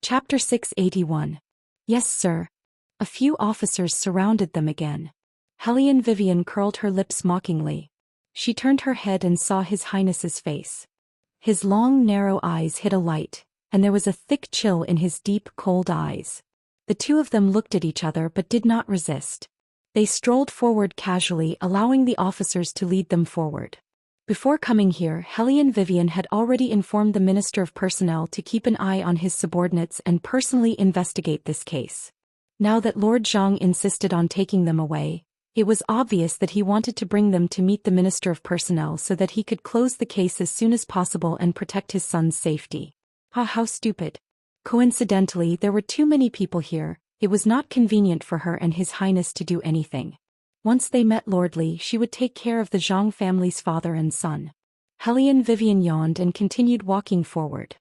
Chapter 681. Yes, sir. A few officers surrounded them again. Hellion Vivian curled her lips mockingly. She turned her head and saw His Highness's face. His long, narrow eyes hid a light, and there was a thick chill in his deep, cold eyes. The two of them looked at each other but did not resist. They strolled forward casually, allowing the officers to lead them forward. Before coming here, Hellion Vivian had already informed the Minister of Personnel to keep an eye on his subordinates and personally investigate this case. Now that Lord Zhang insisted on taking them away, it was obvious that he wanted to bring them to meet the Minister of Personnel so that he could close the case as soon as possible and protect his son's safety. How stupid. Coincidentally, there were too many people here. It was not convenient for her and His Highness to do anything. Once they met Lord Li, she would take care of the Zhang family's father and son. Hellion Vivian yawned and continued walking forward.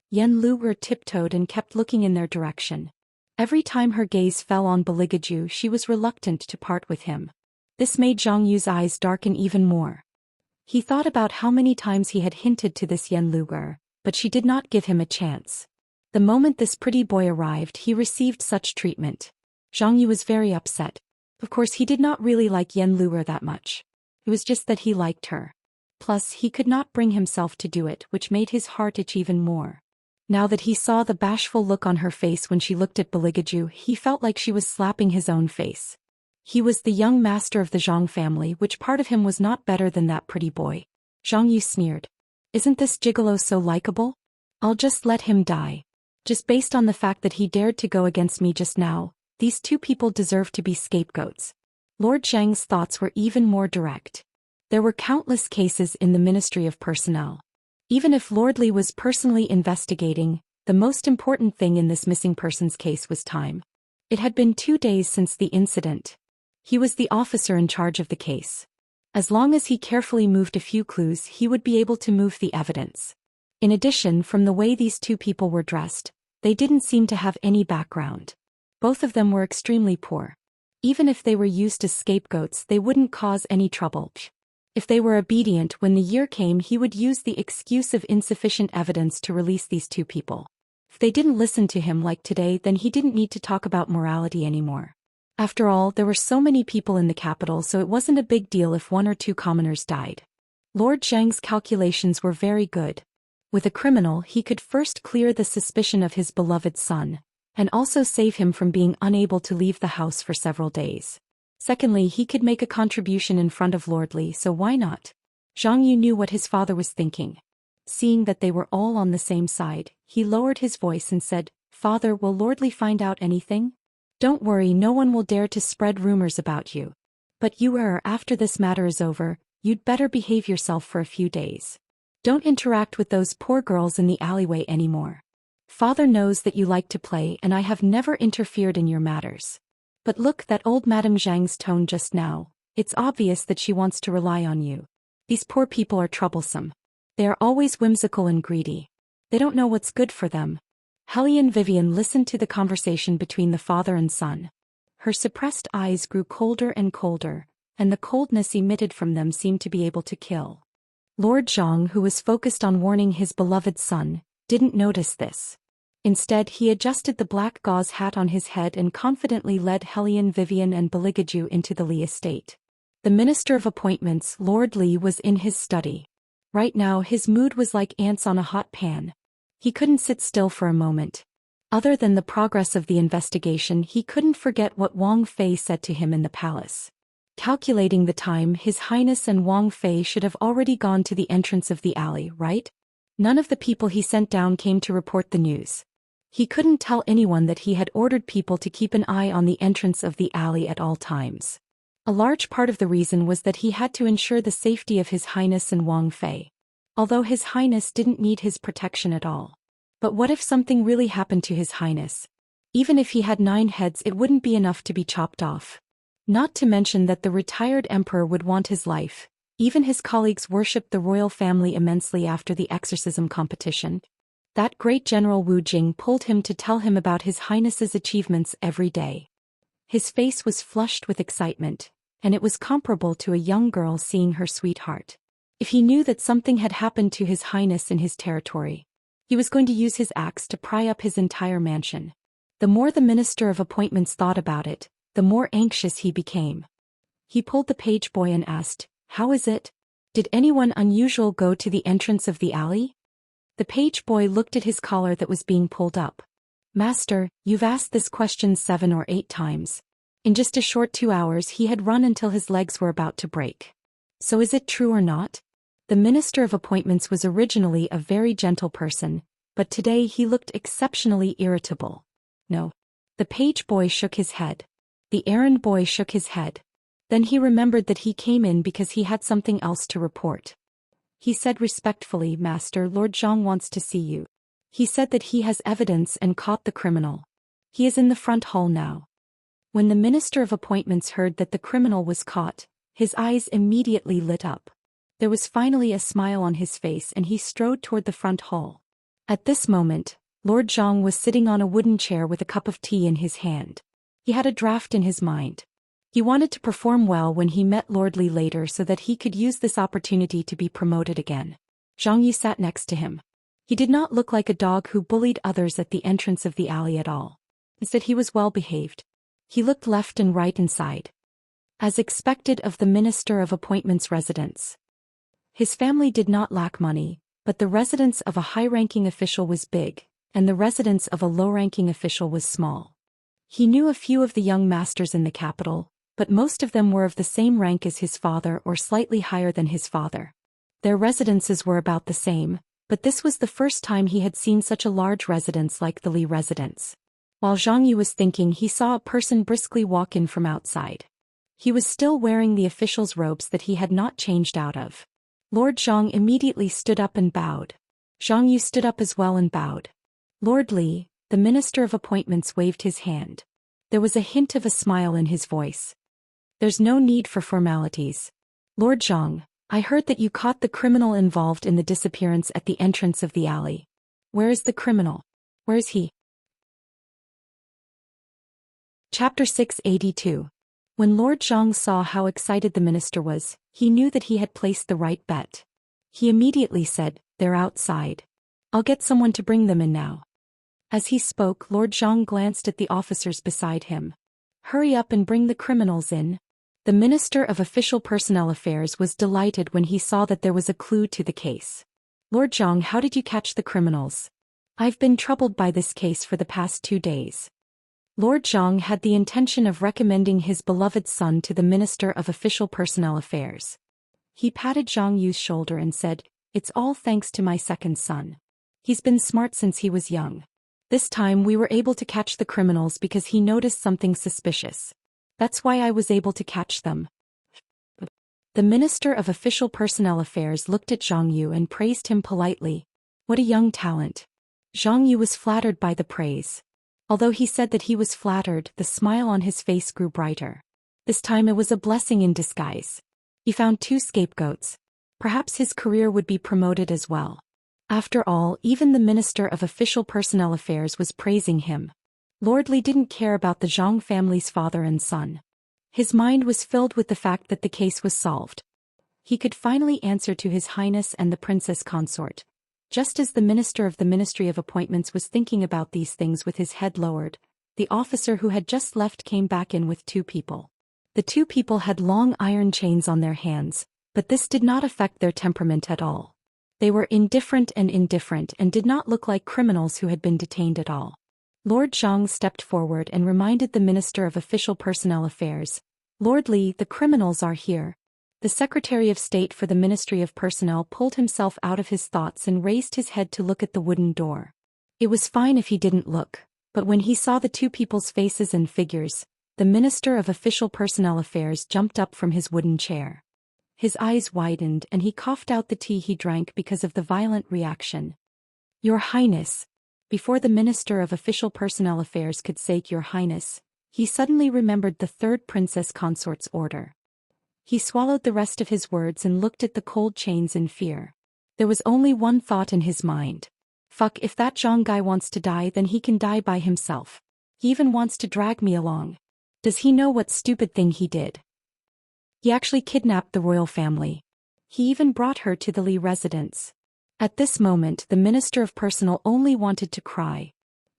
Yen Luger tiptoed and kept looking in their direction. Every time her gaze fell on Beligaju, she was reluctant to part with him. This made Zhang Yu's eyes darken even more. He thought about how many times he had hinted to this Yen Luger, but she did not give him a chance. The moment this pretty boy arrived, he received such treatment. Zhang Yu was very upset. Of course, he did not really like Yen Luger that much. It was just that he liked her. Plus, he could not bring himself to do it, which made his heart itch even more. Now that he saw the bashful look on her face when she looked at Beligaju, he felt like she was slapping his own face. He was the young master of the Zhang family, which part of him was not better than that pretty boy? Zhang Yu sneered. Isn't this gigolo so likable? I'll just let him die. Just based on the fact that he dared to go against me just now, these two people deserve to be scapegoats. Lord Zhang's thoughts were even more direct. There were countless cases in the Ministry of Personnel. Even if Lord Li was personally investigating, the most important thing in this missing persons case was time. It had been 2 days since the incident. He was the officer in charge of the case. As long as he carefully moved a few clues, he would be able to move the evidence. In addition, from the way these two people were dressed, they didn't seem to have any background. Both of them were extremely poor. Even if they were used as scapegoats, they wouldn't cause any trouble. If they were obedient, when the year came, he would use the excuse of insufficient evidence to release these two people. If they didn't listen to him like today, then he didn't need to talk about morality anymore. After all, there were so many people in the capital, so it wasn't a big deal if 1 or 2 commoners died. Lord Zhang's calculations were very good. With a criminal, he could first clear the suspicion of his beloved son, and also save him from being unable to leave the house for several days. Secondly, he could make a contribution in front of Lord Li, so why not? Zhang Yu knew what his father was thinking. Seeing that they were all on the same side, he lowered his voice and said, "Father, will Lord Li find out anything? Don't worry, no one will dare to spread rumors about you. But after this matter is over, you'd better behave yourself for a few days. Don't interact with those poor girls in the alleyway anymore. Father knows that you like to play, and I have never interfered in your matters. But look, that old Madame Zhang's tone just now. It's obvious that she wants to rely on you. These poor people are troublesome. They are always whimsical and greedy. They don't know what's good for them." Hellion Vivian listened to the conversation between the father and son. Her suppressed eyes grew colder and colder, and the coldness emitted from them seemed to be able to kill. Lord Zhang, who was focused on warning his beloved son, didn't notice this. Instead, he adjusted the black gauze hat on his head and confidently led Hellion Vivian and Beligaju into the Li estate. The Minister of Appointments, Lord Li, was in his study. Right now, his mood was like ants on a hot pan. He couldn't sit still for a moment. Other than the progress of the investigation, he couldn't forget what Wang Fei said to him in the palace. Calculating the time, His Highness and Wang Fei should have already gone to the entrance of the alley, right? None of the people he sent down came to report the news. He couldn't tell anyone that he had ordered people to keep an eye on the entrance of the alley at all times. A large part of the reason was that he had to ensure the safety of His Highness and Wang Fei. Although His Highness didn't need his protection at all. But what if something really happened to His Highness? Even if he had 9 heads, it wouldn't be enough to be chopped off. Not to mention that the retired emperor would want his life. Even his colleagues worshipped the royal family immensely after the exorcism competition. That great General Wu Jing pulled him to tell him about His Highness's achievements every day. His face was flushed with excitement, and it was comparable to a young girl seeing her sweetheart. If he knew that something had happened to His Highness in his territory, He was going to use his axe to pry up his entire mansion. The more the Minister of Appointments thought about it, the more anxious he became. He pulled the page boy and asked, "How is it? Did anyone unusual go to the entrance of the alley?" The page boy looked at his collar that was being pulled up. "Master, you've asked this question 7 or 8 times. In just a short 2 hours he had run until his legs were about to break. So is it true or not?" The Minister of Appointments was originally a very gentle person, but today he looked exceptionally irritable. "No." The page boy shook his head. The errand boy shook his head. Then he remembered that he came in because he had something else to report. He said respectfully, "Master, Lord Zhang wants to see you. He said that he has evidence and caught the criminal. He is in the front hall now." When the Minister of Appointments heard that the criminal was caught, his eyes immediately lit up. There was finally a smile on his face and he strode toward the front hall. At this moment, Lord Zhang was sitting on a wooden chair with a cup of tea in his hand. He had a draft in his mind. He wanted to perform well when he met Lord Li later so that he could use this opportunity to be promoted again. Zhang Yu sat next to him. He did not look like a dog who bullied others at the entrance of the alley at all. Instead he was well behaved. He looked left and right inside. As expected of the Minister of Appointments residence. His family did not lack money, but the residence of a high-ranking official was big, and the residence of a low-ranking official was small. He knew a few of the young masters in the capital, but most of them were of the same rank as his father or slightly higher than his father. Their residences were about the same, but this was the first time he had seen such a large residence like the Li residence. While Zhang Yu was thinking, he saw a person briskly walk in from outside. He was still wearing the official's robes that he had not changed out of. Lord Zhang immediately stood up and bowed. Zhang Yu stood up as well and bowed. Lord Li, the Minister of Appointments, waved his hand. There was a hint of a smile in his voice. "There's no need for formalities. Lord Zhang, I heard that you caught the criminal involved in the disappearance at the entrance of the alley. Where is the criminal? Where is he?" Chapter 682. When Lord Zhang saw how excited the minister was, he knew that he had placed the right bet. He immediately said, "They're outside. I'll get someone to bring them in now." As he spoke, Lord Zhang glanced at the officers beside him. "Hurry up and bring the criminals in." The Minister of Official Personnel Affairs was delighted when he saw that there was a clue to the case. "Lord Zhang, how did you catch the criminals? I've been troubled by this case for the past 2 days." Lord Zhang had the intention of recommending his beloved son to the Minister of Official Personnel Affairs. He patted Zhang Yu's shoulder and said, "It's all thanks to my second son. He's been smart since he was young. This time we were able to catch the criminals because he noticed something suspicious. That's why I was able to catch them." The Minister of Official Personnel Affairs looked at Zhang Yu and praised him politely. What a young talent. Zhang Yu was flattered by the praise. Although he said that he was flattered, the smile on his face grew brighter. This time it was a blessing in disguise. He found 2 scapegoats. Perhaps his career would be promoted as well. After all, even the Minister of Official Personnel Affairs was praising him. Lord Li didn't care about the Zhang family's father and son. His mind was filled with the fact that the case was solved. He could finally answer to His Highness and the Princess Consort. Just as the Minister of the Ministry of Appointments was thinking about these things with his head lowered, the officer who had just left came back in with 2 people. The 2 people had long iron chains on their hands, but this did not affect their temperament at all. They were indifferent and did not look like criminals who had been detained at all. Lord Zhang stepped forward and reminded the Minister of Official Personnel Affairs, "Lord Li, the criminals are here." The Secretary of State for the Ministry of Personnel pulled himself out of his thoughts and raised his head to look at the wooden door. It was fine if he didn't look, but when he saw the 2 people's faces and figures, the Minister of Official Personnel Affairs jumped up from his wooden chair. His eyes widened and he coughed out the tea he drank because of the violent reaction. "Your Highness." Before the Minister of Official Personnel Affairs could say "Your Highness," he suddenly remembered the 3rd Princess Consort's order. He swallowed the rest of his words and looked at the cold chains in fear. There was only one thought in his mind. Fuck, if that Zhang guy wants to die, then he can die by himself. He even wants to drag me along. Does he know what stupid thing he did? He actually kidnapped the royal family. He even brought her to the Li residence. At this moment the Minister of Personnel only wanted to cry.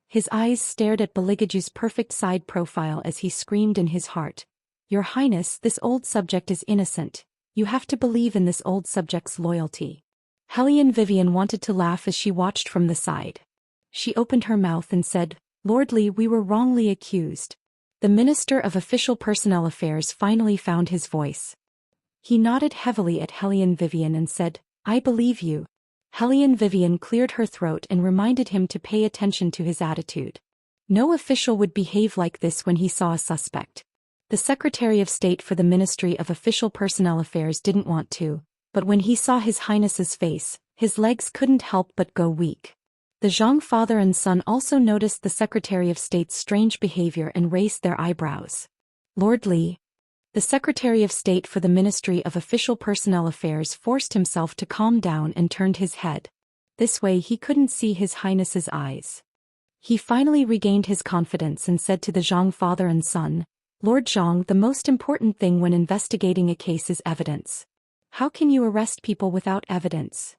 His eyes stared at Baligaju's perfect side profile as he screamed in his heart, "Your Highness, this old subject is innocent. You have to believe in this old subject's loyalty." Hellion Vivian wanted to laugh as she watched from the side. She opened her mouth and said, "Lordly, we were wrongly accused." The Minister of Official Personnel Affairs finally found his voice. He nodded heavily at Hellion Vivian and said, "I believe you." Hellion Vivian cleared her throat and reminded him to pay attention to his attitude. No official would behave like this when he saw a suspect. The Secretary of State for the Ministry of Official Personnel Affairs didn't want to, but when he saw His Highness's face, his legs couldn't help but go weak. The Zhang father and son also noticed the Secretary of State's strange behavior and raised their eyebrows. "Lordly." The Secretary of State for the Ministry of Official Personnel Affairs forced himself to calm down and turned his head. This way he couldn't see His Highness's eyes. He finally regained his confidence and said to the Zhang father and son, "Lord Zhang, the most important thing when investigating a case is evidence. How can you arrest people without evidence?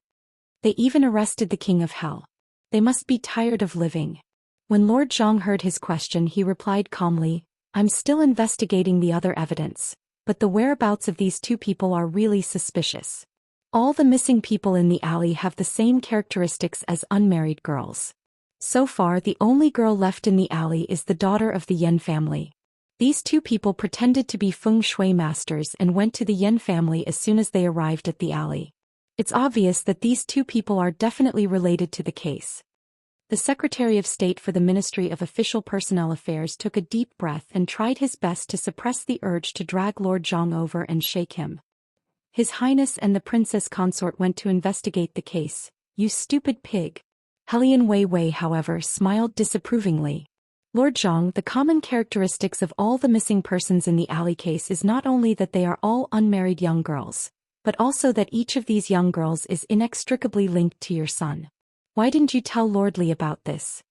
They even arrested the King of Hell. They must be tired of living." When Lord Zhang heard his question he replied calmly, "I'm still investigating the other evidence, but the whereabouts of these two people are really suspicious. All the missing people in the alley have the same characteristics as unmarried girls. So far the only girl left in the alley is the daughter of the Yen family. These two people pretended to be feng shui masters and went to the Yen family as soon as they arrived at the alley. It's obvious that these two people are definitely related to the case." The Secretary of State for the Ministry of Official Personnel Affairs took a deep breath and tried his best to suppress the urge to drag Lord Zhang over and shake him. "His Highness and the Princess Consort went to investigate the case, you stupid pig." Hellion Wei, however, smiled disapprovingly. "Lord Zhang, the common characteristics of all the missing persons in the alley case is not only that they are all unmarried young girls, but also that each of these young girls is inextricably linked to your son. Why didn't you tell Lordly about this?"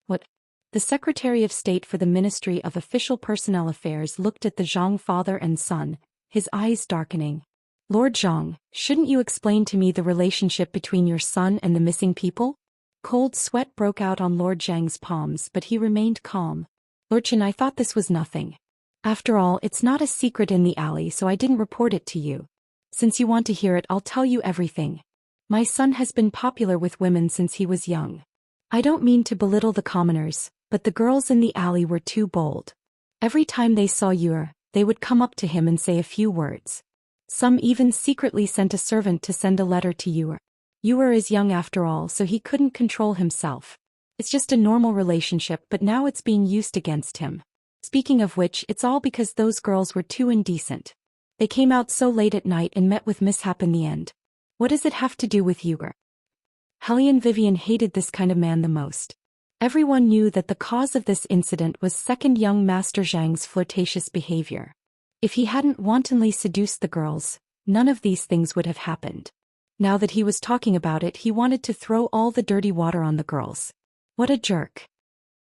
"What?" The Secretary of State for the Ministry of Official Personnel Affairs looked at the Zhang father and son, his eyes darkening. "Lord Zhang, shouldn't you explain to me the relationship between your son and the missing people?" Cold sweat broke out on Lord Zhang's palms, but he remained calm. "Lord Chen, I thought this was nothing. After all, it's not a secret in the alley, so I didn't report it to you. Since you want to hear it, I'll tell you everything. My son has been popular with women since he was young. I don't mean to belittle the commoners, but the girls in the alley were too bold. Every time they saw you, they would come up to him and say a few words. Some even secretly sent a servant to send a letter to you. You is young after all, so he couldn't control himself. It's just a normal relationship, but now it's being used against him. Speaking of which, it's all because those girls were too indecent. They came out so late at night and met with mishap in the end. What does it have to do with you?" Hellion Vivian hated this kind of man the most. Everyone knew that the cause of this incident was second young Master Zhang's flirtatious behavior. If he hadn't wantonly seduced the girls, none of these things would have happened. Now that he was talking about it, he wanted to throw all the dirty water on the girls. What a jerk.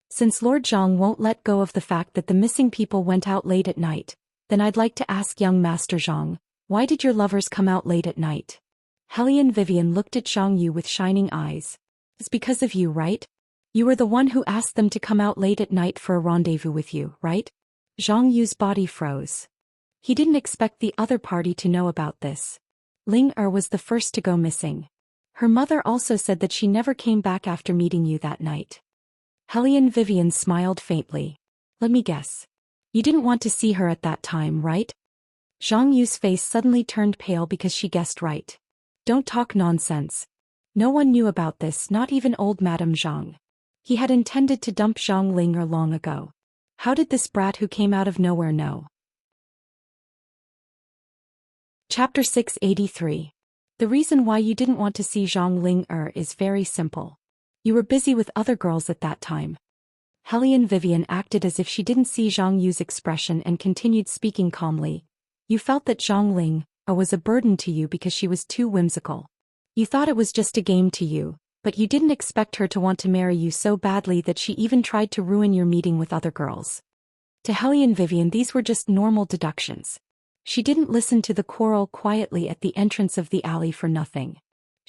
Since Lord Zhang won't let go of the fact that the missing people went out late at night, then I'd like to ask young Master Zhang, why did your lovers come out late at night? Hellion Vivian looked at Zhang Yu with shining eyes. "It's because of you, right? You were the one who asked them to come out late at night for a rendezvous with you, right?" Zhang Yu's body froze. He didn't expect the other party to know about this. Ling was the first to go missing. Her mother also said that she never came back after meeting you that night. Hellion Vivian smiled faintly. "Let me guess. You didn't want to see her at that time, right?" Zhang Yu's face suddenly turned pale because she guessed right. "Don't talk nonsense. No one knew about this, not even old Madame Zhang. He had intended to dump Zhang Ling long ago. How did this brat who came out of nowhere know?" Chapter 683. The reason why you didn't want to see Zhang Ling is very simple. You were busy with other girls at that time. Hellion Vivian acted as if she didn't see Zhang Yu's expression and continued speaking calmly. "You felt that Zhang Ling was a burden to you because she was too whimsical. You thought it was just a game to you, but you didn't expect her to want to marry you so badly that she even tried to ruin your meeting with other girls." To Hellion Vivian these were just normal deductions. She didn't listen to the quarrel quietly at the entrance of the alley for nothing.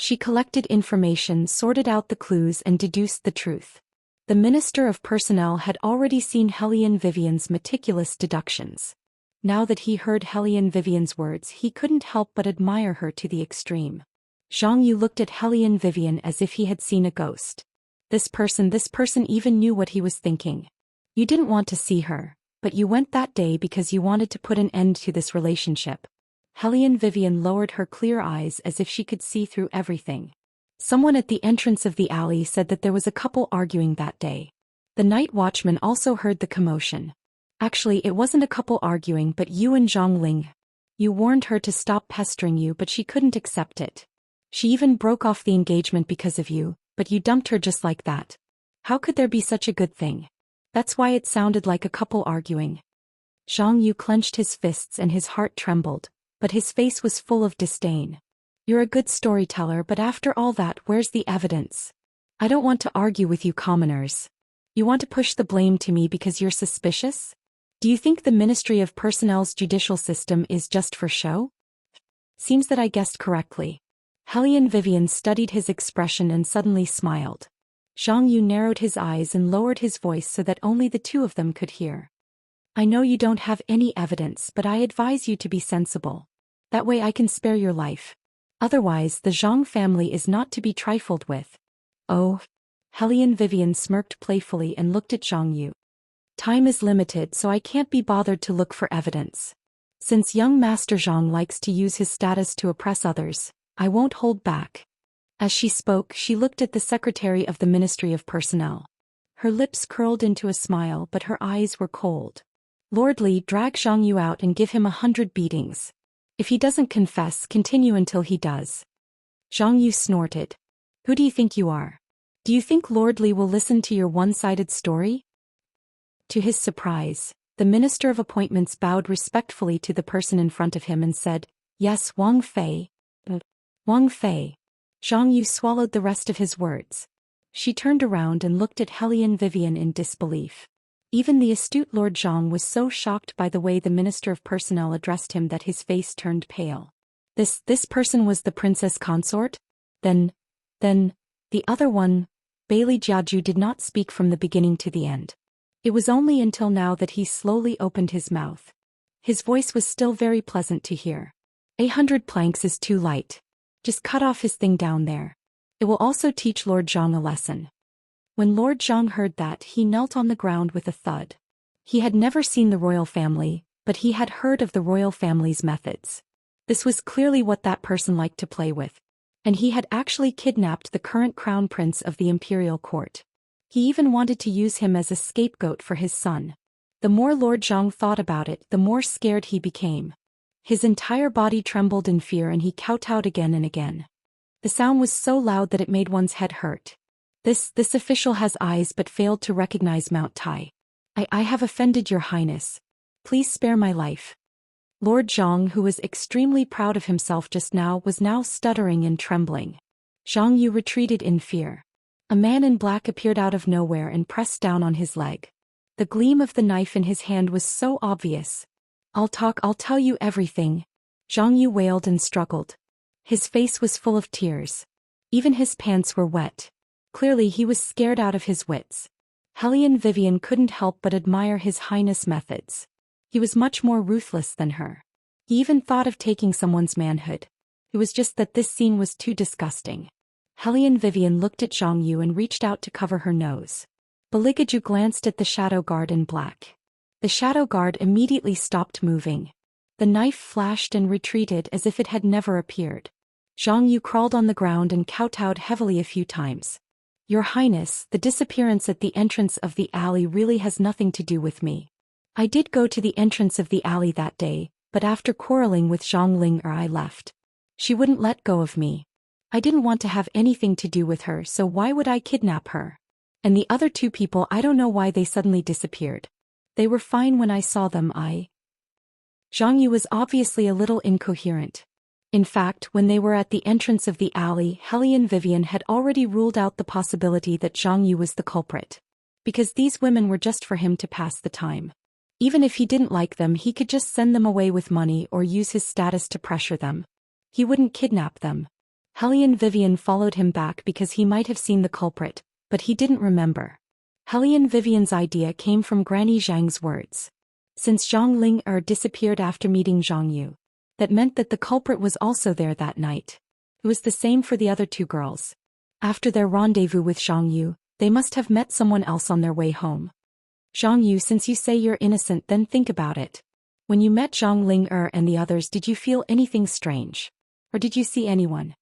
She collected information, sorted out the clues and deduced the truth. The Minister of Personnel had already seen Hellion Vivian's meticulous deductions. Now that he heard Hellion Vivian's words, he couldn't help but admire her to the extreme. Zhang Yu looked at Hellion Vivian as if he had seen a ghost. This person even knew what he was thinking. You didn't want to see her, but you went that day because you wanted to put an end to this relationship. Hellion Vivian lowered her clear eyes as if she could see through everything. Someone at the entrance of the alley said that there was a couple arguing that day. The night watchman also heard the commotion. Actually, it wasn't a couple arguing but you and Zhang Ling. You warned her to stop pestering you but she couldn't accept it. She even broke off the engagement because of you, but you dumped her just like that. How could there be such a good thing? That's why it sounded like a couple arguing. Zhang Yu clenched his fists and his heart trembled, but his face was full of disdain. You're a good storyteller, but after all that, where's the evidence? I don't want to argue with you commoners. You want to push the blame to me because you're suspicious? Do you think the Ministry of Personnel's judicial system is just for show? Seems that I guessed correctly. Hellion Vivian studied his expression and suddenly smiled. Zhang Yu narrowed his eyes and lowered his voice so that only the two of them could hear. I know you don't have any evidence, but I advise you to be sensible. That way I can spare your life. Otherwise, the Zhang family is not to be trifled with. Oh. Hellion Vivian smirked playfully and looked at Zhang Yu. Time is limited, so I can't be bothered to look for evidence. Since young Master Zhang likes to use his status to oppress others, I won't hold back. As she spoke, she looked at the Secretary of the Ministry of Personnel. Her lips curled into a smile, but her eyes were cold. Lord Li, drag Zhang Yu out and give him 100 beatings. If he doesn't confess, continue until he does. Zhang Yu snorted. Who do you think you are? Do you think Lord Li will listen to your one-sided story? To his surprise, the Minister of Appointments bowed respectfully to the person in front of him and said, Yes, Wang Fei. Wang Fei. Zhang Yu swallowed the rest of his words. She turned around and looked at Hellion Vivian in disbelief. Even the astute Lord Zhang was so shocked by the way the Minister of Personnel addressed him that his face turned pale. This person was the Princess Consort? Then, the other one, Bailey Jiaju did not speak from the beginning to the end. It was only until now that he slowly opened his mouth. His voice was still very pleasant to hear. 100 planks is too light. Just cut off his thing down there. It will also teach Lord Zhang a lesson. When Lord Zhang heard that, he knelt on the ground with a thud. He had never seen the royal family, but he had heard of the royal family's methods. This was clearly what that person liked to play with. And he had actually kidnapped the current crown prince of the imperial court. He even wanted to use him as a scapegoat for his son. The more Lord Zhang thought about it, the more scared he became. His entire body trembled in fear and he kowtowed again and again. The sound was so loud that it made one's head hurt. This official has eyes but failed to recognize Mount Tai. I have offended your highness. Please spare my life. Lord Zhang, who was extremely proud of himself just now, was now stuttering and trembling. Zhang Yu retreated in fear. A man in black appeared out of nowhere and pressed down on his leg. The gleam of the knife in his hand was so obvious. I'll tell you everything. Zhang Yu wailed and struggled. His face was full of tears. Even his pants were wet. Clearly he was scared out of his wits. Hellion Vivian couldn't help but admire his highness' methods. He was much more ruthless than her. He even thought of taking someone's manhood. It was just that this scene was too disgusting. Hellion Vivian looked at Zhang Yu and reached out to cover her nose. Baligaju glanced at the shadow guard in black. The shadow guard immediately stopped moving. The knife flashed and retreated as if it had never appeared. Zhang Yu crawled on the ground and kowtowed heavily a few times. Your Highness, the disappearance at the entrance of the alley really has nothing to do with me. I did go to the entrance of the alley that day, but after quarreling with Zhang Ling I left. She wouldn't let go of me. I didn't want to have anything to do with her, so why would I kidnap her? And the other two people, I don't know why they suddenly disappeared. They were fine when I saw them. Zhang Yu was obviously a little incoherent. In fact, when they were at the entrance of the alley, Hellion Vivian had already ruled out the possibility that Zhang Yu was the culprit. Because these women were just for him to pass the time. Even if he didn't like them, he could just send them away with money or use his status to pressure them. He wouldn't kidnap them. Hellion Vivian followed him back because he might have seen the culprit, but he didn't remember. Hellion Vivian's idea came from Granny Zhang's words. Since Zhang Ling disappeared after meeting Zhang Yu, that meant that the culprit was also there that night. It was the same for the other two girls. After their rendezvous with Zhang Yu, they must have met someone else on their way home. Zhang Yu, since you say you're innocent, then think about it. When you met Zhang Ling and the others, did you feel anything strange? Or did you see anyone?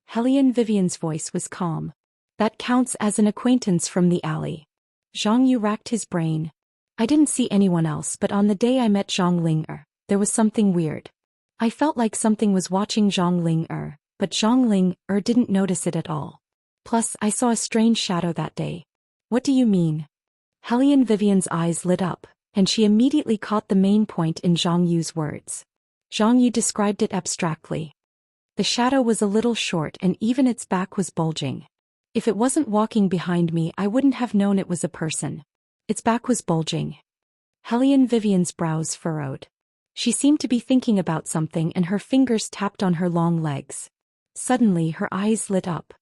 Hellion Vivian's voice was calm. That counts as an acquaintance from the alley. Zhang Yu racked his brain. I didn't see anyone else, but on the day I met Zhang Ling there was something weird. I felt like something was watching Zhang Ling but Zhang Ling didn't notice it at all. Plus, I saw a strange shadow that day. What do you mean? Hellion Vivian's eyes lit up, and she immediately caught the main point in Zhang Yu's words. Zhang Yu described it abstractly. The shadow was a little short and even its back was bulging. If it wasn't walking behind me, I wouldn't have known it was a person. Its back was bulging. Hellion Vivian's brows furrowed. She seemed to be thinking about something and her fingers tapped on her long legs. Suddenly her eyes lit up.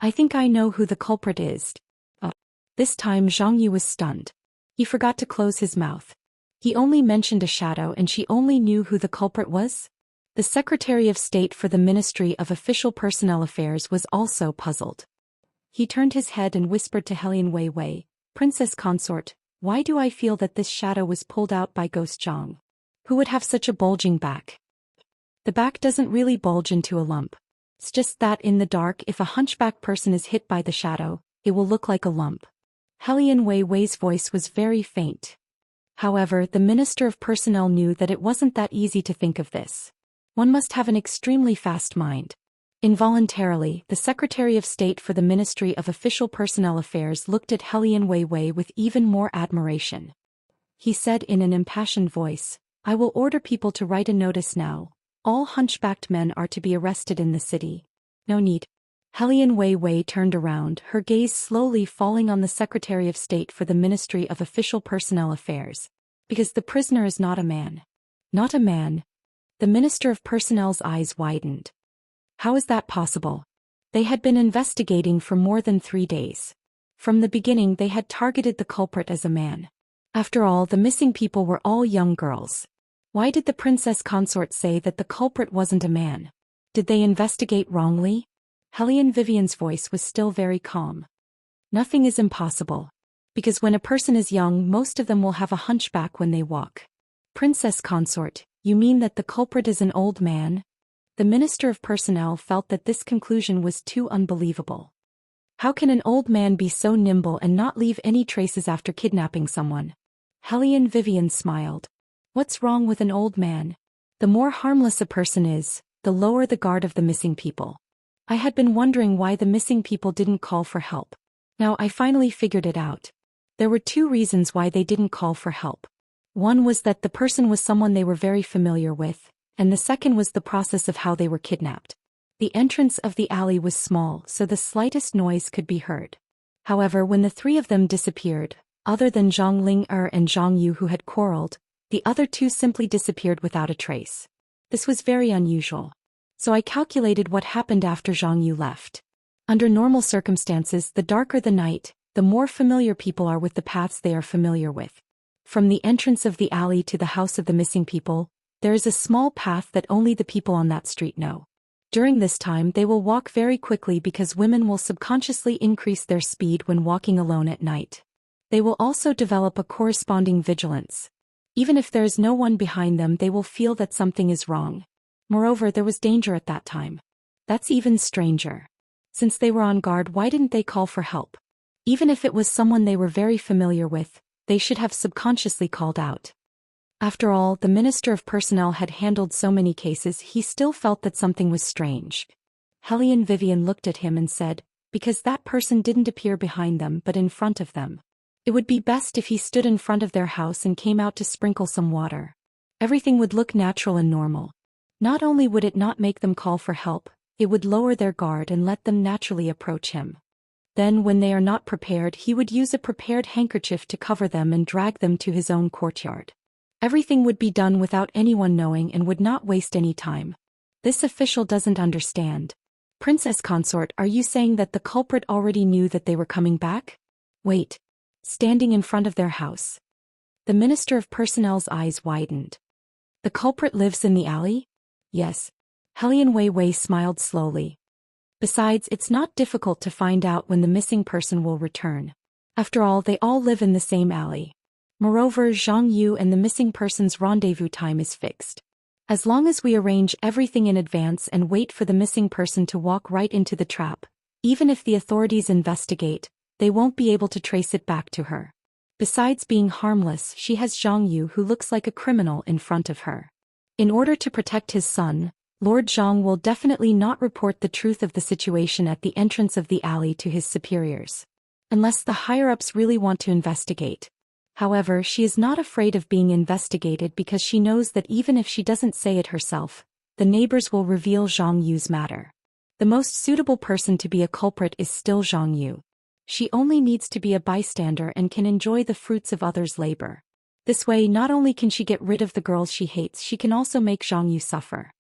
I think I know who the culprit is. This time Zhang Yu was stunned. He forgot to close his mouth. He only mentioned a shadow and she only knew who the culprit was? The Secretary of State for the Ministry of Official Personnel Affairs was also puzzled. He turned his head and whispered to Hellion Wei, Princess Consort, why do I feel that this shadow was pulled out by Ghost Zhang? Who would have such a bulging back? The back doesn't really bulge into a lump. It's just that in the dark, if a hunchback person is hit by the shadow, it will look like a lump. Hellion Wei's voice was very faint. However, the Minister of Personnel knew that it wasn't that easy to think of this. One must have an extremely fast mind. Involuntarily, the Secretary of State for the Ministry of Official Personnel Affairs looked at Hellion Wei with even more admiration. He said in an impassioned voice, I will order people to write a notice now. All hunchbacked men are to be arrested in the city. No need. Hellion Wei turned around, her gaze slowly falling on the Secretary of State for the Ministry of Official Personnel Affairs. Because the prisoner is not a man. Not a man. The Minister of Personnel's eyes widened. How is that possible? They had been investigating for more than 3 days. From the beginning they had targeted the culprit as a man. After all, the missing people were all young girls. Why did the Princess Consort say that the culprit wasn't a man? Did they investigate wrongly? Hellion Vivian's voice was still very calm. Nothing is impossible. Because when a person is young, most of them will have a hunchback when they walk. Princess Consort, you mean that the culprit is an old man? The Minister of Personnel felt that this conclusion was too unbelievable. How can an old man be so nimble and not leave any traces after kidnapping someone? Hellion Vivian smiled. What's wrong with an old man? The more harmless a person is, the lower the guard of the missing people. I had been wondering why the missing people didn't call for help. Now I finally figured it out. There were 2 reasons why they didn't call for help. One was that the person was someone they were very familiar with, and the second was the process of how they were kidnapped. The entrance of the alley was small, so the slightest noise could be heard. However, when the 3 of them disappeared, other than Zhang Ling and Zhang Yu who had quarreled, the other 2 simply disappeared without a trace. This was very unusual. So I calculated what happened after Zhang Yu left. Under normal circumstances, the darker the night, the more familiar people are with the paths they are familiar with. From the entrance of the alley to the house of the missing people, there is a small path that only the people on that street know. During this time they will walk very quickly because women will subconsciously increase their speed when walking alone at night. They will also develop a corresponding vigilance. Even if there is no one behind them, they will feel that something is wrong. Moreover, there was danger at that time. That's even stranger. Since they were on guard, why didn't they call for help? Even if it was someone they were very familiar with, they should have subconsciously called out. After all, the Minister of Personnel had handled so many cases, he still felt that something was strange. Hellion Vivian looked at him and said, because that person didn't appear behind them but in front of them. It would be best if he stood in front of their house and came out to sprinkle some water. Everything would look natural and normal. Not only would it not make them call for help, it would lower their guard and let them naturally approach him. Then when they are not prepared, he would use a prepared handkerchief to cover them and drag them to his own courtyard. Everything would be done without anyone knowing and would not waste any time. This official doesn't understand. Princess Consort, are you saying that the culprit already knew that they were coming back? Wait. Standing in front of their house. The Minister of Personnel's eyes widened. The culprit lives in the alley? Yes. Helian Wei smiled slowly. Besides, it's not difficult to find out when the missing person will return. After all, they all live in the same alley. Moreover, Zhang Yu and the missing person's rendezvous time is fixed. As long as we arrange everything in advance and wait for the missing person to walk right into the trap, even if the authorities investigate, they won't be able to trace it back to her. Besides being harmless, she has Zhang Yu who looks like a criminal in front of her. In order to protect his son, Lord Zhang will definitely not report the truth of the situation at the entrance of the alley to his superiors. Unless the higher-ups really want to investigate. However, she is not afraid of being investigated because she knows that even if she doesn't say it herself, the neighbors will reveal Zhang Yu's matter. The most suitable person to be a culprit is still Zhang Yu. She only needs to be a bystander and can enjoy the fruits of others' labor. This way, not only can she get rid of the girls she hates, she can also make Zhang Yu suffer.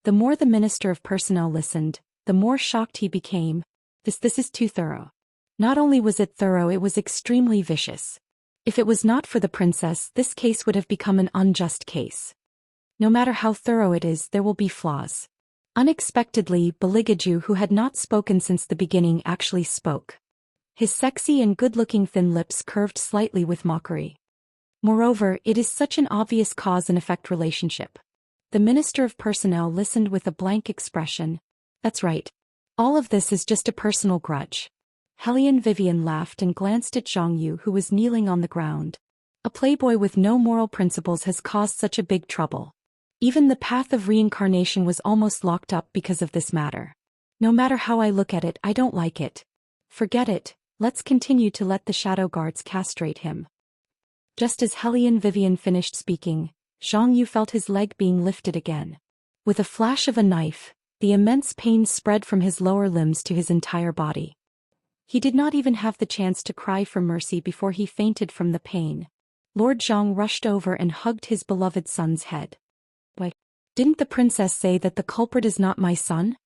The more the Minister of Personnel listened, the more shocked he became. This is too thorough. Not only was it thorough, it was extremely vicious. If it was not for the princess, this case would have become an unjust case. No matter how thorough it is, there will be flaws. Unexpectedly, Beligaju, who had not spoken since the beginning, actually spoke. His sexy and good-looking thin lips curved slightly with mockery. Moreover, it is such an obvious cause and effect relationship. The Minister of Personnel listened with a blank expression. That's right. All of this is just a personal grudge. Helian Vivian laughed and glanced at Zhang Yu, who was kneeling on the ground. A playboy with no moral principles has caused such a big trouble. Even the path of reincarnation was almost locked up because of this matter. No matter how I look at it, I don't like it. Forget it, let's continue to let the shadow guards castrate him. Just as Helian Vivian finished speaking, Zhang Yu felt his leg being lifted again. With a flash of a knife, the immense pain spread from his lower limbs to his entire body. He did not even have the chance to cry for mercy before he fainted from the pain. Lord Zhang rushed over and hugged his beloved son's head. Why, didn't the princess say that the culprit is not my son?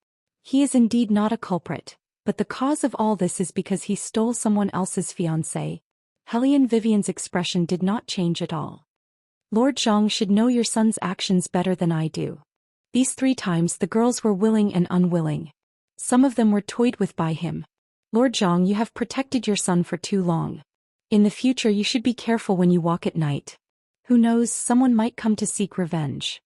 He is indeed not a culprit, but the cause of all this is because he stole someone else's fiancé. Helian Vivian's expression did not change at all. Lord Zhang should know your son's actions better than I do. These 3 times the girls were willing and unwilling. Some of them were toyed with by him. Lord Zhang, you have protected your son for too long. In the future you should be careful when you walk at night. Who knows, someone might come to seek revenge.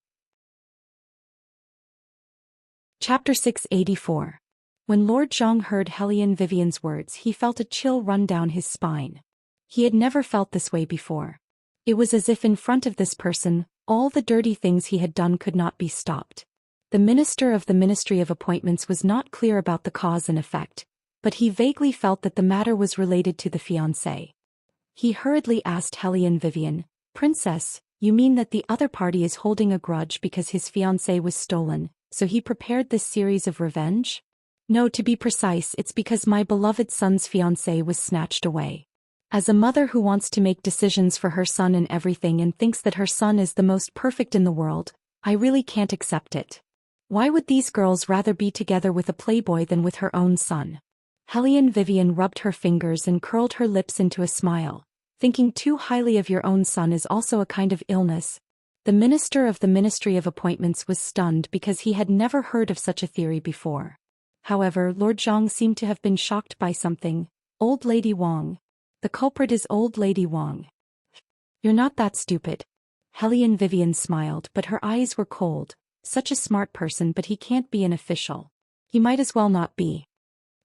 Chapter 684. When Lord Zhang heard Helian Vivian's words, he felt a chill run down his spine. He had never felt this way before. It was as if in front of this person, all the dirty things he had done could not be stopped. The Minister of the Ministry of Appointments was not clear about the cause and effect, but he vaguely felt that the matter was related to the fiancé. He hurriedly asked Helian Vivian, "Princess, you mean that the other party is holding a grudge because his fiancé was stolen, so he prepared this series of revenge?" "No, to be precise, it's because my beloved son's fiancé was snatched away. As a mother who wants to make decisions for her son and everything and thinks that her son is the most perfect in the world, I really can't accept it. Why would these girls rather be together with a playboy than with her own son?" Helian Vivian rubbed her fingers and curled her lips into a smile. Thinking too highly of your own son is also a kind of illness. The Minister of the Ministry of Appointments was stunned because he had never heard of such a theory before. However, Lord Zhang seemed to have been shocked by something. "Old Lady Wang. The culprit is Old Lady Wang." "You're not that stupid." Helian Vivian smiled, but her eyes were cold. "Such a smart person, but he can't be an official. He might as well not be."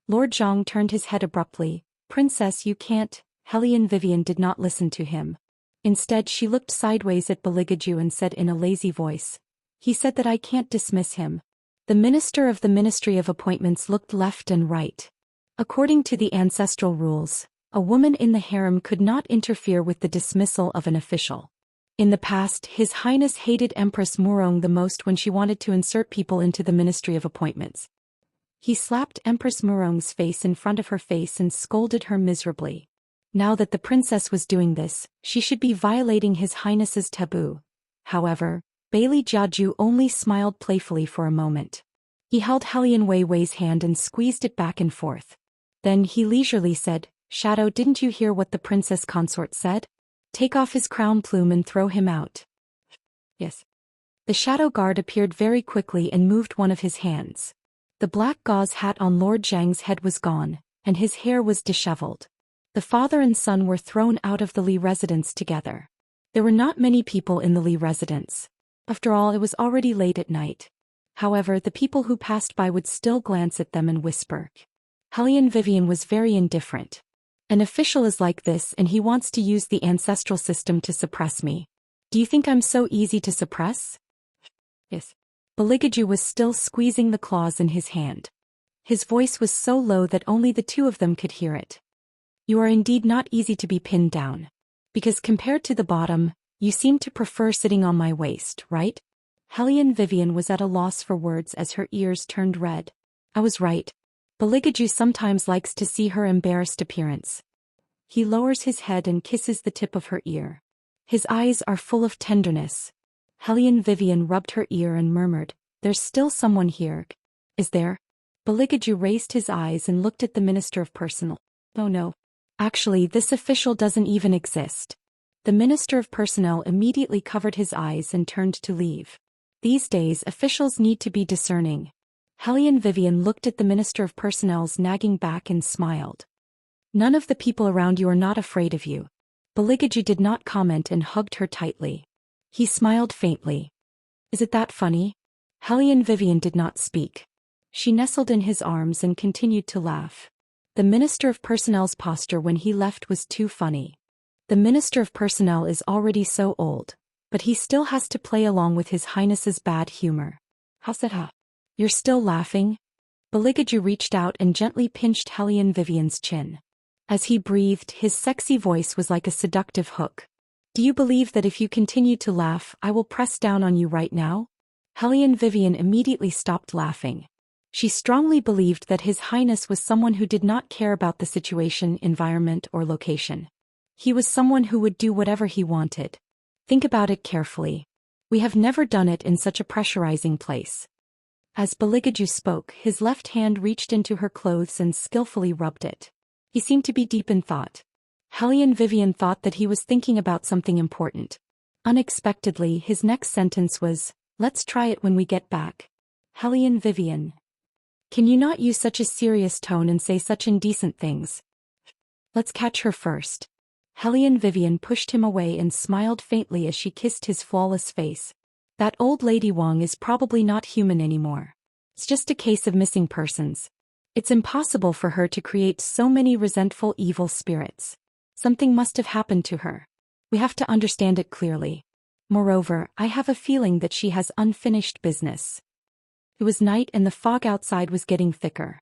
Lord Zhang turned his head abruptly. "Princess, you can't." Helian Vivian did not listen to him. Instead, she looked sideways at Beligaju and said in a lazy voice, "He said that I can't dismiss him." The Minister of the Ministry of Appointments looked left and right. According to the ancestral rules, a woman in the harem could not interfere with the dismissal of an official. In the past, His Highness hated Empress Murong the most when she wanted to insert people into the Ministry of Appointments. He slapped Empress Murong's face in front of her face and scolded her miserably. Now that the princess was doing this, she should be violating His Highness's taboo. However, Bailey Jiaju only smiled playfully for a moment. He held Helian Wei Wei's hand and squeezed it back and forth. Then he leisurely said, "Shadow, didn't you hear what the Princess Consort said? Take off his crown plume and throw him out." "Yes." The shadow guard appeared very quickly and moved one of his hands. The black gauze hat on Lord Zhang's head was gone, and his hair was disheveled. The father and son were thrown out of the Li residence together. There were not many people in the Li residence. After all, it was already late at night. However, the people who passed by would still glance at them and whisper. Helian Vivian was very indifferent. "An official is like this and he wants to use the ancestral system to suppress me. Do you think I'm so easy to suppress?" "Yes." Baligaju was still squeezing the claws in his hand. His voice was so low that only the two of them could hear it. "You are indeed not easy to be pinned down. Because compared to the bottom, you seem to prefer sitting on my waist, right?" Helian Vivian was at a loss for words as her ears turned red. "I was right. Baligaju sometimes likes to see her embarrassed appearance." He lowers his head and kisses the tip of her ear. His eyes are full of tenderness. Helian Vivian rubbed her ear and murmured, "There's still someone here." "Is there?" Baligaju raised his eyes and looked at the Minister of Personnel. "Oh no. Actually, this official doesn't even exist." The Minister of Personnel immediately covered his eyes and turned to leave. These days, officials need to be discerning. Helian Vivian looked at the Minister of Personnel's nagging back and smiled. "None of the people around you are not afraid of you." Baligaju did not comment and hugged her tightly. He smiled faintly. "Is it that funny?" Helian Vivian did not speak. She nestled in his arms and continued to laugh. The Minister of Personnel's posture when he left was too funny. The Minister of Personnel is already so old, but he still has to play along with His Highness's bad humor. "How's that? You're still laughing?" Baligaju reached out and gently pinched Helian Vivian's chin. As he breathed, his sexy voice was like a seductive hook. "Do you believe that if you continue to laugh, I will press down on you right now?" Helian Vivian immediately stopped laughing. She strongly believed that His Highness was someone who did not care about the situation, environment, or location. He was someone who would do whatever he wanted. Think about it carefully. We have never done it in such a pressurizing place. As Baligaju spoke, his left hand reached into her clothes and skillfully rubbed it. He seemed to be deep in thought. Helian Vivian thought that he was thinking about something important. Unexpectedly, his next sentence was, "Let's try it when we get back." Helian Vivian. Can you not use such a serious tone and say such indecent things? Let's catch her first. Helian Vivian pushed him away and smiled faintly as she kissed his flawless face. That old lady Wang is probably not human anymore. It's just a case of missing persons. It's impossible for her to create so many resentful evil spirits. Something must have happened to her. We have to understand it clearly. Moreover, I have a feeling that she has unfinished business. It was night and the fog outside was getting thicker.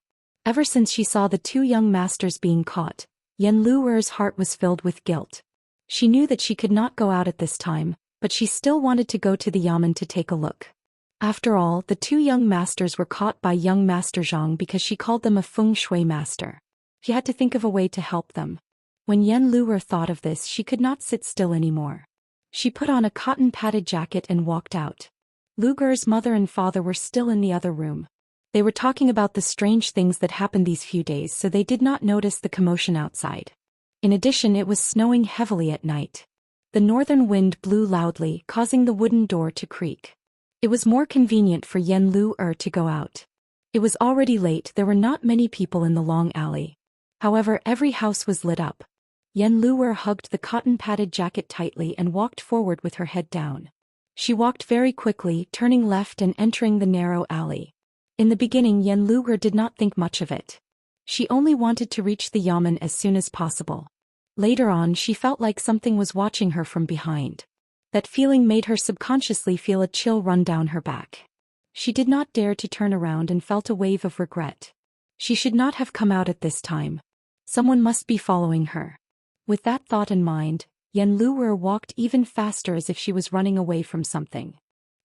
Ever since she saw the two young masters being caught, Yen Luer's heart was filled with guilt. She knew that she could not go out at this time, but she still wanted to go to the Yamen to take a look. After all, the two young masters were caught by young Master Zhang because she called them a feng shui master. She had to think of a way to help them. When Yen Luer thought of this, she could not sit still anymore. She put on a cotton-padded jacket and walked out. Luger's mother and father were still in the other room. They were talking about the strange things that happened these few days, so they did not notice the commotion outside. In addition, it was snowing heavily at night. The northern wind blew loudly, causing the wooden door to creak. It was more convenient for Yen Luer to go out. It was already late, there were not many people in the long alley. However, every house was lit up. Yen Luer hugged the cotton-padded jacket tightly and walked forward with her head down. She walked very quickly, turning left and entering the narrow alley. In the beginning, Yen Luer did not think much of it. She only wanted to reach the Yamen as soon as possible. Later on, she felt like something was watching her from behind. That feeling made her subconsciously feel a chill run down her back. She did not dare to turn around and felt a wave of regret. She should not have come out at this time. Someone must be following her. With that thought in mind, Yen Luer walked even faster as if she was running away from something.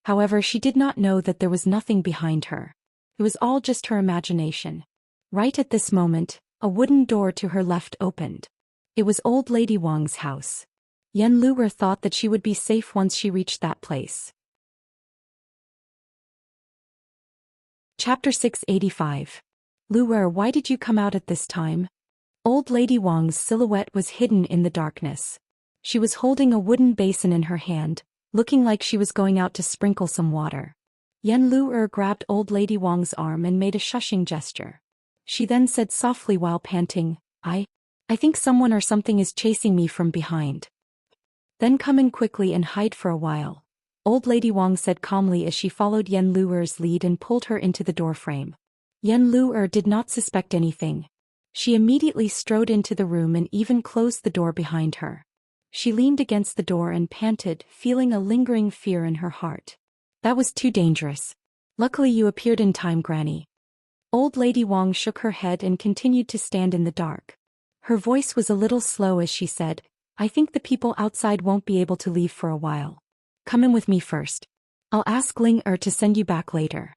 However, she did not know that there was nothing behind her. It was all just her imagination. Right at this moment, a wooden door to her left opened. It was Old Lady Wang's house. Yen Luer thought that she would be safe once she reached that place. Chapter 685. Lu Er, why did you come out at this time? Old Lady Wang's silhouette was hidden in the darkness. She was holding a wooden basin in her hand, looking like she was going out to sprinkle some water. Lu Er grabbed Old Lady Wang's arm and made a shushing gesture. She then said softly while panting, I think someone or something is chasing me from behind. Then come in quickly and hide for a while. Old Lady Wang said calmly as she followed Lu Er's lead and pulled her into the doorframe. Lu Er did not suspect anything. She immediately strode into the room and even closed the door behind her. She leaned against the door and panted, feeling a lingering fear in her heart. That was too dangerous. Luckily you appeared in time, Granny. Old Lady Wang shook her head and continued to stand in the dark. Her voice was a little slow as she said, I think the people outside won't be able to leave for a while. Come in with me first. I'll ask Ling Er to send you back later.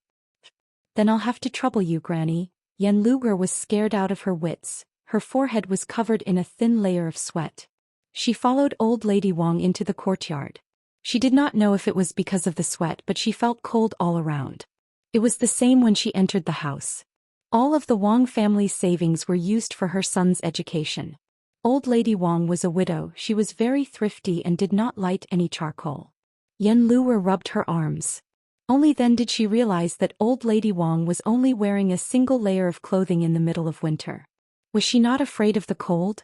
Then I'll have to trouble you, Granny. Lu Er was scared out of her wits. Her forehead was covered in a thin layer of sweat. She followed Old Lady Wang into the courtyard. She did not know if it was because of the sweat, but she felt cold all around. It was the same when she entered the house. All of the Wang family's savings were used for her son's education. Old Lady Wang was a widow. She was very thrifty and did not light any charcoal. Lu Er rubbed her arms. Only then did she realize that Old Lady Wang was only wearing a single layer of clothing in the middle of winter. Was she not afraid of the cold?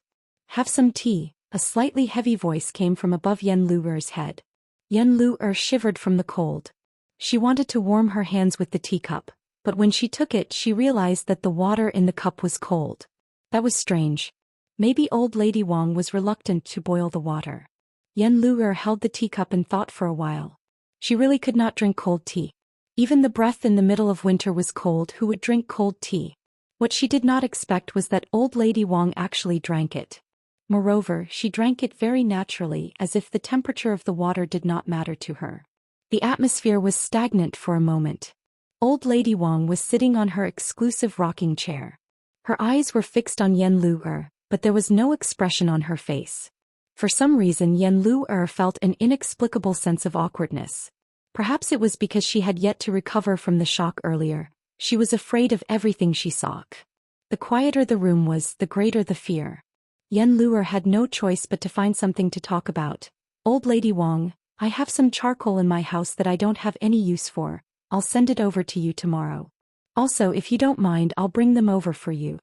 Have some tea. A slightly heavy voice came from above Lu Er's head. Lu Er shivered from the cold. She wanted to warm her hands with the teacup, but when she took it she realized that the water in the cup was cold. That was strange. Maybe Old Lady Wang was reluctant to boil the water. Lu Er held the teacup and thought for a while. She really could not drink cold tea. Even the breath in the middle of winter was cold. Who would drink cold tea? What she did not expect was that Old Lady Wang actually drank it. Moreover, she drank it very naturally, as if the temperature of the water did not matter to her. The atmosphere was stagnant for a moment. Old Lady Wang was sitting on her exclusive rocking chair. Her eyes were fixed on Lu Er, but there was no expression on her face. For some reason Lu Er felt an inexplicable sense of awkwardness. Perhaps it was because she had yet to recover from the shock earlier. She was afraid of everything she saw. The quieter the room was, the greater the fear. Lu Er had no choice but to find something to talk about. Old Lady Wang, I have some charcoal in my house that I don't have any use for. I'll send it over to you tomorrow. Also, if you don't mind, I'll bring them over for you.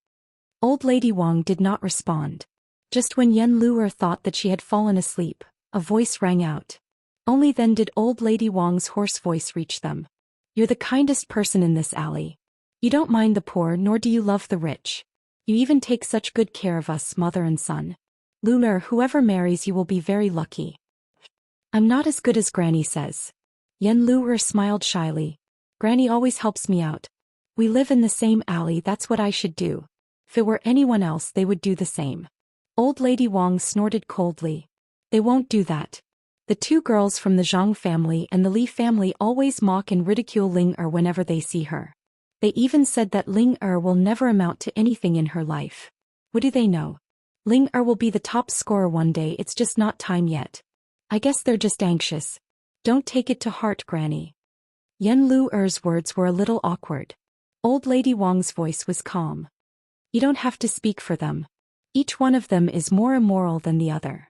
Old Lady Wang did not respond. Just when Lu Er thought that she had fallen asleep, a voice rang out. Only then did Old Lady Wang's hoarse voice reach them. You're the kindest person in this alley. You don't mind the poor, nor do you love the rich. You even take such good care of us, mother and son. Lu Er, whoever marries you will be very lucky. I'm not as good as Granny says. Lu Er smiled shyly. Granny always helps me out. We live in the same alley, that's what I should do. If it were anyone else they would do the same. Old Lady Wang snorted coldly. They won't do that. The two girls from the Zhang family and the Li family always mock and ridicule Ling Er whenever they see her. They even said that Ling Er will never amount to anything in her life. What do they know? Ling Er will be the top scorer one day, it's just not time yet. I guess they're just anxious. Don't take it to heart, Granny. Lu Er's words were a little awkward. Old Lady Wang's voice was calm. You don't have to speak for them. Each one of them is more immoral than the other.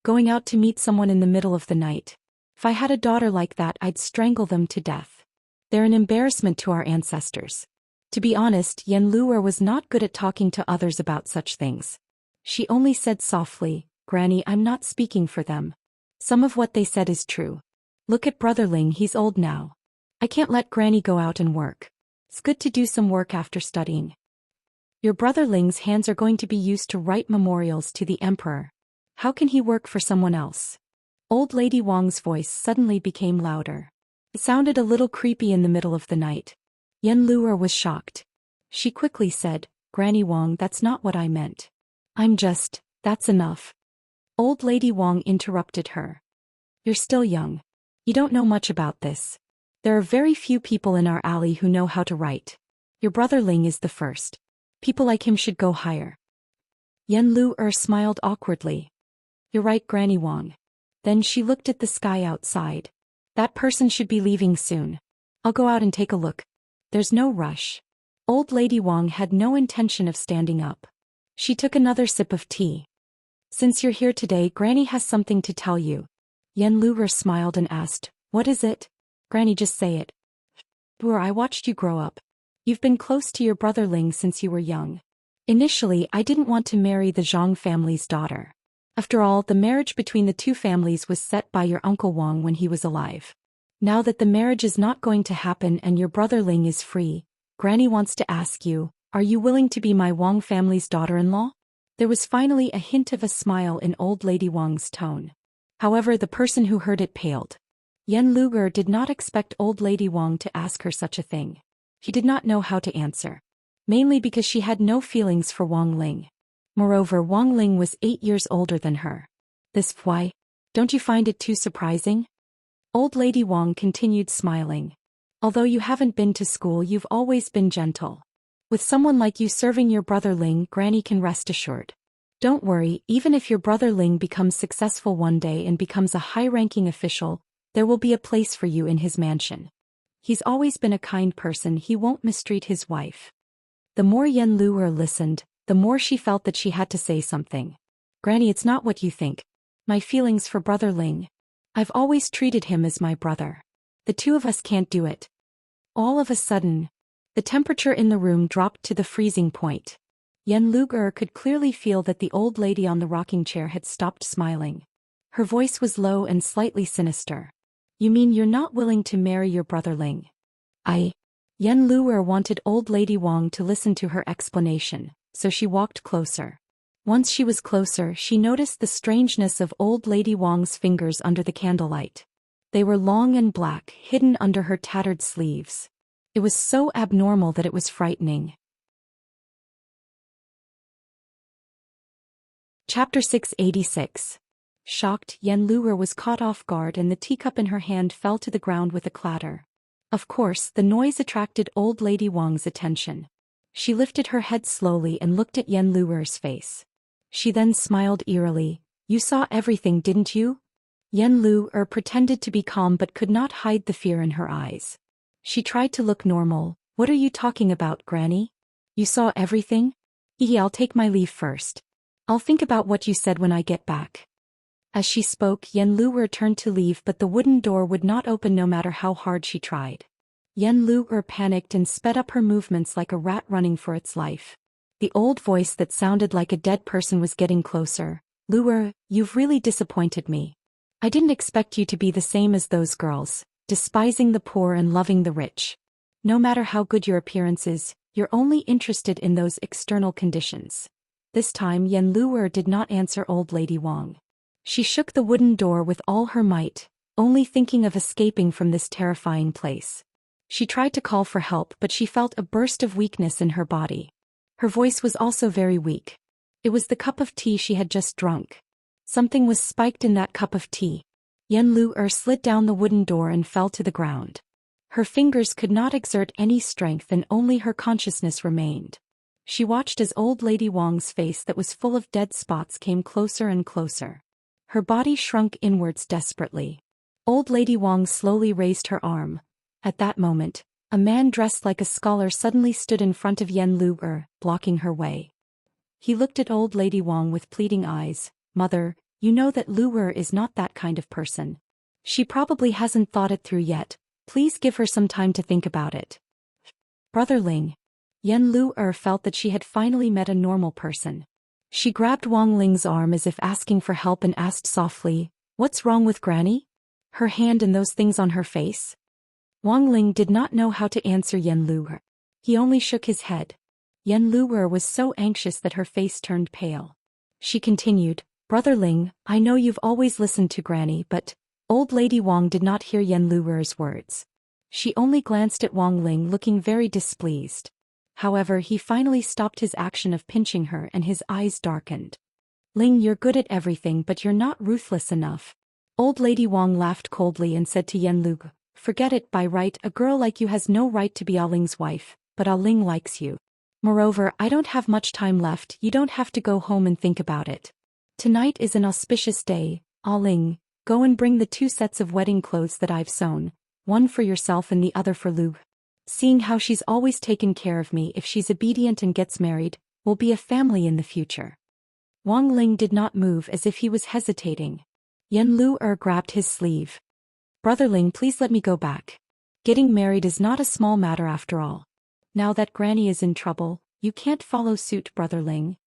Going out to meet someone in the middle of the night. If I had a daughter like that, I'd strangle them to death. They're an embarrassment to our ancestors. To be honest, Lu Er was not good at talking to others about such things. She only said softly, Granny, I'm not speaking for them. Some of what they said is true. Look at Brother Ling, he's old now. I can't let Granny go out and work. It's good to do some work after studying. Your brother Ling's hands are going to be used to write memorials to the Emperor. How can he work for someone else? Old Lady Wang's voice suddenly became louder. It sounded a little creepy in the middle of the night. Lu Er was shocked. She quickly said, Granny Wang, that's not what I meant. That's enough. Old Lady Wang interrupted her. You're still young. You don't know much about this. There are very few people in our alley who know how to write. Your brother Ling is the first. People like him should go higher. Lu Er smiled awkwardly. You're right, Granny Wang. Then she looked at the sky outside. That person should be leaving soon. I'll go out and take a look. There's no rush. Old Lady Wang had no intention of standing up. She took another sip of tea. Since you're here today, Granny has something to tell you. Yen Luger smiled and asked, what is it? Granny, just say it. I watched you grow up. You've been close to your brother Ling since you were young. Initially, I didn't want to marry the Zhang family's daughter. After all, the marriage between the two families was set by your uncle Wang when he was alive. Now that the marriage is not going to happen and your brother Ling is free, Granny wants to ask you, are you willing to be my Wang family's daughter-in-law? There was finally a hint of a smile in Old Lady Wang's tone. However, the person who heard it paled. Yen Luger did not expect Old Lady Wang to ask her such a thing. He did not know how to answer. Mainly because she had no feelings for Wang Ling. Moreover, Wang Ling was 8 years older than her. Why? Don't you find it too surprising? Old Lady Wang continued smiling. Although you haven't been to school, you've always been gentle. With someone like you serving your brother Ling, Granny can rest assured. Don't worry, even if your brother Ling becomes successful one day and becomes a high-ranking official, there will be a place for you in his mansion. He's always been a kind person, he won't mistreat his wife. The more Yen Luer listened, the more she felt that she had to say something. Granny, it's not what you think. My feelings for brother Ling. I've always treated him as my brother. The two of us can't do it. All of a sudden, the temperature in the room dropped to the freezing point. Yen Luger could clearly feel that the old lady on the rocking chair had stopped smiling. Her voice was low and slightly sinister. You mean you're not willing to marry your brother Ling? Yen Luer wanted Old Lady Wang to listen to her explanation, so she walked closer. Once she was closer, she noticed the strangeness of Old Lady Wang's fingers under the candlelight. They were long and black, hidden under her tattered sleeves. It was so abnormal that it was frightening. Chapter 686. Shocked, Yen Luer was caught off guard and the teacup in her hand fell to the ground with a clatter. Of course, the noise attracted Old Lady Wang's attention. She lifted her head slowly and looked at Yen Luer's face. She then smiled eerily. You saw everything, didn't you? Yen Luer pretended to be calm but could not hide the fear in her eyes. She tried to look normal. What are you talking about, Granny? You saw everything? I'll take my leave first. I'll think about what you said when I get back. As she spoke, Yen Luer turned to leave but the wooden door would not open no matter how hard she tried. Yen Luer panicked and sped up her movements like a rat running for its life. The old voice that sounded like a dead person was getting closer. Luer, you've really disappointed me. I didn't expect you to be the same as those girls, despising the poor and loving the rich. No matter how good your appearance is, you're only interested in those external conditions. This time Yen Luer did not answer Old Lady Wang. She shook the wooden door with all her might, only thinking of escaping from this terrifying place. She tried to call for help but she felt a burst of weakness in her body. Her voice was also very weak. It was the cup of tea she had just drunk. Something was spiked in that cup of tea. Yen Luer slid down the wooden door and fell to the ground. Her fingers could not exert any strength and only her consciousness remained. She watched as Old Lady Wang's face that was full of dead spots came closer and closer. Her body shrunk inwards desperately. Old Lady Wang slowly raised her arm. At that moment, a man dressed like a scholar suddenly stood in front of Yen Luer, blocking her way. He looked at Old Lady Wang with pleading eyes. Mother, you know that Luer is not that kind of person. She probably hasn't thought it through yet. Please give her some time to think about it. Brother Ling. Yen Luer felt that she had finally met a normal person. She grabbed Wang Ling's arm as if asking for help and asked softly, What's wrong with Granny? Her hand and those things on her face? Wang Ling did not know how to answer Yen Luer. He only shook his head. Yen Luer was so anxious that her face turned pale. She continued, Brother Ling, I know you've always listened to Granny but... Old Lady Wang did not hear Yen Luer's words. She only glanced at Wang Ling looking very displeased. However, he finally stopped his action of pinching her and his eyes darkened. Ling, you're good at everything but you're not ruthless enough. Old Lady Wang laughed coldly and said to Yen Luer, Forget it, by right a girl like you has no right to be Ah Ling's wife, but Ah Ling likes you. Moreover, I don't have much time left, you don't have to go home and think about it. Tonight is an auspicious day, Ah Ling, go and bring the 2 sets of wedding clothes that I've sewn, one for yourself and the other for Luer. Seeing how she's always taken care of me, if she's obedient and gets married, we'll be a family in the future." Wang Ling did not move, as if he was hesitating. Yan Lu grabbed his sleeve. "Brother Ling, please let me go back. Getting married is not a small matter after all. Now that Granny is in trouble, you can't follow suit, Brother Ling."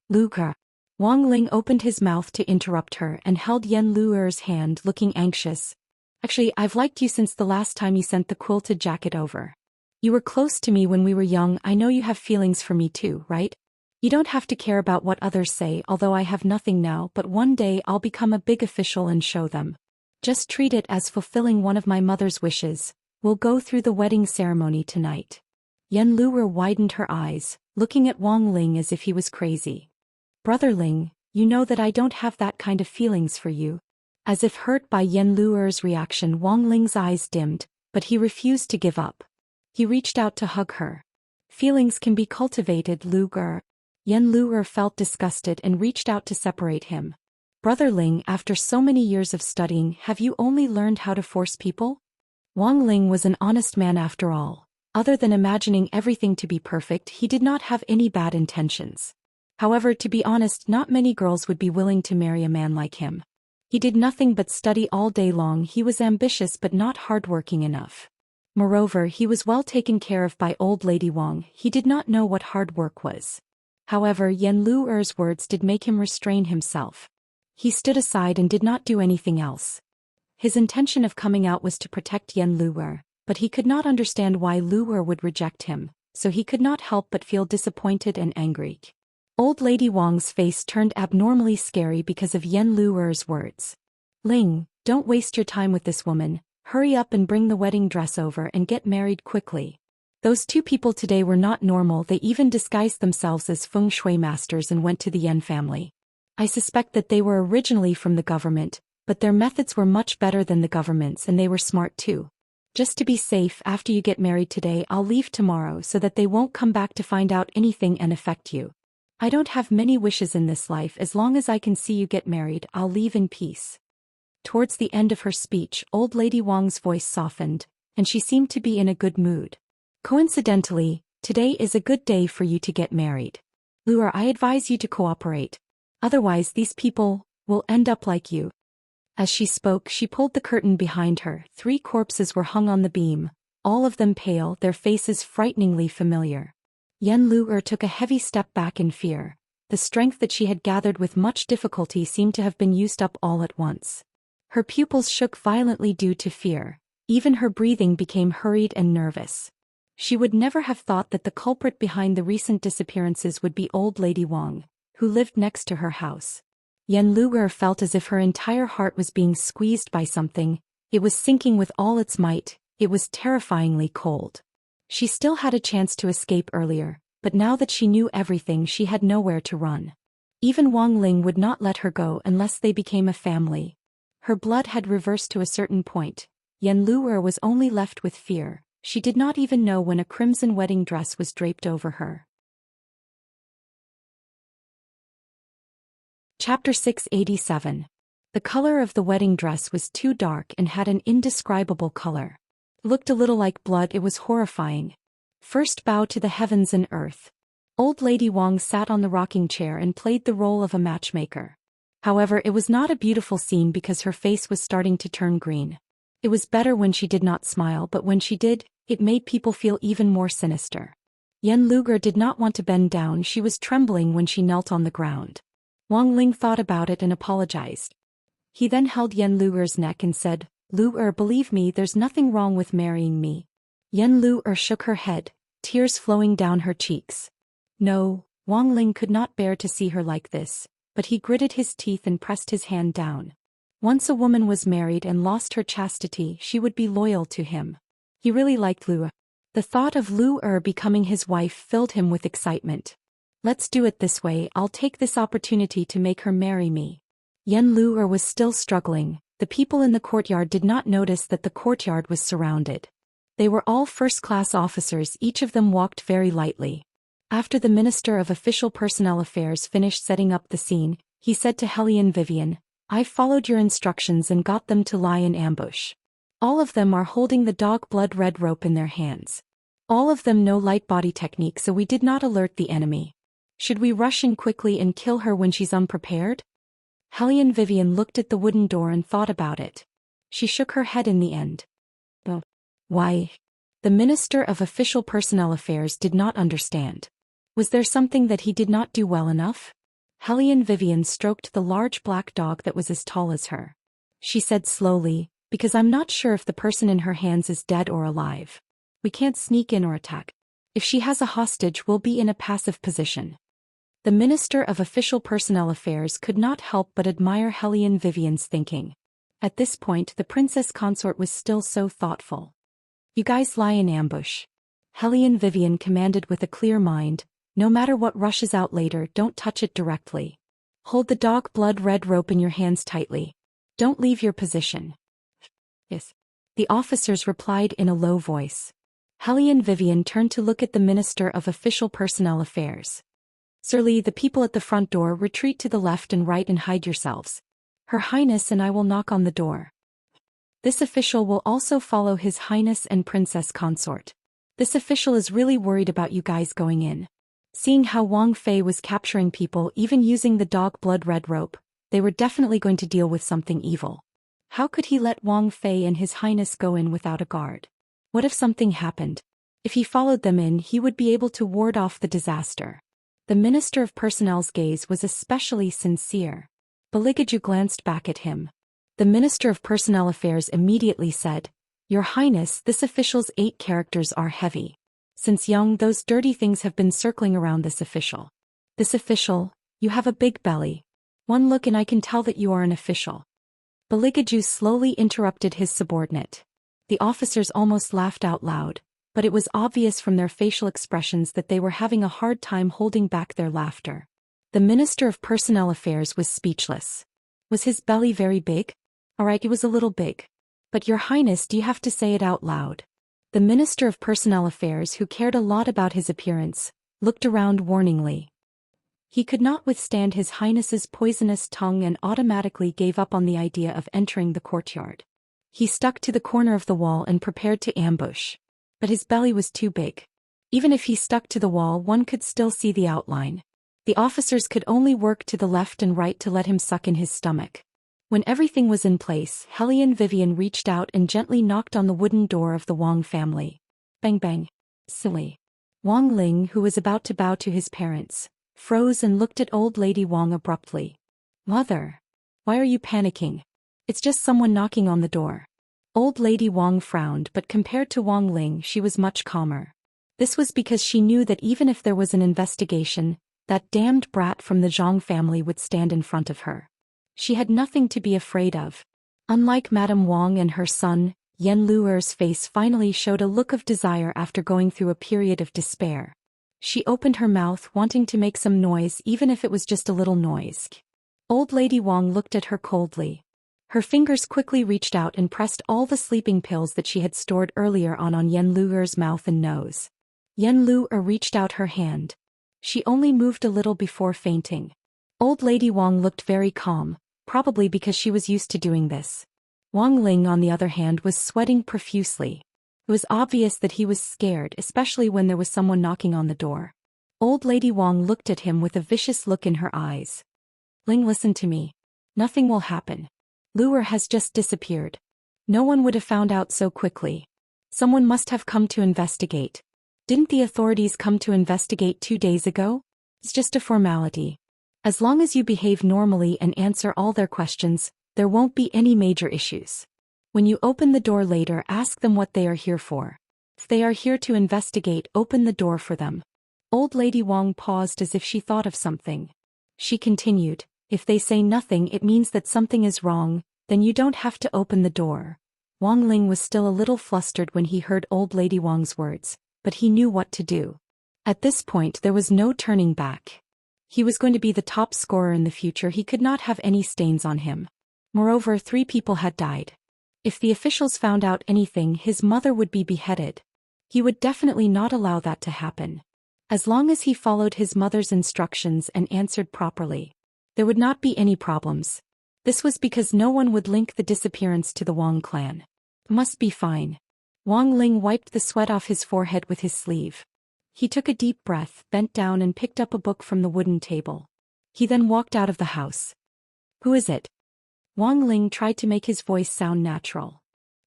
"Luca." Wang Ling opened his mouth to interrupt her and held Yan Lu's hand, looking anxious. "Actually, I've liked you since the last time you sent the quilted jacket over. You were close to me when we were young. I know you have feelings for me too, right? You don't have to care about what others say, although I have nothing now, but one day I'll become a big official and show them. Just treat it as fulfilling one of my mother's wishes. We'll go through the wedding ceremony tonight." Yan Lu widened her eyes, looking at Wang Ling as if he was crazy. "Brother Ling, you know that I don't have that kind of feelings for you." As if hurt by Yan Lu's reaction, Wang Ling's eyes dimmed, but he refused to give up. He reached out to hug her. "Feelings can be cultivated, Lu." Yan Lu felt disgusted and reached out to separate him. "Brother Ling, after so many years of studying, have you only learned how to force people?" Wang Ling was an honest man after all. Other than imagining everything to be perfect, he did not have any bad intentions. However, to be honest, not many girls would be willing to marry a man like him. He did nothing but study all day long. He was ambitious but not hardworking enough. Moreover, he was well taken care of by old Lady Wang. He did not know what hard work was. However, Yan Lu's words did make him restrain himself. He stood aside and did not do anything else. His intention of coming out was to protect Yan Lu, but he could not understand why Lu would reject him, so he could not help but feel disappointed and angry. Old Lady Wang's face turned abnormally scary because of Yan Lu's words. "Ling, don't waste your time with this woman. Hurry up and bring the wedding dress over and get married quickly." Those two people today were not normal. They even disguised themselves as feng shui masters and went to the Yan family. I suspect that they were originally from the government, but their methods were much better than the government's, and they were smart too. Just to be safe, after you get married today, I'll leave tomorrow so that they won't come back to find out anything and affect you. I don't have many wishes in this life. As long as I can see you get married, I'll leave in peace." Towards the end of her speech, Old Lady Wang's voice softened, and she seemed to be in a good mood. "Coincidentally, today is a good day for you to get married. Lu, I advise you to cooperate. Otherwise these people will end up like you." As she spoke, she pulled the curtain behind her. 3 corpses were hung on the beam, all of them pale, their faces frighteningly familiar. Yan Lu took a heavy step back in fear. The strength that she had gathered with much difficulty seemed to have been used up all at once. Her pupils shook violently due to fear. Even her breathing became hurried and nervous. She would never have thought that the culprit behind the recent disappearances would be Old Lady Wang, who lived next to her house. Yan Lu felt as if her entire heart was being squeezed by something. It was sinking with all its might. It was terrifyingly cold. She still had a chance to escape earlier, but now that she knew everything, she had nowhere to run. Even Wang Ling would not let her go unless they became a family. Her blood had reversed to a certain point. Yan Lu was only left with fear. She did not even know when a crimson wedding dress was draped over her. Chapter 687. The color of the wedding dress was too dark and had an indescribable color. Looked a little like blood. It was horrifying. First bow to the heavens and earth. Old Lady Wang sat on the rocking chair and played the role of a matchmaker. However, it was not a beautiful scene because her face was starting to turn green. It was better when she did not smile, but when she did, it made people feel even more sinister. Yan Lu did not want to bend down. She was trembling when she knelt on the ground. Wang Ling thought about it and apologized. He then held Yan Lu's neck and said, "Lu, believe me, there's nothing wrong with marrying me." Yan Lu shook her head, tears flowing down her cheeks. No, Wang Ling could not bear to see her like this, but he gritted his teeth and pressed his hand down. Once a woman was married and lost her chastity, she would be loyal to him. He really liked Lu. The thought of Lu becoming his wife filled him with excitement. "Let's do it this way. I'll take this opportunity to make her marry me." Yan Lu was still struggling. The people in the courtyard did not notice that the courtyard was surrounded. They were all first-class officers. Each of them walked very lightly. After the Minister of Official Personnel Affairs finished setting up the scene, he said to Hellion Vivian, "I followed your instructions and got them to lie in ambush. All of them are holding the dog blood red rope in their hands. All of them know light body technique, so we did not alert the enemy. Should we rush in quickly and kill her when she's unprepared? Hellion Vivian looked at the wooden door and thought about it. She shook her head in the end. But why? The Minister of Official Personnel Affairs did not understand. Was there something that he did not do well enough? Hellion Vivian stroked the large black dog that was as tall as her. She said slowly, because I'm not sure if the person in her hands is dead or alive. We can't sneak in or attack. If she has a hostage, we'll be in a passive position. The Minister of Official Personnel Affairs could not help but admire Hellion Vivian's thinking. At this point, the Princess Consort was still so thoughtful. You guys lie in ambush. Hellion Vivian commanded with a clear mind. No matter what rushes out later, don't touch it directly. Hold the dog blood red rope in your hands tightly. Don't leave your position. Yes. The officers replied in a low voice. Hellion Vivian turned to look at the Minister of Official Personnel Affairs. Sir Lee, the people at the front door, retreat to the left and right and hide yourselves. Her Highness and I will knock on the door. This official will also follow His Highness and Princess Consort. This official is really worried about you guys going in. Seeing how Wang Fei was capturing people even using the dog blood red rope, they were definitely going to deal with something evil. How could he let Wang Fei and His Highness go in without a guard? What if something happened? If he followed them in, he would be able to ward off the disaster. The Minister of Personnel's gaze was especially sincere. Baligaju glanced back at him. The Minister of Personnel Affairs immediately said, Your Highness, this official's 8 characters are heavy. Since young, those dirty things have been circling around this official. This official, you have a big belly. One look and I can tell that you are an official. Baligaju slowly interrupted his subordinate. The officers almost laughed out loud, but it was obvious from their facial expressions that they were having a hard time holding back their laughter. The Minister of Personnel Affairs was speechless. Was his belly very big? Alright, it was a little big. But Your Highness, do you have to say it out loud? The Minister of Personnel Affairs, who cared a lot about his appearance, looked around warningly. He could not withstand His Highness's poisonous tongue and automatically gave up on the idea of entering the courtyard. He stuck to the corner of the wall and prepared to ambush. But his belly was too big. Even if he stuck to the wall, one could still see the outline. The officers could only work to the left and right to let him suck in his stomach. When everything was in place, Hellion Vivian reached out and gently knocked on the wooden door of the Wang family. Bang bang. Silly. Wang Ling, who was about to bow to his parents, froze and looked at old lady Wang abruptly. Mother. Why are you panicking? It's just someone knocking on the door. Old lady Wang frowned, but compared to Wang Ling, she was much calmer. This was because she knew that even if there was an investigation, that damned brat from the Zhang family would stand in front of her. She had nothing to be afraid of. Unlike Madame Wang and her son, Yen Luer's face finally showed a look of desire after going through a period of despair. She opened her mouth, wanting to make some noise, even if it was just a little noise. Old lady Wang looked at her coldly. Her fingers quickly reached out and pressed all the sleeping pills that she had stored earlier on Yen Luer's mouth and nose. Yen Luer reached out her hand. She only moved a little before fainting. Old lady Wang looked very calm, probably because she was used to doing this. Wang Ling, on the other hand, was sweating profusely. It was obvious that he was scared, especially when there was someone knocking on the door. Old lady Wang looked at him with a vicious look in her eyes. Ling, listen to me. Nothing will happen. Luer has just disappeared. No one would have found out so quickly. Someone must have come to investigate. Didn't the authorities come to investigate 2 days ago? It's just a formality. As long as you behave normally and answer all their questions, there won't be any major issues. When you open the door later, ask them what they are here for. If they are here to investigate, open the door for them. Old lady Wang paused as if she thought of something. She continued, if they say nothing, it means that something is wrong, then you don't have to open the door. Wang Ling was still a little flustered when he heard old lady Wang's words, but he knew what to do. At this point there was no turning back. He was going to be the top scorer in the future. He could not have any stains on him. Moreover, 3 people had died. If the officials found out anything, his mother would be beheaded. He would definitely not allow that to happen. As long as he followed his mother's instructions and answered properly, there would not be any problems. This was because no one would link the disappearance to the Wang clan. Must be fine. Wang Ling wiped the sweat off his forehead with his sleeve. He took a deep breath, bent down and picked up a book from the wooden table. He then walked out of the house. Who is it? Wang Ling tried to make his voice sound natural.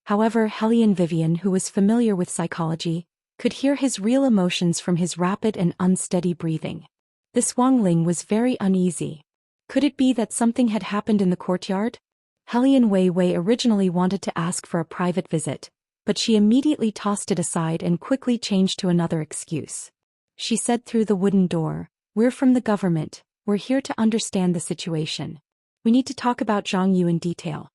However, Hellion Vivian, who was familiar with psychology, could hear his real emotions from his rapid and unsteady breathing. This Wang Ling was very uneasy. Could it be that something had happened in the courtyard? Hellion Wei Wei originally wanted to ask for a private visit, but she immediately tossed it aside and quickly changed to another excuse. She said through the wooden door, "We're from the government, we're here to understand the situation. We need to talk about Zhang Yu in detail."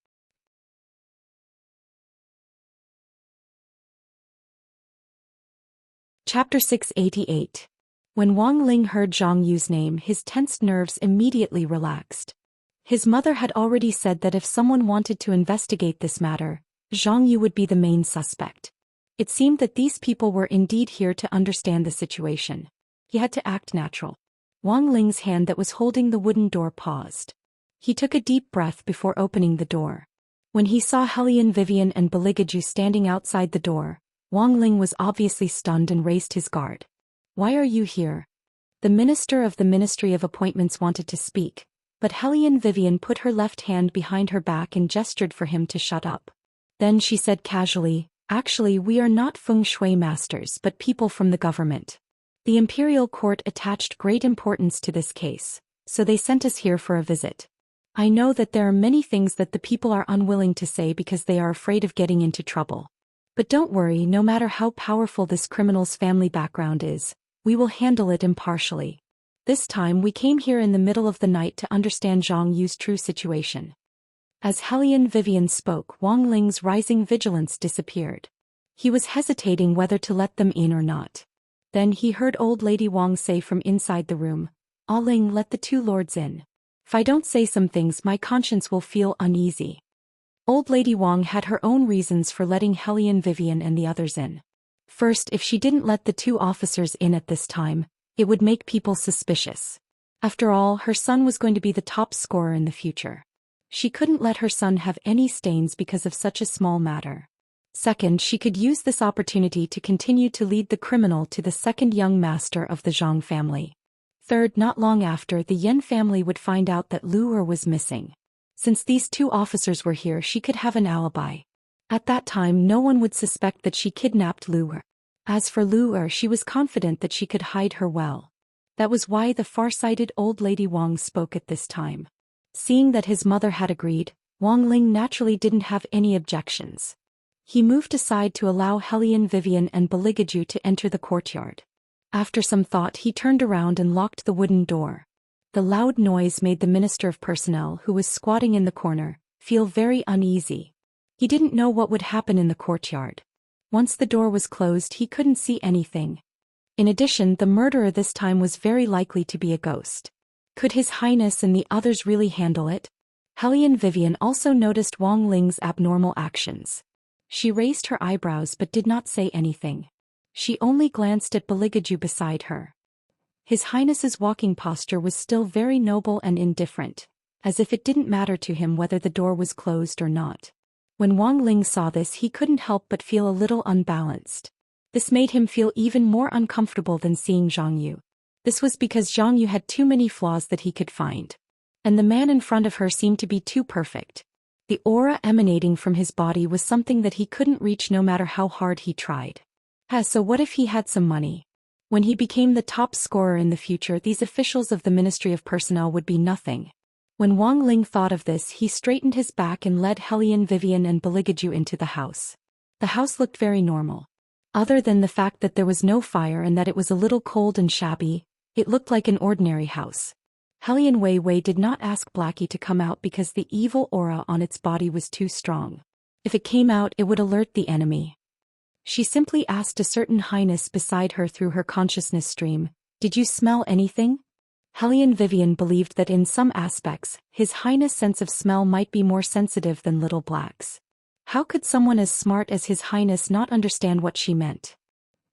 Chapter 688. When Wang Ling heard Zhang Yu's name, his tensed nerves immediately relaxed. His mother had already said that if someone wanted to investigate this matter, Zhang Yu would be the main suspect. It seemed that these people were indeed here to understand the situation. He had to act natural. Wang Ling's hand that was holding the wooden door paused. He took a deep breath before opening the door. When he saw Hellion Vivian and Beligaju standing outside the door, Wang Ling was obviously stunned and raised his guard. "Why are you here?" The minister of the Ministry of Appointments wanted to speak, but Hellion Vivian put her left hand behind her back and gestured for him to shut up. Then she said casually, "Actually, we are not feng shui masters but people from the government. The imperial court attached great importance to this case, so they sent us here for a visit. I know that there are many things that the people are unwilling to say because they are afraid of getting into trouble. But don't worry, no matter how powerful this criminal's family background is, we will handle it impartially. This time we came here in the middle of the night to understand Zhang Yu's true situation." As Hellion Vivian spoke, Wang Ling's rising vigilance disappeared. He was hesitating whether to let them in or not. Then he heard old lady Wang say from inside the room, "Ah Ling, let the two lords in. If I don't say some things, my conscience will feel uneasy." Old lady Wang had her own reasons for letting Hellion Vivian and the others in. First, if she didn't let the two officers in at this time, it would make people suspicious. After all, her son was going to be the top scorer in the future. She couldn't let her son have any stains because of such a small matter. Second, she could use this opportunity to continue to lead the criminal to the second young master of the Zhang family. Third, not long after, the Yen family would find out that Lu Er was missing. Since these two officers were here, she could have an alibi. At that time, no one would suspect that she kidnapped Lu Er. As for Lu Er, she was confident that she could hide her well. That was why the far-sighted old lady Wang spoke at this time. Seeing that his mother had agreed, Wang Ling naturally didn't have any objections. He moved aside to allow Hellion Vivian and Beligaju to enter the courtyard. After some thought, he turned around and locked the wooden door. The loud noise made the Minister of Personnel, who was squatting in the corner, feel very uneasy. He didn't know what would happen in the courtyard. Once the door was closed, he couldn't see anything. In addition, the murderer this time was very likely to be a ghost. Could His Highness and the others really handle it? Hellion Vivian also noticed Wang Ling's abnormal actions. She raised her eyebrows but did not say anything. She only glanced at Beligaju beside her. His Highness's walking posture was still very noble and indifferent, as if it didn't matter to him whether the door was closed or not. When Wang Ling saw this, he couldn't help but feel a little unbalanced. This made him feel even more uncomfortable than seeing Zhang Yu. This was because Zhang Yu had too many flaws that he could find. And the man in front of her seemed to be too perfect. The aura emanating from his body was something that he couldn't reach no matter how hard he tried. So what if he had some money? When he became the top scorer in the future, these officials of the Ministry of Personnel would be nothing. When Wang Ling thought of this, he straightened his back and led Hellion Vivian and Beligaju into the house. The house looked very normal. Other than the fact that there was no fire and that it was a little cold and shabby, it looked like an ordinary house. Hellion Wei Wei did not ask Blackie to come out because the evil aura on its body was too strong. If it came out, it would alert the enemy. She simply asked a certain highness beside her through her consciousness stream, "Did you smell anything?" Hellion Vivian believed that in some aspects, His Highness' sense of smell might be more sensitive than Little Black's. How could someone as smart as His Highness not understand what she meant?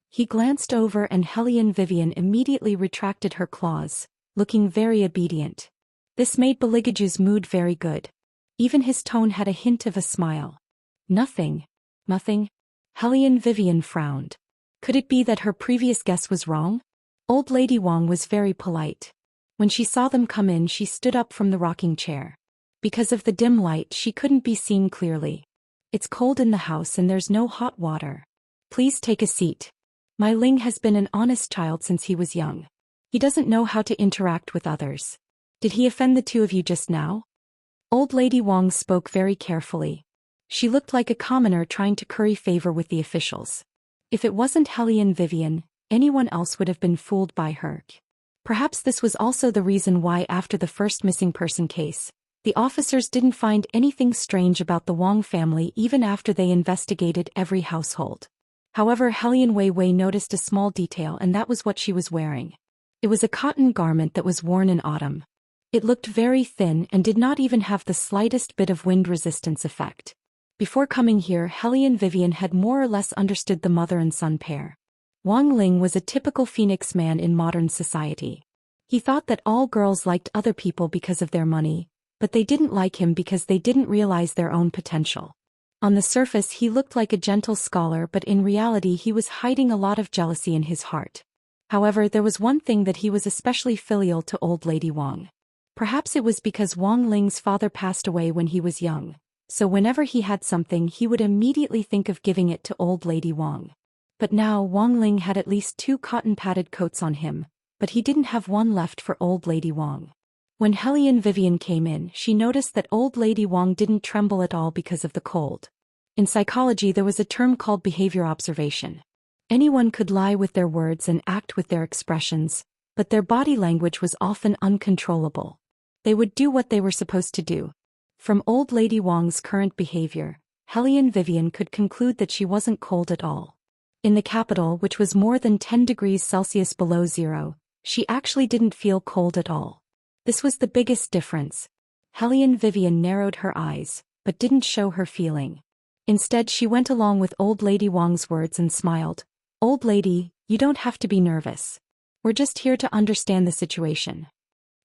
He glanced over and Hellion Vivian immediately retracted her claws, looking very obedient. This made Beligaju's mood very good. Even his tone had a hint of a smile. "Nothing. Nothing? Hellion Vivian frowned. Could it be that her previous guess was wrong? Old Lady Wang was very polite. When she saw them come in, she stood up from the rocking chair. Because of the dim light, she couldn't be seen clearly. It's cold in the house and there's no hot water. Please take a seat. My Ling has been an honest child since he was young. He doesn't know how to interact with others. Did he offend the two of you just now? Old Lady Wang spoke very carefully. She looked like a commoner trying to curry favor with the officials. If it wasn't Hellion Vivian, anyone else would have been fooled by her. Perhaps this was also the reason why after the first missing person case, the officers didn't find anything strange about the Wang family even after they investigated every household. However, Hellion Wei noticed a small detail, and that was what she was wearing. It was a cotton garment that was worn in autumn. It looked very thin and did not even have the slightest bit of wind resistance effect. Before coming here, Hellion Vivian had more or less understood the mother and son pair. Wang Ling was a typical phoenix man in modern society. He thought that all girls liked other people because of their money, but they didn't like him because they didn't realize their own potential. On the surface he looked like a gentle scholar, but in reality he was hiding a lot of jealousy in his heart. However, there was one thing that he was especially filial to Old Lady Wang. Perhaps it was because Wang Ling's father passed away when he was young, so whenever he had something he would immediately think of giving it to Old Lady Wang. But now Wang Ling had at least 2 cotton-padded coats on him, but he didn't have one left for Old Lady Wang. When Hellion Vivian came in, she noticed that Old Lady Wang didn't tremble at all because of the cold. In psychology there was a term called behavior observation. Anyone could lie with their words and act with their expressions, but their body language was often uncontrollable. They would do what they were supposed to do. From Old Lady Wang's current behavior, Hellion Vivian could conclude that she wasn't cold at all. In the capital, which was more than 10 degrees Celsius below zero, she actually didn't feel cold at all. This was the biggest difference. Hellion Vivian narrowed her eyes, but didn't show her feeling. Instead she went along with Old Lady Wang's words and smiled. Old lady, you don't have to be nervous. We're just here to understand the situation.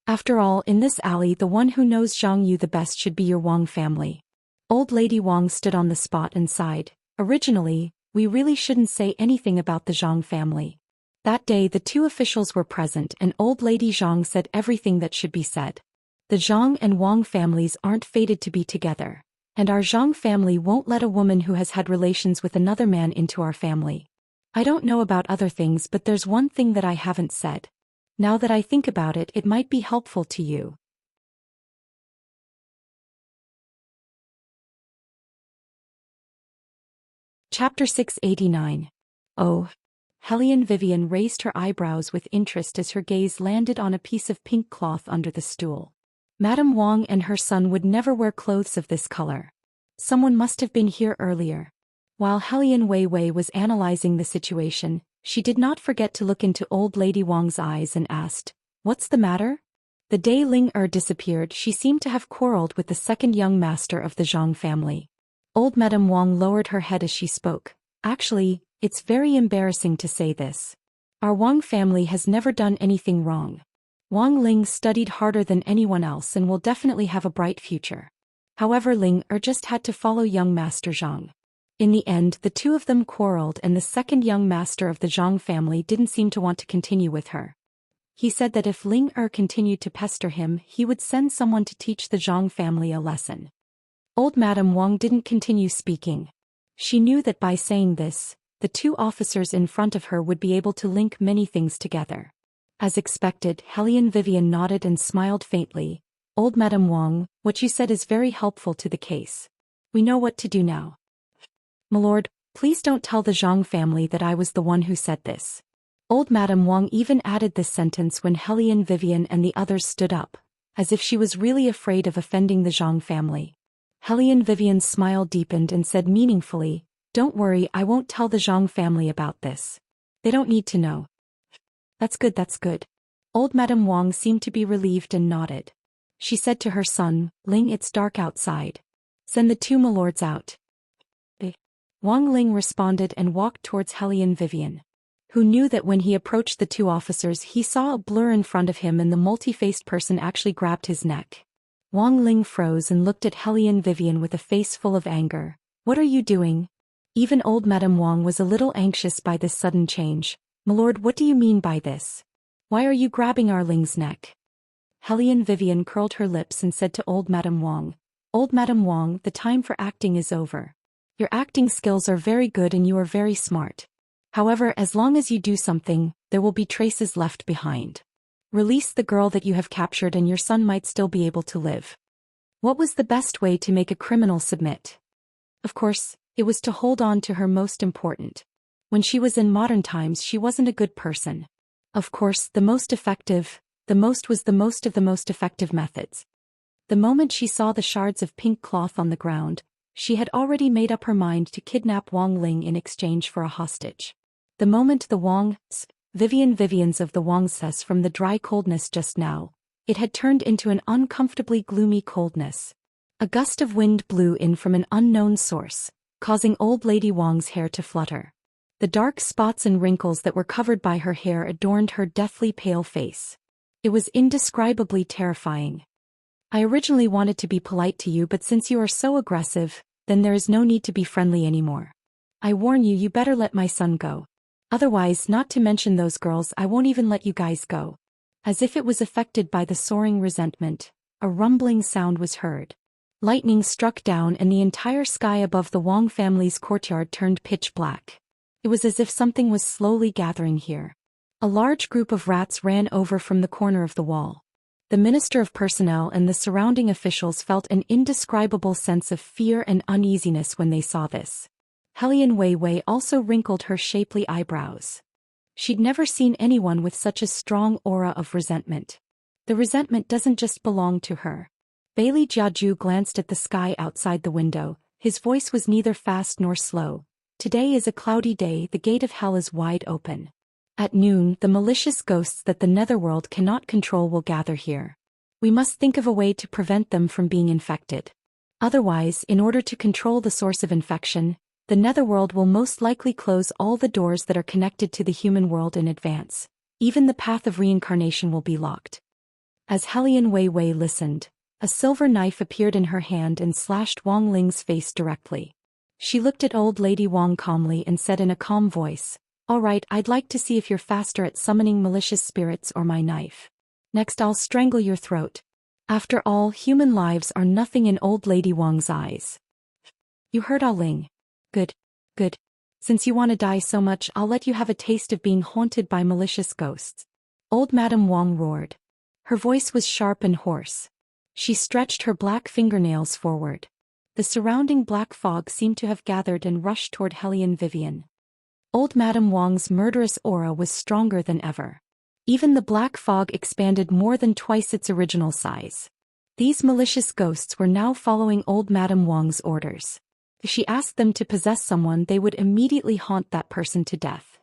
After all, in this alley the one who knows Zhang Yu the best should be your Wang family. Old Lady Wang stood on the spot and sighed. Originally, we really shouldn't say anything about the Zhang family. That day the 2 officials were present and Old Lady Zhang said everything that should be said. The Zhang and Wang families aren't fated to be together, and our Zhang family won't let a woman who has had relations with another man into our family. I don't know about other things, but there's one thing that I haven't said. Now that I think about it, it might be helpful to you. Chapter 689. Oh. Hellion Vivian raised her eyebrows with interest as her gaze landed on a piece of pink cloth under the stool. Madame Wang and her son would never wear clothes of this color. Someone must have been here earlier. While Hellion Wei was analyzing the situation, she did not forget to look into Old Lady Wang's eyes and asked, "What's the matter?" The day Ling disappeared, she seemed to have quarreled with the second young master of the Zhang family. Old Madame Wang lowered her head as she spoke. Actually, it's very embarrassing to say this. Our Wang family has never done anything wrong. Wang Ling studied harder than anyone else and will definitely have a bright future. However, Ling just had to follow young Master Zhang. In the end, the 2 of them quarreled and the second young master of the Zhang family didn't seem to want to continue with her. He said that if Ling continued to pester him, he would send someone to teach the Zhang family a lesson. Old Madame Wang didn't continue speaking. She knew that by saying this, the 2 officers in front of her would be able to link many things together. As expected, Hellion Vivian nodded and smiled faintly. Old Madame Wang, what you said is very helpful to the case. We know what to do now. Milord, please don't tell the Zhang family that I was the one who said this. Old Madame Wang even added this sentence when Hellion Vivian and the others stood up, as if she was really afraid of offending the Zhang family. Hellion Vivian's smile deepened and said meaningfully, "Don't worry, I won't tell the Zhang family about this. They don't need to know." That's good, that's good. Old Madame Wang seemed to be relieved and nodded. She said to her son, "Ling, it's dark outside. Send the 2 milords out." Wang Ling responded and walked towards Hellion Vivian, who knew that when he approached the 2 officers he saw a blur in front of him and the multi-faced person actually grabbed his neck. Wang Ling froze and looked at Hellion Vivian with a face full of anger. "What are you doing?" Even old Madame Wang was a little anxious by this sudden change. "My lord, what do you mean by this? Why are you grabbing our Ling's neck?" Hellion Vivian curled her lips and said to old Madame Wang, "Old Madame Wang, the time for acting is over. Your acting skills are very good and you are very smart. However, as long as you do something, there will be traces left behind. Release the girl that you have captured and your son might still be able to live." What was the best way to make a criminal submit? Of course, it was to hold on to her most important. When she was in modern times, she wasn't a good person. Of course, the most effective was the most of the most effective methods. The moment she saw the shards of pink cloth on the ground, she had already made up her mind to kidnap Wang Ling in exchange for a hostage. The moment the Vivians of the Wangses from the dry coldness just now, it had turned into an uncomfortably gloomy coldness. A gust of wind blew in from an unknown source, causing old Lady Wang's hair to flutter. The dark spots and wrinkles that were covered by her hair adorned her deathly pale face. It was indescribably terrifying. "I originally wanted to be polite to you, but since you are so aggressive, then there is no need to be friendly anymore. I warn you, you better let my son go. Otherwise, not to mention those girls, I won't even let you guys go." As if it was affected by the soaring resentment, a rumbling sound was heard. Lightning struck down and the entire sky above the Wang family's courtyard turned pitch black. It was as if something was slowly gathering here. A large group of rats ran over from the corner of the wall. The Minister of Personnel and the surrounding officials felt an indescribable sense of fear and uneasiness when they saw this. Hellion Wei also wrinkled her shapely eyebrows. She'd never seen anyone with such a strong aura of resentment. The resentment doesn't just belong to her. Bailey Jiaju glanced at the sky outside the window. His voice was neither fast nor slow. "Today is a cloudy day, the gate of hell is wide open. At noon, the malicious ghosts that the netherworld cannot control will gather here. We must think of a way to prevent them from being infected. Otherwise, in order to control the source of infection, the netherworld will most likely close all the doors that are connected to the human world in advance. Even the path of reincarnation will be locked." As Hellion Wei listened, a silver knife appeared in her hand and slashed Wang Ling's face directly. She looked at old Lady Wang calmly and said in a calm voice, "All right, I'd like to see if you're faster at summoning malicious spirits or my knife. Next I'll strangle your throat." After all, human lives are nothing in old Lady Wang's eyes. "You heard Ah Ling. Good. Since you want to die so much, I'll let you have a taste of being haunted by malicious ghosts." Old Madame Wang roared. Her voice was sharp and hoarse. She stretched her black fingernails forward. The surrounding black fog seemed to have gathered and rushed toward Hellion Vivian. Old Madame Wang's murderous aura was stronger than ever. Even the black fog expanded more than twice its original size. These malicious ghosts were now following old Madame Wang's orders. If she asked them to possess someone, they would immediately haunt that person to death.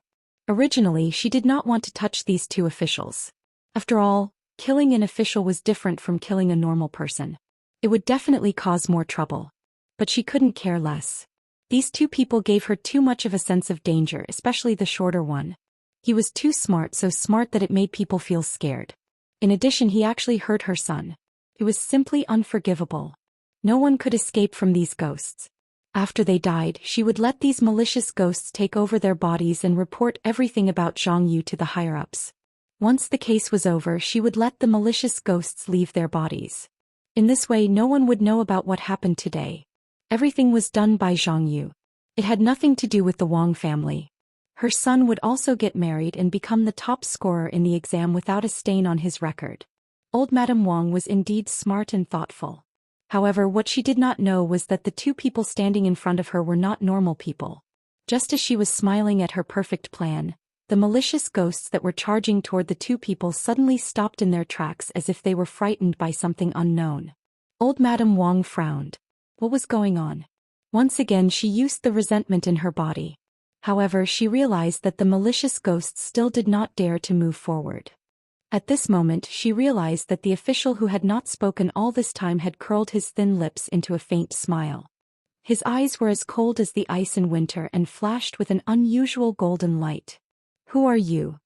Originally, she did not want to touch these two officials. After all, killing an official was different from killing a normal person. It would definitely cause more trouble. But she couldn't care less. These two people gave her too much of a sense of danger, especially the shorter one. He was too smart, so smart that it made people feel scared. In addition, he actually hurt her son. It was simply unforgivable. No one could escape from these ghosts. After they died, she would let these malicious ghosts take over their bodies and report everything about Zhang Yu to the higher-ups. Once the case was over, she would let the malicious ghosts leave their bodies. In this way, no one would know about what happened today. Everything was done by Zhang Yu. It had nothing to do with the Wang family. Her son would also get married and become the top scorer in the exam without a stain on his record. Old Madame Wang was indeed smart and thoughtful. However, what she did not know was that the two people standing in front of her were not normal people. Just as she was smiling at her perfect plan, the malicious ghosts that were charging toward the two people suddenly stopped in their tracks as if they were frightened by something unknown. Old Madame Wang frowned. What was going on? Once again she used the resentment in her body. However, she realized that the malicious ghosts still did not dare to move forward. At this moment she realized that the official who had not spoken all this time had curled his thin lips into a faint smile. His eyes were as cold as the ice in winter and flashed with an unusual golden light. "Who are you?"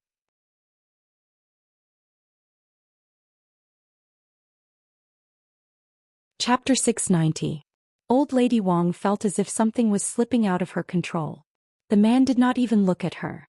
Chapter 690. Old Lady Wong felt as if something was slipping out of her control. The man did not even look at her.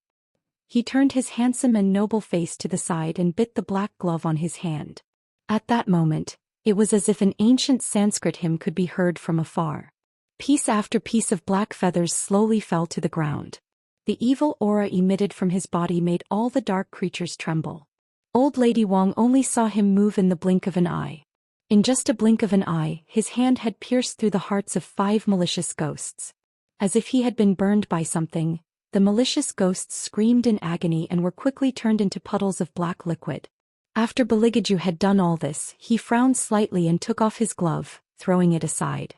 He turned his handsome and noble face to the side and bit the black glove on his hand. At that moment, it was as if an ancient Sanskrit hymn could be heard from afar. Piece after piece of black feathers slowly fell to the ground. The evil aura emitted from his body made all the dark creatures tremble. Old Lady Wong only saw him move in the blink of an eye. In just a blink of an eye, his hand had pierced through the hearts of 5 malicious ghosts. As if he had been burned by something, the malicious ghosts screamed in agony and were quickly turned into puddles of black liquid. After Beligaju had done all this, he frowned slightly and took off his glove, throwing it aside.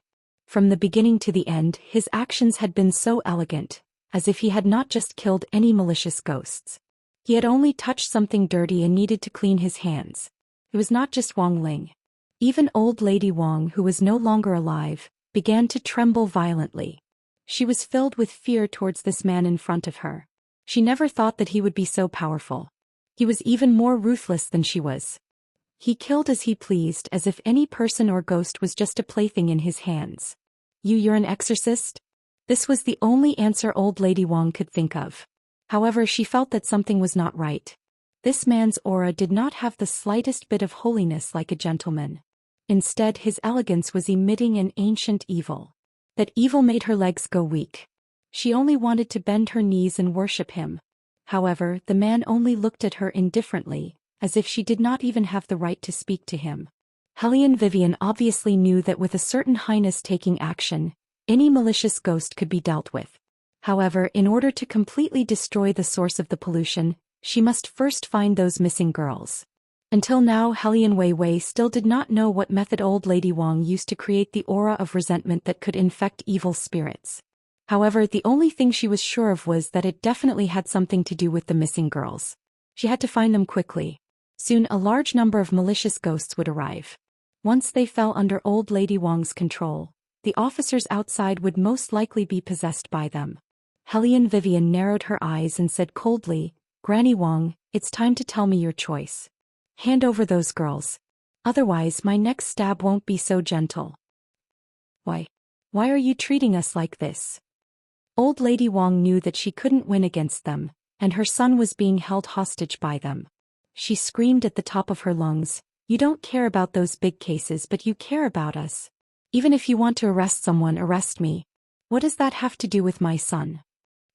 From the beginning to the end, his actions had been so elegant, as if he had not just killed any malicious ghosts. He had only touched something dirty and needed to clean his hands. It was not just Wong Ling. Even Old Lady Wong, who was no longer alive, began to tremble violently. She was filled with fear towards this man in front of her. She never thought that he would be so powerful. He was even more ruthless than she was. He killed as he pleased, as if any person or ghost was just a plaything in his hands. You're an exorcist? This was the only answer Old Lady Wong could think of. However, she felt that something was not right. This man's aura did not have the slightest bit of holiness like a gentleman. Instead, his elegance was emitting an ancient evil. That evil made her legs go weak. She only wanted to bend her knees and worship him. However, the man only looked at her indifferently, as if she did not even have the right to speak to him. Hellion Vivian obviously knew that with a certain highness taking action, any malicious ghost could be dealt with. However, in order to completely destroy the source of the pollution, she must first find those missing girls. Until now, Hellion Wei Wei still did not know what method Old Lady Wong used to create the aura of resentment that could infect evil spirits. However, the only thing she was sure of was that it definitely had something to do with the missing girls. She had to find them quickly. Soon a large number of malicious ghosts would arrive. Once they fell under Old Lady Wong's control, the officers outside would most likely be possessed by them. Hellion Vivian narrowed her eyes and said coldly, "Granny Wong, it's time to tell me your choice. Hand over those girls. Otherwise my next stab won't be so gentle." Why are you treating us like this?" Old Lady Wong knew that she couldn't win against them, and her son was being held hostage by them. She screamed at the top of her lungs, "You don't care about those big cases, but you care about us. Even if you want to arrest someone, arrest me. What does that have to do with my son?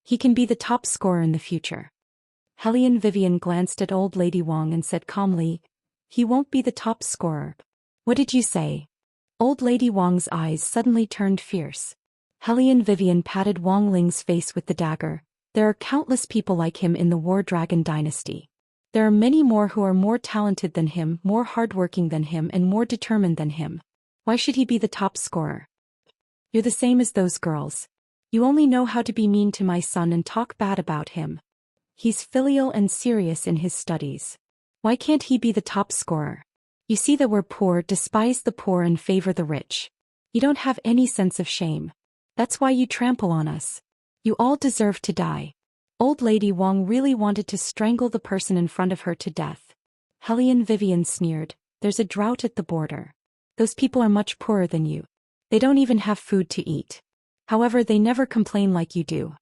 He can be the top scorer in the future." Hellion Vivian glanced at Old Lady Wong and said calmly, "He won't be the top scorer." "What did you say?" Old Lady Wong's eyes suddenly turned fierce. Hellion Vivian patted Wong Ling's face with the dagger. "There are countless people like him in the War Dragon dynasty. There are many more who are more talented than him, more hardworking than him, and more determined than him. Why should he be the top scorer? You're the same as those girls. You only know how to be mean to my son and talk bad about him. He's filial and serious in his studies. Why can't he be the top scorer? You see that we're poor, despise the poor and favor the rich. You don't have any sense of shame. That's why you trample on us. You all deserve to die." Old Lady Wong really wanted to strangle the person in front of her to death. Hellion Vivian sneered, "There's a drought at the border. Those people are much poorer than you. They don't even have food to eat. However, they never complain like you do.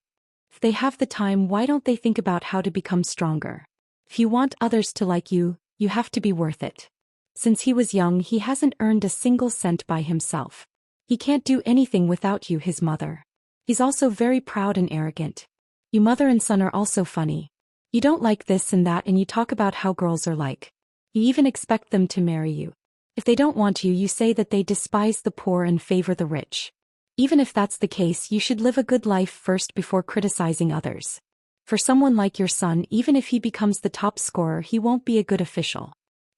If they have the time, why don't they think about how to become stronger? If you want others to like you, you have to be worth it. Since he was young, he hasn't earned a single cent by himself. He can't do anything without you, his mother. He's also very proud and arrogant. You mother and son are also funny. You don't like this and that, and you talk about how girls are like. You even expect them to marry you. If they don't want you, you say that they despise the poor and favor the rich. Even if that's the case, you should live a good life first before criticizing others. For someone like your son, even if he becomes the top scorer, he won't be a good official.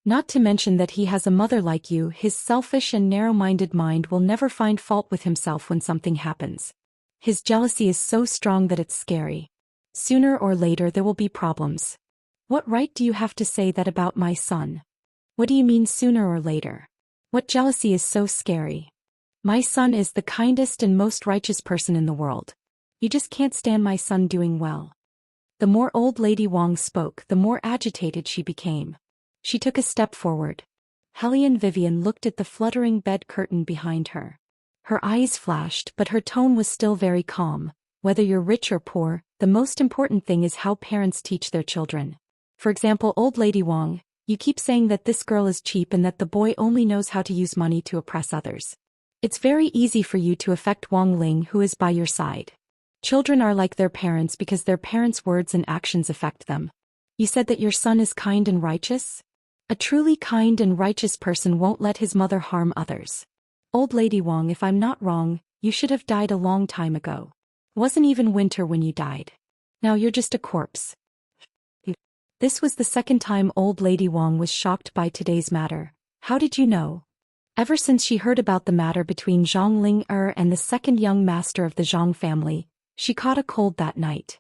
Not to mention that he has a mother like you. His selfish and narrow-minded mind will never find fault with himself when something happens. His jealousy is so strong that it's scary. Sooner or later there will be problems. What right do you have to say that about my son? What do you mean sooner or later? What jealousy is so scary? My son is the kindest and most righteous person in the world. You just can't stand my son doing well." The more Old Lady Wong spoke, the more agitated she became. She took a step forward. Hellion Vivian looked at the fluttering bed curtain behind her. Her eyes flashed, but her tone was still very calm. Whether you're rich or poor, the most important thing is how parents teach their children. For example, old lady Wang, you keep saying that this girl is cheap and that the boy only knows how to use money to oppress others. It's very easy for you to affect Wang Ling, who is by your side. Children are like their parents because their parents' words and actions affect them. You said that your son is kind and righteous? A truly kind and righteous person won't let his mother harm others. Old lady Wang, if I'm not wrong, you should have died a long time ago. Wasn't even winter when you died. Now you're just a corpse. This was the second time old lady Wang was shocked by today's matter. How did you know? Ever since she heard about the matter between Zhang Ling and the second young master of the Zhang family, she caught a cold that night.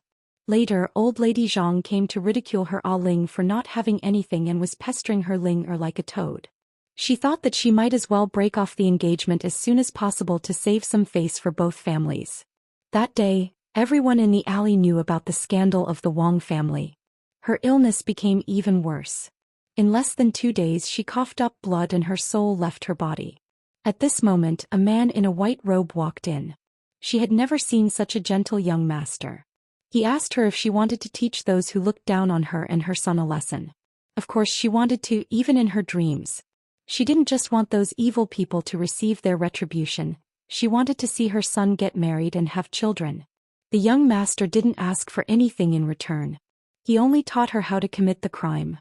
Later, old lady Zhang came to ridicule her Ling for not having anything and was pestering her Ling like a toad. She thought that she might as well break off the engagement as soon as possible to save some face for both families. That day, everyone in the alley knew about the scandal of the Wang family. Her illness became even worse. In less than 2 days she coughed up blood and her soul left her body. At this moment a man in a white robe walked in. She had never seen such a gentle young master. He asked her if she wanted to teach those who looked down on her and her son a lesson. Of course she wanted to, even in her dreams. She didn't just want those evil people to receive their retribution, she wanted to see her son get married and have children. The young master didn't ask for anything in return. He only taught her how to commit the crime.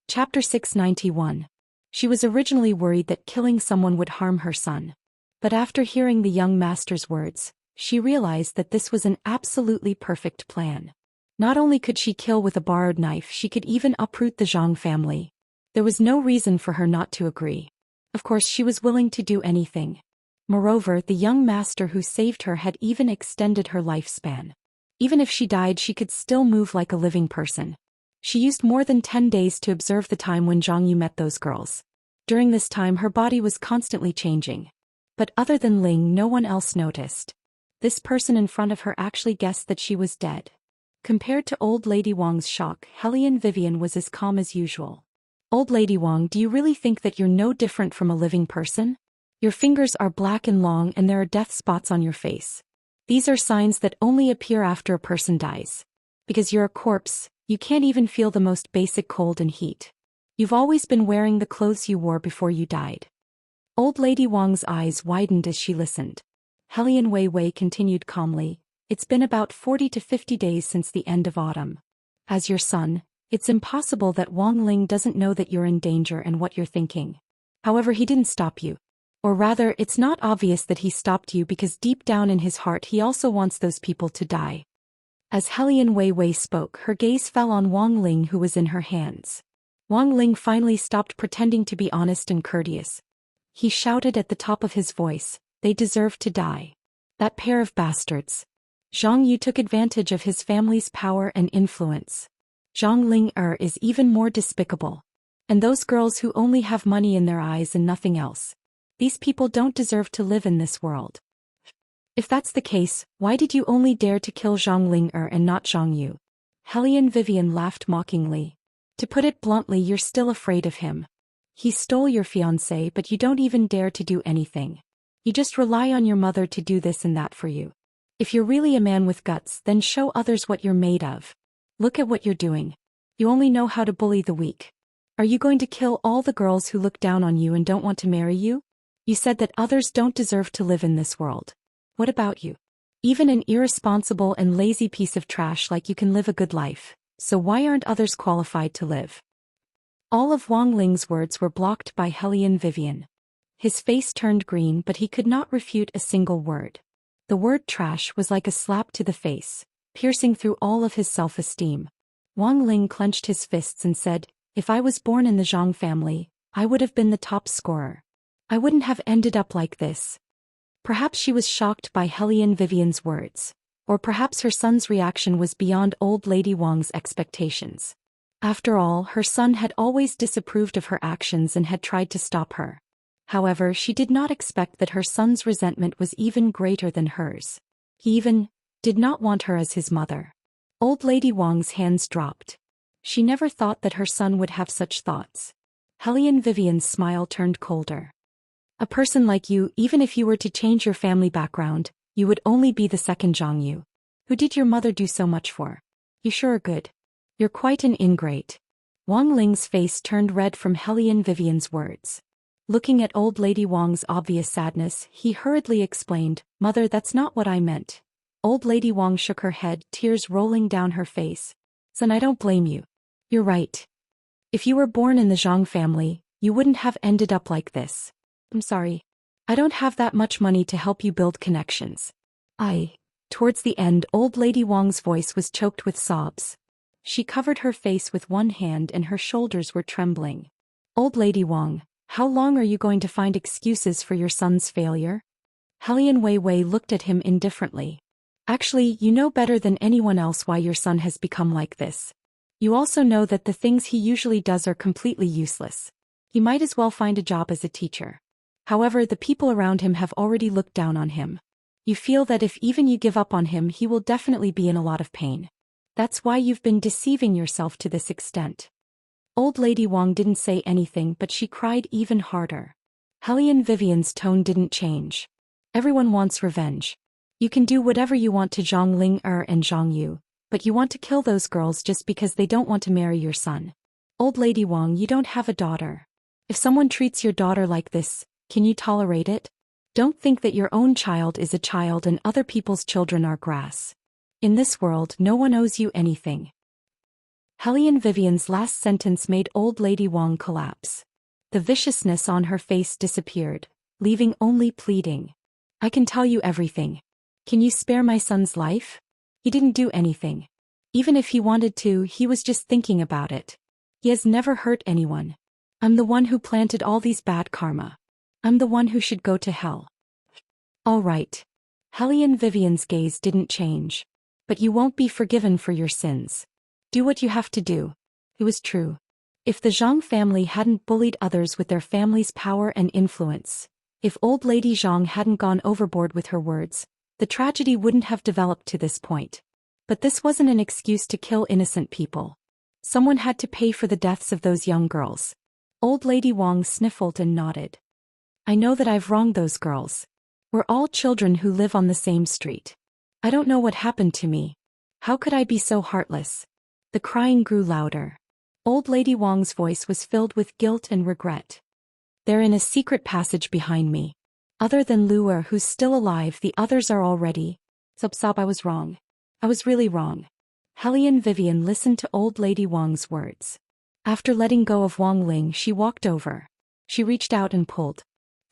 Chapter 691. She was originally worried that killing someone would harm her son. But after hearing the young master's words, she realized that this was an absolutely perfect plan. Not only could she kill with a borrowed knife, she could even uproot the Zhang family. There was no reason for her not to agree. Of course she was willing to do anything. Moreover, the young master who saved her had even extended her lifespan. Even if she died, she could still move like a living person. She used more than 10 days to observe the time when Zhang Yu met those girls. During this time her body was constantly changing. But other than Ling, no one else noticed. This person in front of her actually guessed that she was dead. Compared to old lady Wang's shock, Hellion Vivian was as calm as usual. Old lady Wang, do you really think that you're no different from a living person? Your fingers are black and long and there are death spots on your face. These are signs that only appear after a person dies. Because you're a corpse, you can't even feel the most basic cold and heat. You've always been wearing the clothes you wore before you died. Old lady Wang's eyes widened as she listened. Hellion Wei continued calmly, it's been about 40 to 50 days since the end of autumn. As your son, it's impossible that Wang Ling doesn't know that you're in danger and what you're thinking. However, he didn't stop you. Or rather, it's not obvious that he stopped you because deep down in his heart he also wants those people to die. As Hellion Wei spoke, her gaze fell on Wang Ling, who was in her hands. Wang Ling finally stopped pretending to be honest and courteous. He shouted at the top of his voice, they deserve to die. That pair of bastards. Zhang Yu took advantage of his family's power and influence. Zhang Ling is even more despicable. And those girls who only have money in their eyes and nothing else. These people don't deserve to live in this world. If that's the case, why did you only dare to kill Zhang Ling and not Zhang Yu? Hellion Vivian laughed mockingly. To put it bluntly, you're still afraid of him. He stole your fiancé, but you don't even dare to do anything. You just rely on your mother to do this and that for you. If you're really a man with guts, then show others what you're made of. Look at what you're doing. You only know how to bully the weak. Are you going to kill all the girls who look down on you and don't want to marry you? You said that others don't deserve to live in this world. What about you? Even an irresponsible and lazy piece of trash like you can live a good life, so why aren't others qualified to live? All of Wang Ling's words were blocked by Hellion Vivian. His face turned green, but he could not refute a single word. The word trash was like a slap to the face, piercing through all of his self-esteem. Wang Ling clenched his fists and said, if I was born in the Zhang family, I would have been the top scorer. I wouldn't have ended up like this. Perhaps she was shocked by Hellion Vivian's words, or perhaps her son's reaction was beyond old lady Wang's expectations. After all, her son had always disapproved of her actions and had tried to stop her. However, she did not expect that her son's resentment was even greater than hers. He even did not want her as his mother. Old lady Wang's hands dropped. She never thought that her son would have such thoughts. Hellion Vivian's smile turned colder. A person like you, even if you were to change your family background, you would only be the second Zhang Yu. Who did your mother do so much for? You sure are good. You're quite an ingrate. Wang Ling's face turned red from Hellion Vivian's words. Looking at old lady Wang's obvious sadness, he hurriedly explained, Mother, that's not what I meant. Old lady Wang shook her head, tears rolling down her face. Son, I don't blame you. You're right. If you were born in the Zhang family, you wouldn't have ended up like this. I'm sorry. I don't have that much money to help you build connections. Towards the end, old lady Wang's voice was choked with sobs. She covered her face with one hand and her shoulders were trembling. Old lady Wang, how long are you going to find excuses for your son's failure? Hellion Wei looked at him indifferently. Actually, you know better than anyone else why your son has become like this. You also know that the things he usually does are completely useless. He might as well find a job as a teacher. However, the people around him have already looked down on him. You feel that if even you give up on him, he will definitely be in a lot of pain. That's why you've been deceiving yourself to this extent. Old lady Wang didn't say anything, but she cried even harder. Hellion Vivian's tone didn't change. Everyone wants revenge. You can do whatever you want to Zhang Ling and Zhang Yu, but you want to kill those girls just because they don't want to marry your son. Old lady Wang, you don't have a daughter. If someone treats your daughter like this, can you tolerate it? Don't think that your own child is a child and other people's children are grass. In this world, no one owes you anything. Hellion Vivian's last sentence made old lady Wang collapse. The viciousness on her face disappeared, leaving only pleading. I can tell you everything. Can you spare my son's life? He didn't do anything. Even if he wanted to, he was just thinking about it. He has never hurt anyone. I'm the one who planted all these bad karma. I'm the one who should go to hell. All right. Hellion Vivian's gaze didn't change. But you won't be forgiven for your sins. Do what you have to do. It was true. If the Zhang family hadn't bullied others with their family's power and influence, if old lady Zhang hadn't gone overboard with her words, the tragedy wouldn't have developed to this point. But this wasn't an excuse to kill innocent people. Someone had to pay for the deaths of those young girls. Old lady Wang sniffled and nodded. I know that I've wronged those girls. We're all children who live on the same street. I don't know what happened to me. How could I be so heartless? The crying grew louder. Old lady Wang's voice was filled with guilt and regret. They're in a secret passage behind me. Other than Luer, who's still alive, the others are already. Sob, I was wrong. I was really wrong. Hellion Vivian listened to old lady Wang's words. After letting go of Wang Ling, she walked over. She reached out and pulled.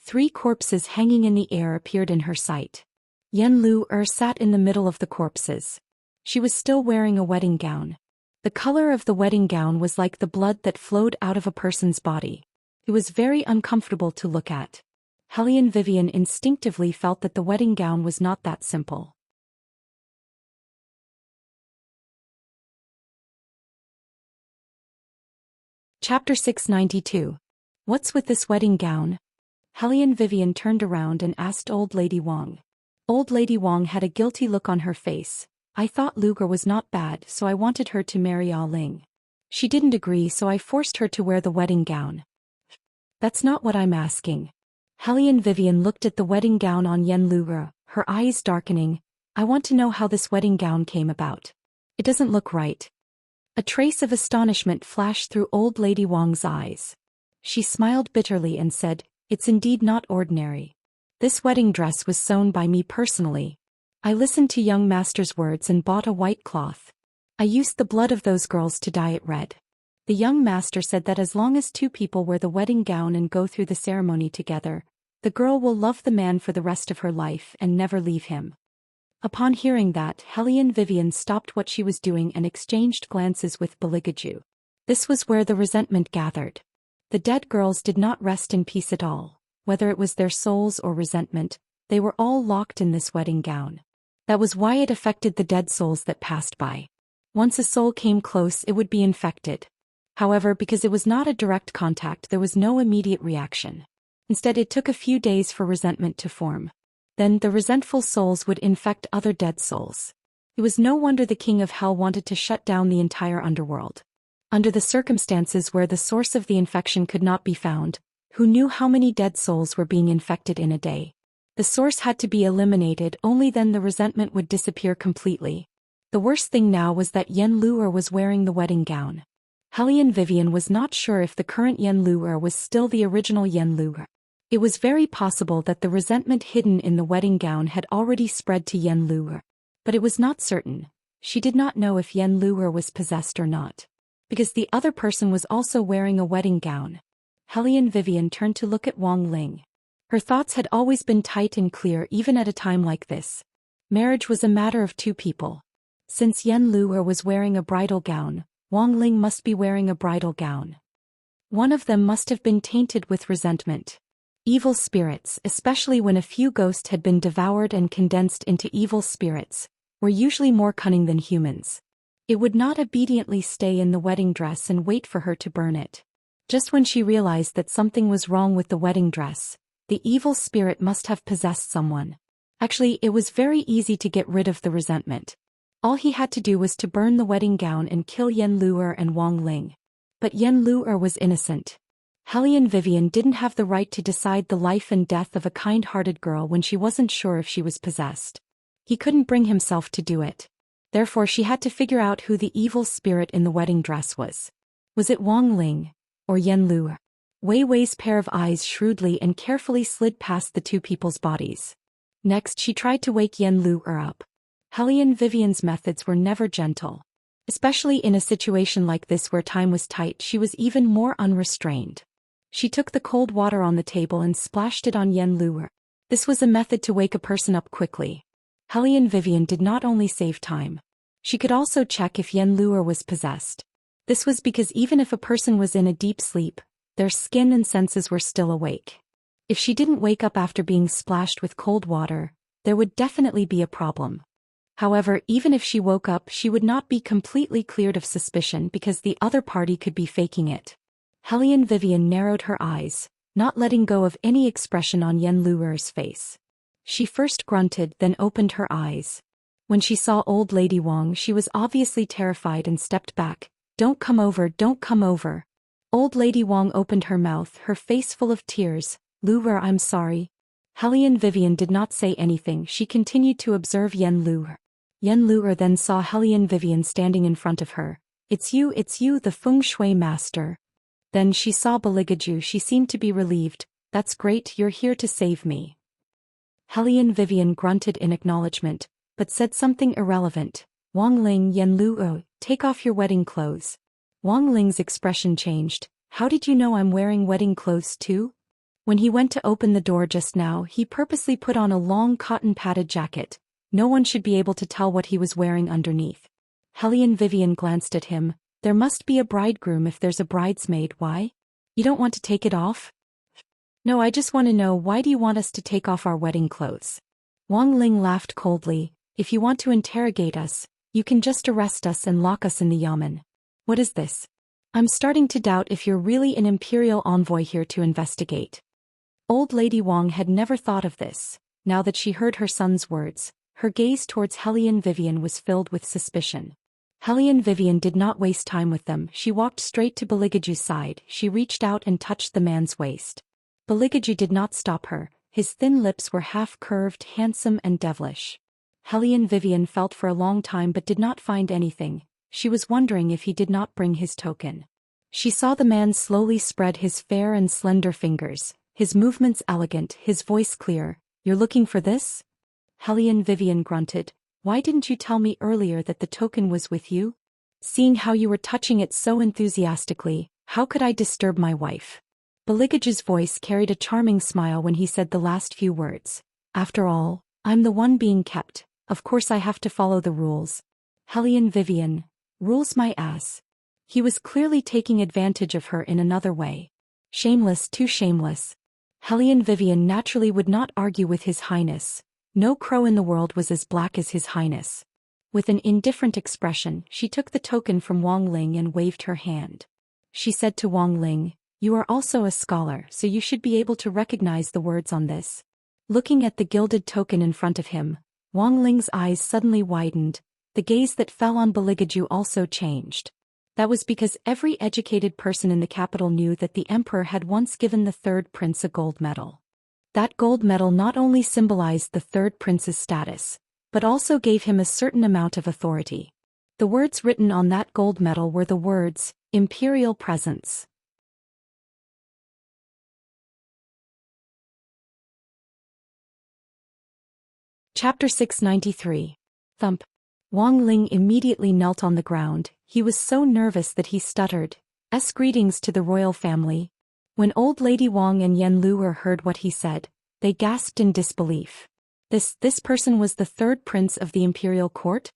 3 corpses hanging in the air appeared in her sight. Yen Luer sat in the middle of the corpses. She was still wearing a wedding gown. The color of the wedding gown was like the blood that flowed out of a person's body. It was very uncomfortable to look at. Hellion Vivian instinctively felt that the wedding gown was not that simple. Chapter 692. What's with this wedding gown? Hellion Vivian turned around and asked Old Lady Wang. Old Lady Wang had a guilty look on her face. I thought Luger was not bad, so I wanted her to marry Ah Ling. She didn't agree, so I forced her to wear the wedding gown. That's not what I'm asking. Hellion Vivian looked at the wedding gown on Yen Luger, her eyes darkening. I want to know how this wedding gown came about. It doesn't look right. A trace of astonishment flashed through Old Lady Wang's eyes. She smiled bitterly and said, It's indeed not ordinary. This wedding dress was sewn by me personally. I listened to young master's words and bought a white cloth. I used the blood of those girls to dye it red. The young master said that as long as 2 people wear the wedding gown and go through the ceremony together, the girl will love the man for the rest of her life and never leave him. Upon hearing that, Hellion Vivian stopped what she was doing and exchanged glances with Beligaju. This was where the resentment gathered. The dead girls did not rest in peace at all. Whether it was their souls or resentment, they were all locked in this wedding gown. That was why it affected the dead souls that passed by. Once a soul came close, it would be infected. However, because it was not a direct contact, there was no immediate reaction. Instead, it took a few days for resentment to form. Then, the resentful souls would infect other dead souls. It was no wonder the king of hell wanted to shut down the entire underworld. Under the circumstances where the source of the infection could not be found, who knew how many dead souls were being infected in a day? The source had to be eliminated, only then the resentment would disappear completely. The worst thing now was that Yen Lu'er was wearing the wedding gown. Hellion Vivian was not sure if the current Yen Lu'er was still the original Yen Lu'er. It was very possible that the resentment hidden in the wedding gown had already spread to Yen Lu'er. But it was not certain. She did not know if Yen Lu'er was possessed or not. Because the other person was also wearing a wedding gown. Hellion Vivian turned to look at Wang Ling. Her thoughts had always been tight and clear even at a time like this. Marriage was a matter of two people. Since Yen Lu'er was wearing a bridal gown, Wang Ling must be wearing a bridal gown. One of them must have been tainted with resentment. Evil spirits, especially when a few ghosts had been devoured and condensed into evil spirits, were usually more cunning than humans. It would not obediently stay in the wedding dress and wait for her to burn it. Just when she realized that something was wrong with the wedding dress, the evil spirit must have possessed someone. Actually, it was very easy to get rid of the resentment. All he had to do was to burn the wedding gown and kill Yen Lu'er and Wang Ling. But Yen Lu'er was innocent. Hellion Vivian didn't have the right to decide the life and death of a kind-hearted girl when she wasn't sure if she was possessed. He couldn't bring himself to do it. Therefore she had to figure out who the evil spirit in the wedding dress was. Was it Wang Ling? Or Yen Lu'er? Wei Wei's pair of eyes shrewdly and carefully slid past the two people's bodies. Next she tried to wake Yen Lu'er up. Hellion Vivian's methods were never gentle. Especially in a situation like this where time was tight, she was even more unrestrained. She took the cold water on the table and splashed it on Yen Lu'er. This was a method to wake a person up quickly. Hellion Vivian did not only save time. She could also check if Yen Lu'er was possessed. This was because even if a person was in a deep sleep, their skin and senses were still awake. If she didn't wake up after being splashed with cold water, there would definitely be a problem. However, even if she woke up, she would not be completely cleared of suspicion because the other party could be faking it. Hellion Vivian narrowed her eyes, not letting go of any expression on Yen Lu'er's face. She first grunted, then opened her eyes. When she saw Old Lady Wang, she was obviously terrified and stepped back. "Don't come over, don't come over." Old Lady Wang opened her mouth, her face full of tears. "Lu'er, I'm sorry." Hellion Vivian did not say anything. She continued to observe Yen Lu'er. Yen Lu'er then saw Hellion Vivian standing in front of her. It's you, the feng shui master." Then she saw Beligaju. She seemed to be relieved. "That's great, you're here to save me." Hellion Vivian grunted in acknowledgement, but said something irrelevant. "Wang Ling, Yen Lu'er, take off your wedding clothes." Wang Ling's expression changed. "How did you know I'm wearing wedding clothes too?" When he went to open the door just now, he purposely put on a long cotton-padded jacket. No one should be able to tell what he was wearing underneath. Hellion Vivian glanced at him. "There must be a bridegroom if there's a bridesmaid. Why? You don't want to take it off?" "No, I just want to know, why do you want us to take off our wedding clothes?" Wang Ling laughed coldly. "If you want to interrogate us, you can just arrest us and lock us in the yamen." "What is this? I'm starting to doubt if you're really an imperial envoy here to investigate." Old Lady Wang had never thought of this. Now that she heard her son's words, her gaze towards Hellion Vivian was filled with suspicion. Hellion Vivian did not waste time with them. She walked straight to Beligaju's side. She reached out and touched the man's waist. Beligaju did not stop her. His thin lips were half-curved, handsome and devilish. Hellion Vivian felt for a long time but did not find anything. She was wondering if he did not bring his token. She saw the man slowly spread his fair and slender fingers, his movements elegant, his voice clear. "You're looking for this?" Hellion Vivian grunted. "Why didn't you tell me earlier that the token was with you? Seeing how you were touching it so enthusiastically, how could I disturb my wife?" Beligaju's voice carried a charming smile when he said the last few words. "After all, I'm the one being kept. Of course I have to follow the rules." Hellion Vivian. "Rules my ass." He was clearly taking advantage of her in another way. Shameless, too shameless. Hellion Vivian naturally would not argue with His Highness. No crow in the world was as black as His Highness. With an indifferent expression, she took the token from Wang Ling and waved her hand. She said to Wang Ling, "You are also a scholar, so you should be able to recognize the words on this." Looking at the gilded token in front of him, Wang Ling's eyes suddenly widened. The gaze that fell on Beligaju also changed. That was because every educated person in the capital knew that the emperor had once given the third prince a gold medal. That gold medal not only symbolized the third prince's status, but also gave him a certain amount of authority. The words written on that gold medal were the words, Imperial Presence. Chapter 693. Thump. Wang Ling immediately knelt on the ground. He was so nervous that he stuttered, "Greetings to the royal family." When old lady Wang and Yen Luer heard what he said, they gasped in disbelief. This person was the third prince of the imperial court?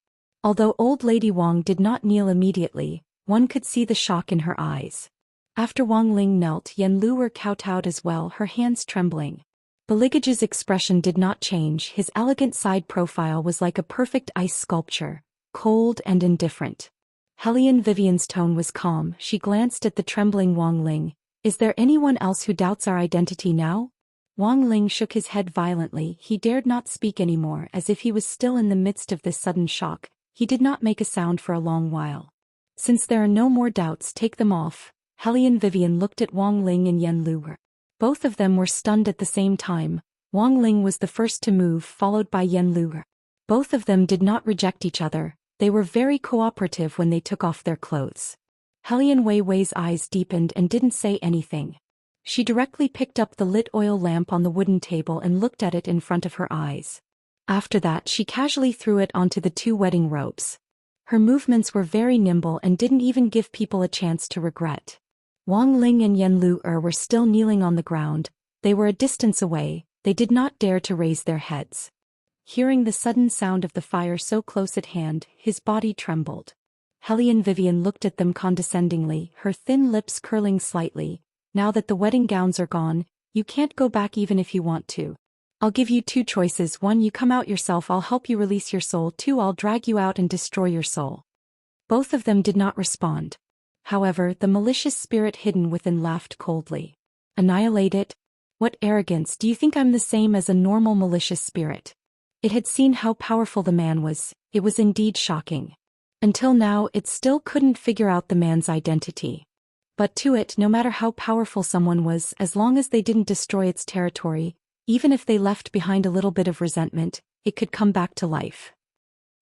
Although old lady Wang did not kneel immediately, one could see the shock in her eyes. After Wang Ling knelt, Yen Luer kowtowed as well, her hands trembling. Beligage's expression did not change. His elegant side profile was like a perfect ice sculpture, cold and indifferent. Hellion Vivian's tone was calm. She glanced at the trembling Wang Ling. "Is there anyone else who doubts our identity now?" Wang Ling shook his head violently. He dared not speak anymore, as if he was still in the midst of this sudden shock. He did not make a sound for a long while. "Since there are no more doubts, take them off." Hellion Vivian looked at Wang Ling and Yen Luer. Both of them were stunned at the same time. Wang Ling was the first to move, followed by Yen Luer. Both of them did not reject each other. They were very cooperative when they took off their clothes. Hellion Wei Wei's eyes deepened and didn't say anything. She directly picked up the lit oil lamp on the wooden table and looked at it in front of her eyes. After that, she casually threw it onto the two wedding robes. Her movements were very nimble and didn't even give people a chance to regret. Wang Ling and Yen Luer were still kneeling on the ground. They were a distance away. They did not dare to raise their heads. Hearing the sudden sound of the fire so close at hand, his body trembled. Hellion Vivian looked at them condescendingly, her thin lips curling slightly. "Now that the wedding gowns are gone, you can't go back even if you want to. I'll give you two choices. 1, you come out yourself, I'll help you release your soul. 2, I'll drag you out and destroy your soul." Both of them did not respond. However, the malicious spirit hidden within laughed coldly. "Annihilate it? What arrogance! Do you think I'm the same as a normal malicious spirit?" It had seen how powerful the man was. It was indeed shocking. Until now, it still couldn't figure out the man's identity. But to it, no matter how powerful someone was, as long as they didn't destroy its territory, even if they left behind a little bit of resentment, it could come back to life.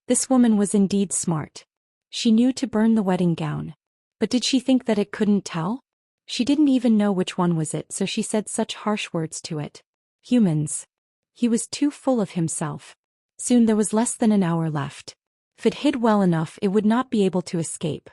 This woman was indeed smart. She knew to burn the wedding gown. But did she think that it couldn't tell? She didn't even know which one was it, so she said such harsh words to it. Humans. He was too full of himself. Soon there was less than an hour left. If it hid well enough, it would not be able to escape.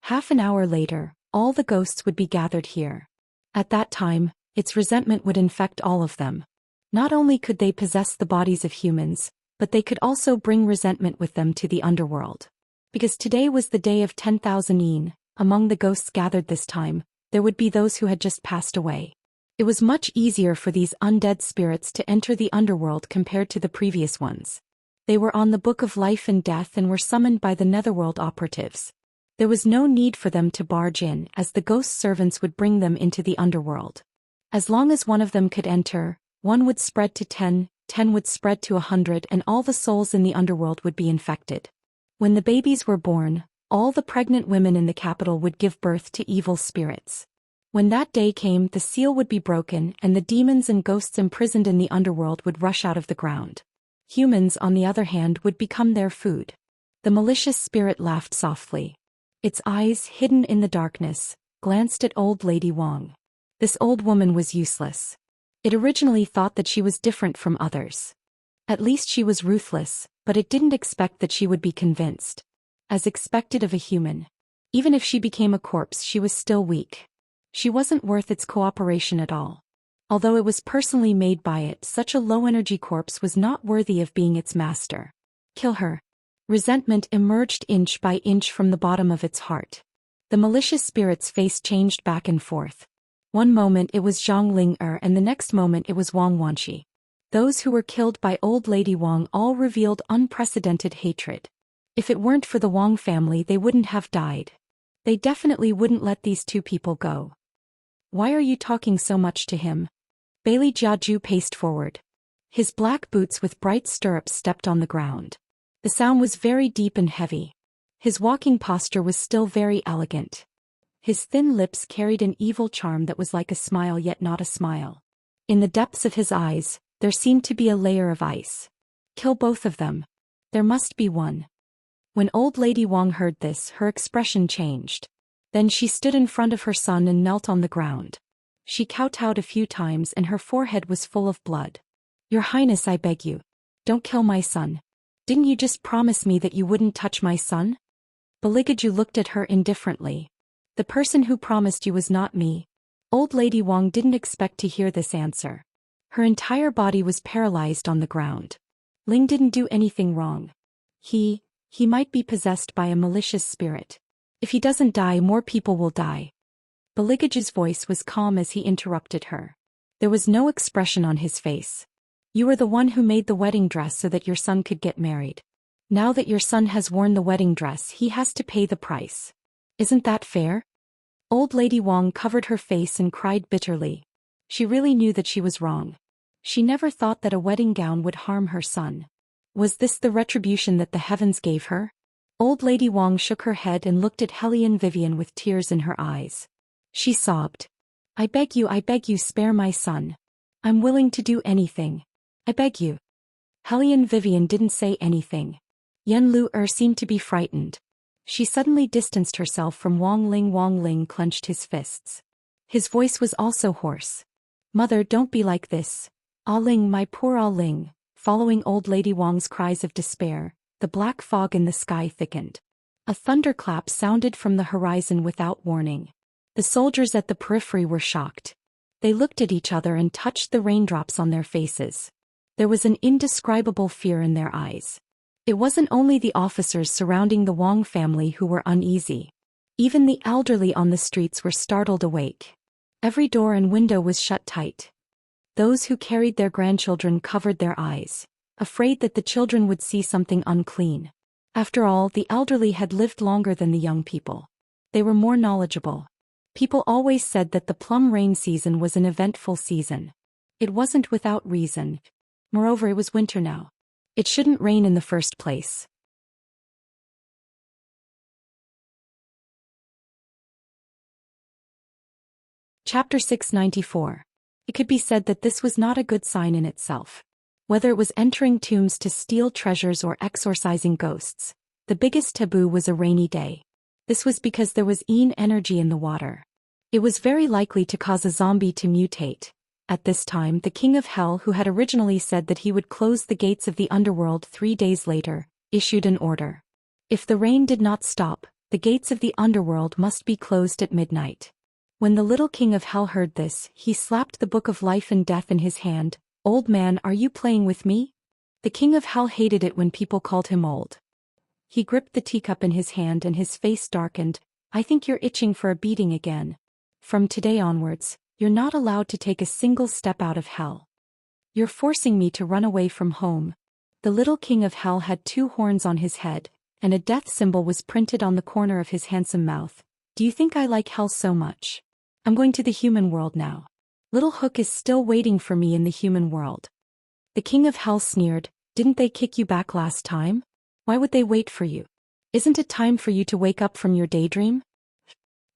Half an hour later, all the ghosts would be gathered here. At that time, its resentment would infect all of them. Not only could they possess the bodies of humans, but they could also bring resentment with them to the underworld. Because today was the day of 10,000 yen. Among the ghosts gathered this time, there would be those who had just passed away. It was much easier for these undead spirits to enter the underworld compared to the previous ones. They were on the Book of Life and Death and were summoned by the Netherworld operatives. There was no need for them to barge in, as the ghost servants would bring them into the underworld. As long as one of them could enter, one would spread to 10, 10 would spread to 100, and all the souls in the underworld would be infected. When the babies were born, all the pregnant women in the capital would give birth to evil spirits. When that day came, the seal would be broken, and the demons and ghosts imprisoned in the underworld would rush out of the ground. Humans, on the other hand, would become their food. The malicious spirit laughed softly. Its eyes, hidden in the darkness, glanced at old lady Wang. This old woman was useless. It originally thought that she was different from others. At least she was ruthless, but it didn't expect that she would be convinced. As expected of a human. Even if she became a corpse, she was still weak. She wasn't worth its cooperation at all. Although it was personally made by it, such a low-energy corpse was not worthy of being its master. Kill her. Resentment emerged inch by inch from the bottom of its heart. The malicious spirit's face changed back and forth. One moment it was Zhang Ling-er and the next moment it was Wang Wanqi. Those who were killed by old lady Wang all revealed unprecedented hatred. If it weren't for the Wang family, they wouldn't have died. They definitely wouldn't let these two people go. "Why are you talking so much to him?" Bailey Jiaju paced forward. His black boots with bright stirrups stepped on the ground. The sound was very deep and heavy. His walking posture was still very elegant. His thin lips carried an evil charm that was like a smile yet not a smile. In the depths of his eyes, there seemed to be a layer of ice. Kill both of them. There must be one. When old lady Wang heard this, her expression changed. Then she stood in front of her son and knelt on the ground. She kowtowed a few times and her forehead was full of blood. Your Highness, I beg you. Don't kill my son. Didn't you just promise me that you wouldn't touch my son? Baligaju looked at her indifferently. The person who promised you was not me. Old lady Wang didn't expect to hear this answer. Her entire body was paralyzed on the ground. Ling didn't do anything wrong. He might be possessed by a malicious spirit. If he doesn't die, more people will die. Baligaju's voice was calm as he interrupted her. There was no expression on his face. You were the one who made the wedding dress so that your son could get married. Now that your son has worn the wedding dress, he has to pay the price. Isn't that fair? Old lady Wang covered her face and cried bitterly. She really knew that she was wrong. She never thought that a wedding gown would harm her son. Was this the retribution that the heavens gave her? Old lady Wang shook her head and looked at Hellion Vivian with tears in her eyes. She sobbed. I beg you, spare my son. I'm willing to do anything. I beg you. Hellion Vivian didn't say anything. Yen Lu seemed to be frightened. She suddenly distanced herself from Wang Ling. Wang Ling clenched his fists. His voice was also hoarse. Mother, don't be like this. Ah Ling, my poor Ah Ling. Following old lady Wang's cries of despair, the black fog in the sky thickened. A thunderclap sounded from the horizon without warning. The soldiers at the periphery were shocked. They looked at each other and touched the raindrops on their faces. There was an indescribable fear in their eyes. It wasn't only the officers surrounding the Wang family who were uneasy. Even the elderly on the streets were startled awake. Every door and window was shut tight. Those who carried their grandchildren covered their eyes, afraid that the children would see something unclean. After all, the elderly had lived longer than the young people. They were more knowledgeable. People always said that the plum rain season was an eventful season. It wasn't without reason. Moreover, it was winter now. It shouldn't rain in the first place. Chapter 694. It could be said that this was not a good sign in itself. Whether it was entering tombs to steal treasures or exorcising ghosts, the biggest taboo was a rainy day. This was because there was energy in the water. It was very likely to cause a zombie to mutate. At this time, the King of Hell, who had originally said that he would close the gates of the underworld 3 days later, issued an order. If the rain did not stop, the gates of the underworld must be closed at midnight. When the little King of Hell heard this, he slapped the book of life and death in his hand. Old man, are you playing with me? The King of Hell hated it when people called him old. He gripped the teacup in his hand and his face darkened. I think you're itching for a beating again. From today onwards, you're not allowed to take a single step out of hell. You're forcing me to run away from home. The little King of Hell had 2 horns on his head, and a death symbol was printed on the corner of his handsome mouth. Do you think I like hell so much? I'm going to the human world now. Little Hook is still waiting for me in the human world. The King of Hell sneered. Didn't they kick you back last time? Why would they wait for you? Isn't it time for you to wake up from your daydream?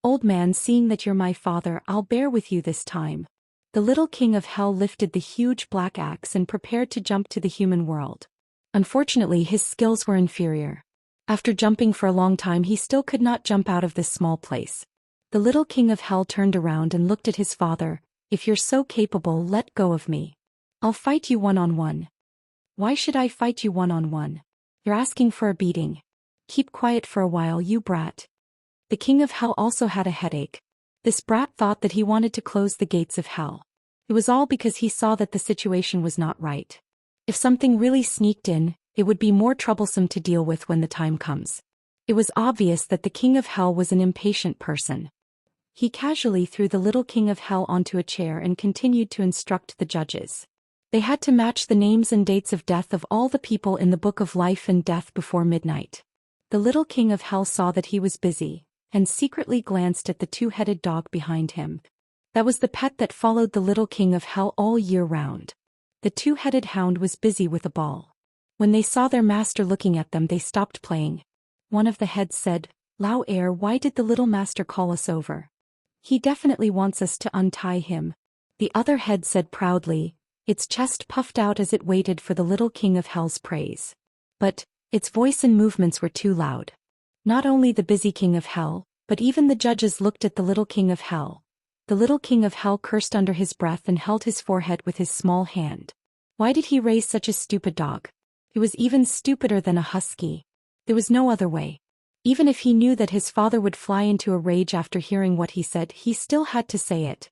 Old man, seeing that you're my father, I'll bear with you this time. The little King of Hell lifted the huge black axe and prepared to jump to the human world. Unfortunately, his skills were inferior. After jumping for a long time, he still could not jump out of this small place. The little King of Hell turned around and looked at his father. If you're so capable, let go of me. I'll fight you one-on-one. Why should I fight you one-on-one? You're asking for a beating. Keep quiet for a while, you brat. The King of Hell also had a headache. This brat thought that he wanted to close the gates of hell. It was all because he saw that the situation was not right. If something really sneaked in, it would be more troublesome to deal with when the time comes. It was obvious that the King of Hell was an impatient person. He casually threw the little King of Hell onto a chair and continued to instruct the judges. They had to match the names and dates of death of all the people in the Book of Life and Death before midnight. The little King of Hell saw that he was busy, and secretly glanced at the 2-headed dog behind him. That was the pet that followed the little King of Hell all year round. The 2-headed hound was busy with a ball. When they saw their master looking at them, they stopped playing. One of the heads said, "Lao heir, why did the little master call us over? He definitely wants us to untie him." The other head said proudly, its chest puffed out as it waited for the little king of hell's praise. But its voice and movements were too loud. Not only the busy king of hell, but even the judges looked at the little king of hell. The little king of hell cursed under his breath and held his forehead with his small hand. Why did he raise such a stupid dog? He was even stupider than a husky. There was no other way. Even if he knew that his father would fly into a rage after hearing what he said, he still had to say it.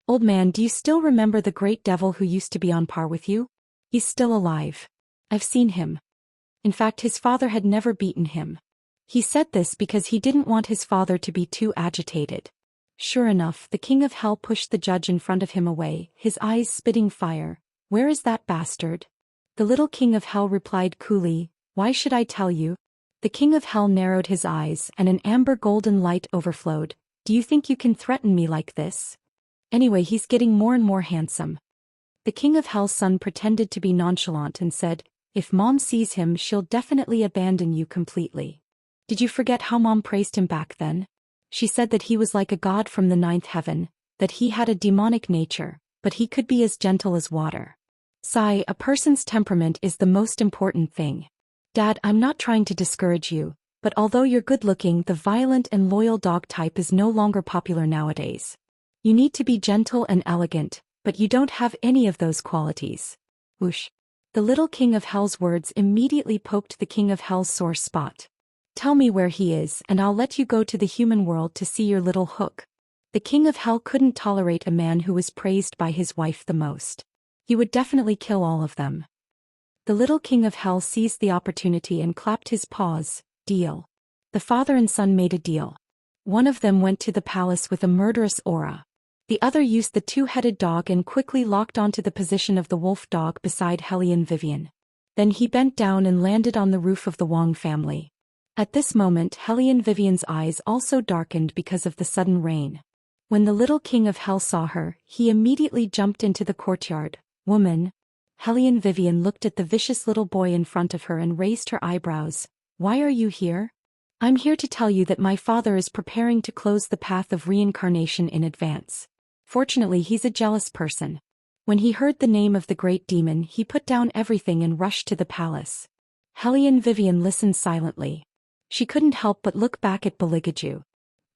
"Old man, do you still remember the great devil who used to be on par with you? He's still alive. I've seen him." In fact, his father had never beaten him. He said this because he didn't want his father to be too agitated. Sure enough, the king of hell pushed the judge in front of him away, his eyes spitting fire. "Where is that bastard?" The little king of hell replied coolly, "Why should I tell you?" The king of hell narrowed his eyes and an amber golden light overflowed. "Do you think you can threaten me like this? Anyway, he's getting more and more handsome." The king of hell's son pretended to be nonchalant and said, "If mom sees him, she'll definitely abandon you completely. Did you forget how mom praised him back then? She said that he was like a god from the ninth heaven, that he had a demonic nature, but he could be as gentle as water. Sigh, a person's temperament is the most important thing. Dad, I'm not trying to discourage you, but although you're good-looking, the violent and loyal dog type is no longer popular nowadays. You need to be gentle and elegant, but you don't have any of those qualities." Whoosh. The little king of hell's words immediately poked the king of hell's sore spot. "Tell me where he is and I'll let you go to the human world to see your little hook." The king of hell couldn't tolerate a man who was praised by his wife the most. He would definitely kill all of them. The little king of hell seized the opportunity and clapped his paws. Deal. The father and son made a deal. One of them went to the palace with a murderous aura. The other used the two-headed dog and quickly locked onto the position of the wolf dog beside Hellion Vivian. Then he bent down and landed on the roof of the Wong family. At this moment, Hellion Vivian's eyes also darkened because of the sudden rain. When the little king of hell saw her, he immediately jumped into the courtyard. "Woman." Hellion Vivian looked at the vicious little boy in front of her and raised her eyebrows. "Why are you here?" "I'm here to tell you that my father is preparing to close the path of reincarnation in advance. Fortunately, he's a jealous person. When he heard the name of the great demon, he put down everything and rushed to the palace." Hellion Vivian listened silently. She couldn't help but look back at Beligaju.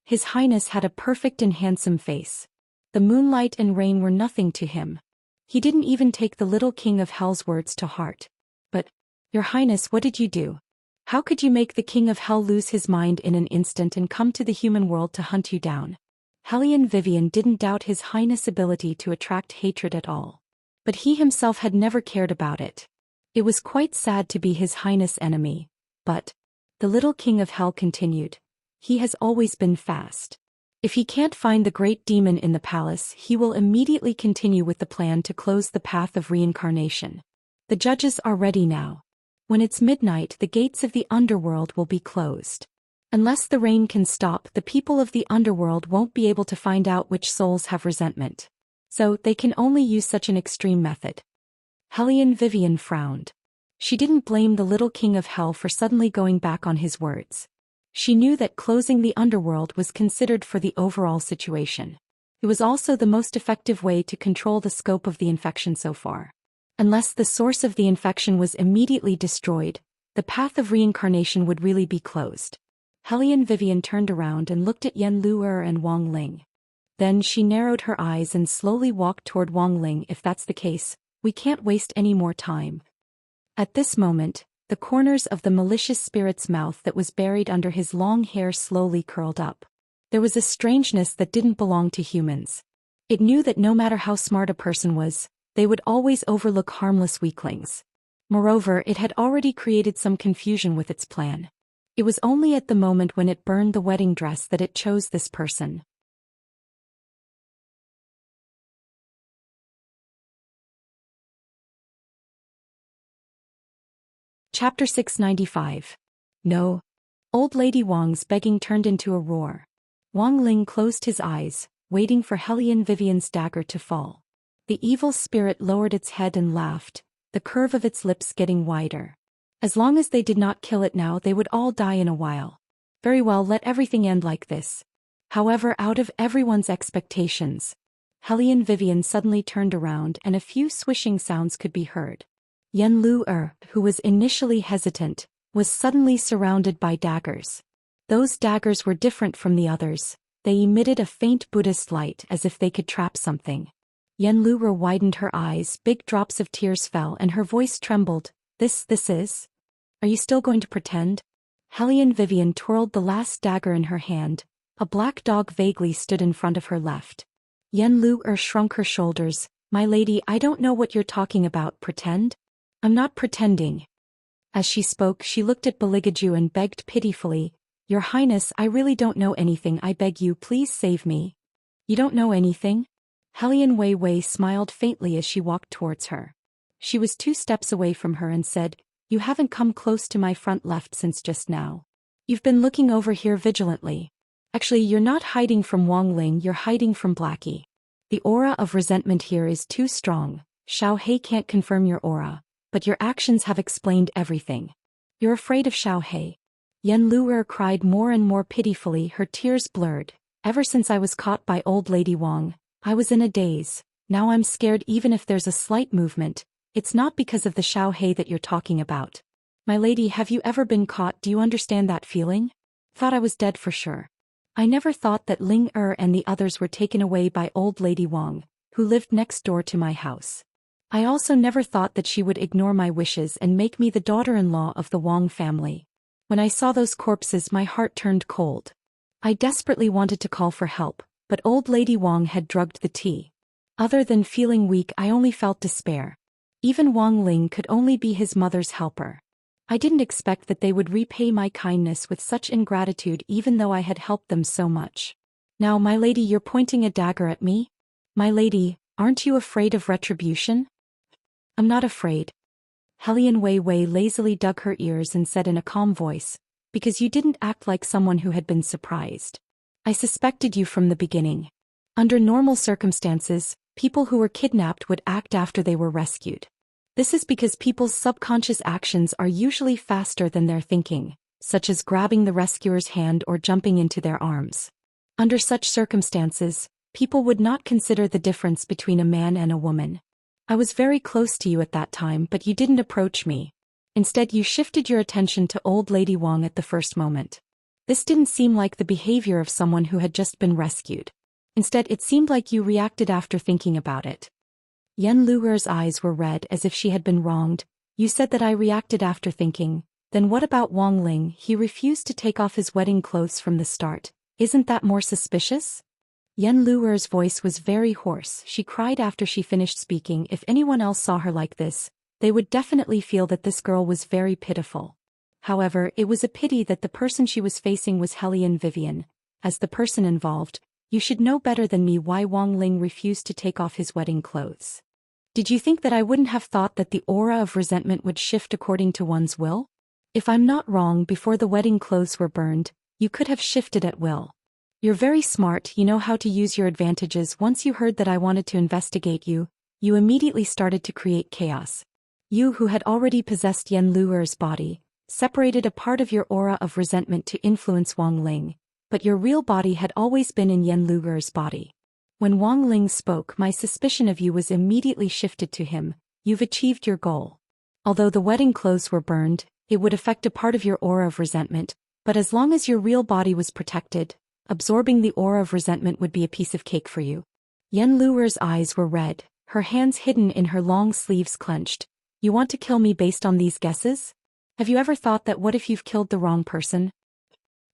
His Highness had a perfect and handsome face. The moonlight and rain were nothing to him. He didn't even take the little king of hell's words to heart. "But, Your Highness, what did you do? How could you make the king of hell lose his mind in an instant and come to the human world to hunt you down?" Hellion Vivian didn't doubt his Highness' ability to attract hatred at all. But he himself had never cared about it. It was quite sad to be his Highness' enemy. But the little king of hell continued. "He has always been fast. If he can't find the great demon in the palace, he will immediately continue with the plan to close the path of reincarnation. The judges are ready now. When it's midnight, the gates of the underworld will be closed. Unless the rain can stop, the people of the underworld won't be able to find out which souls have resentment. So they can only use such an extreme method." Hellion Vivian frowned. She didn't blame the little king of hell for suddenly going back on his words. She knew that closing the underworld was considered for the overall situation. It was also the most effective way to control the scope of the infection so far. Unless the source of the infection was immediately destroyed, the path of reincarnation would really be closed. Hellion Vivian turned around and looked at Yen Luer and Wang Ling. Then she narrowed her eyes and slowly walked toward Wang Ling. "If that's the case, we can't waste any more time." At this moment, the corners of the malicious spirit's mouth that was buried under his long hair slowly curled up. There was a strangeness that didn't belong to humans. It knew that no matter how smart a person was, they would always overlook harmless weaklings. Moreover, it had already created some confusion with its plan. It was only at the moment when it burned the wedding dress that it chose this person. Chapter 695. No. Old Lady Wang's begging turned into a roar. Wang Ling closed his eyes, waiting for Hellion Vivian's dagger to fall. The evil spirit lowered its head and laughed, the curve of its lips getting wider. As long as they did not kill it now, they would all die in a while. Very well, let everything end like this. However, out of everyone's expectations, Hellion Vivian suddenly turned around and a few swishing sounds could be heard. Yenlu, who was initially hesitant, was suddenly surrounded by daggers. Those daggers were different from the others. They emitted a faint Buddhist light as if they could trap something. Yenlu widened her eyes, big drops of tears fell and her voice trembled. This is? Are you still going to pretend? Hellion Vivian twirled the last dagger in her hand. A black dog vaguely stood in front of her left. Yenlu shrunk her shoulders. My lady, I don't know what you're talking about. Pretend? I'm not pretending. As she spoke, she looked at Beligaju and begged pitifully, Your Highness, I really don't know anything. I beg you, please save me. You don't know anything? Hellion Wei smiled faintly as she walked towards her. She was 2 steps away from her and said, You haven't come close to my front left since just now. You've been looking over here vigilantly. Actually, you're not hiding from Wang Ling, you're hiding from Blackie. The aura of resentment here is too strong. Xiao He can't confirm your aura, but your actions have explained everything. You're afraid of Xiao He. Yenlu cried more and more pitifully, her tears blurred. Ever since I was caught by old lady Wang, I was in a daze. Now I'm scared even if there's a slight movement. It's not because of the Xiao He that you're talking about. My lady, have you ever been caught? Do you understand that feeling? Thought I was dead for sure. I never thought that Ling and the others were taken away by old lady Wang, who lived next door to my house. I also never thought that she would ignore my wishes and make me the daughter-in-law of the Wang family. When I saw those corpses, my heart turned cold. I desperately wanted to call for help, but old lady Wang had drugged the tea. Other than feeling weak, I only felt despair. Even Wang Ling could only be his mother's helper. I didn't expect that they would repay my kindness with such ingratitude even though I had helped them so much. Now, my lady, you're pointing a dagger at me? My lady, aren't you afraid of retribution? I'm not afraid. Hellion Wei lazily dug her ears and said in a calm voice, Because you didn't act like someone who had been surprised. I suspected you from the beginning. Under normal circumstances, people who were kidnapped would act after they were rescued. This is because people's subconscious actions are usually faster than their thinking, such as grabbing the rescuer's hand or jumping into their arms. Under such circumstances, people would not consider the difference between a man and a woman. I was very close to you at that time, but you didn't approach me. Instead, you shifted your attention to old lady Wang at the first moment. This didn't seem like the behavior of someone who had just been rescued. Instead, it seemed like you reacted after thinking about it. Yenlu's eyes were red as if she had been wronged. You said that I reacted after thinking. Then what about Wang Ling? He refused to take off his wedding clothes from the start. Isn't that more suspicious? Yenlu's voice was very hoarse. She cried after she finished speaking. If anyone else saw her like this, they would definitely feel that this girl was very pitiful. However, it was a pity that the person she was facing was Hellion Vivian. As the person involved, you should know better than me why Wang Ling refused to take off his wedding clothes. Did you think that I wouldn't have thought that the aura of resentment would shift according to one's will? If I'm not wrong, before the wedding clothes were burned, you could have shifted at will. You're very smart, you know how to use your advantages. Once you heard that I wanted to investigate you, you immediately started to create chaos. You, who had already possessed Yenlu's body, separated a part of your aura of resentment to influence Wang Ling, but your real body had always been in Yenlu's body. When Wang Ling spoke, my suspicion of you was immediately shifted to him. You've achieved your goal. Although the wedding clothes were burned, it would affect a part of your aura of resentment, but as long as your real body was protected, absorbing the aura of resentment would be a piece of cake for you. Yenlu's eyes were red, her hands hidden in her long sleeves clenched. You want to kill me based on these guesses? Have you ever thought that what if you've killed the wrong person?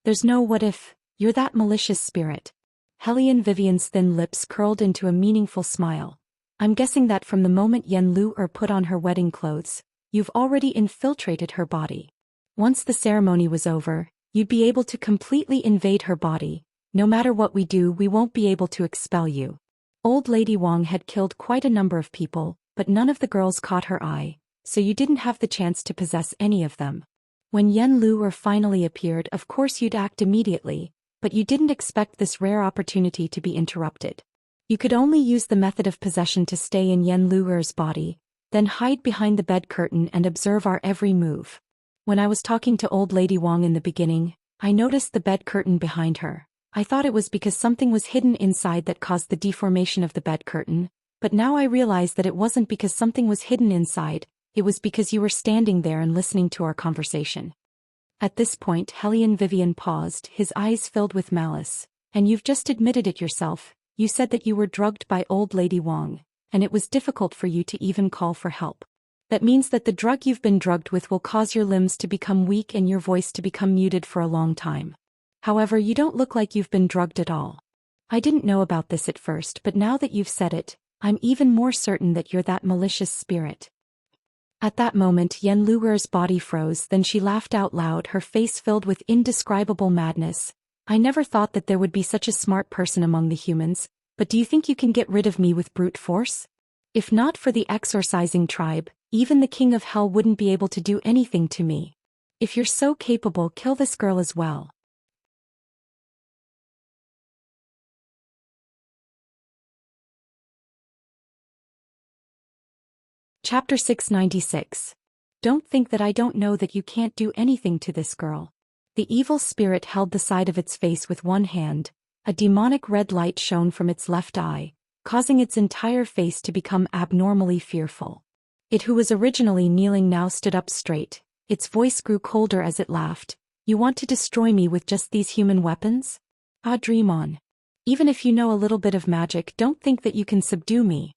There's no what if, you're that malicious spirit. Hellion Vivian's thin lips curled into a meaningful smile. I'm guessing that from the moment Yenlu put on her wedding clothes, you've already infiltrated her body. Once the ceremony was over, you'd be able to completely invade her body. No matter what we do, we won't be able to expel you. Old Lady Wang had killed quite a number of people, but none of the girls caught her eye, so you didn't have the chance to possess any of them. When Yenlu finally appeared, of course you'd act immediately, but you didn't expect this rare opportunity to be interrupted. You could only use the method of possession to stay in Yenlu's body, then hide behind the bed curtain and observe our every move. When I was talking to old lady Wang in the beginning, I noticed the bed curtain behind her. I thought it was because something was hidden inside that caused the deformation of the bed curtain, but now I realize that it wasn't because something was hidden inside, it was because you were standing there and listening to our conversation. At this point Hellion Vivian paused, his eyes filled with malice. And you've just admitted it yourself, you said that you were drugged by old lady Wang, and it was difficult for you to even call for help. That means that the drug you've been drugged with will cause your limbs to become weak and your voice to become muted for a long time. However, you don't look like you've been drugged at all. I didn't know about this at first, but now that you've said it, I'm even more certain that you're that malicious spirit. At that moment Yen Luer's body froze, then she laughed out loud, her face filled with indescribable madness. I never thought that there would be such a smart person among the humans, but do you think you can get rid of me with brute force? If not for the exorcising tribe, even the king of hell wouldn't be able to do anything to me. If you're so capable, kill this girl as well. Chapter 696. Don't think that I don't know that you can't do anything to this girl. The evil spirit held the side of its face with one hand. A demonic red light shone from its left eye, causing its entire face to become abnormally fearful. It, who was originally kneeling, now stood up straight. Its voice grew colder as it laughed. You want to destroy me with just these human weapons? Ah, dream on. Even if you know a little bit of magic, don't think that you can subdue me.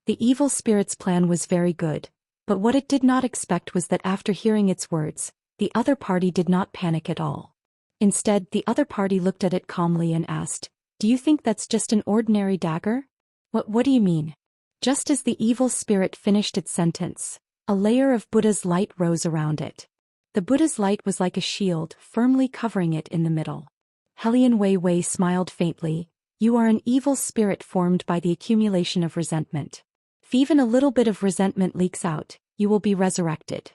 The evil spirit's plan was very good, but what it did not expect was that after hearing its words, the other party did not panic at all. Instead, the other party looked at it calmly and asked, "Do you think that's just an ordinary dagger?" What do you mean? Just as the evil spirit finished its sentence, a layer of Buddha's light rose around it. The Buddha's light was like a shield, firmly covering it in the middle. Hellion Wei Wei smiled faintly. You are an evil spirit formed by the accumulation of resentment. If even a little bit of resentment leaks out, you will be resurrected.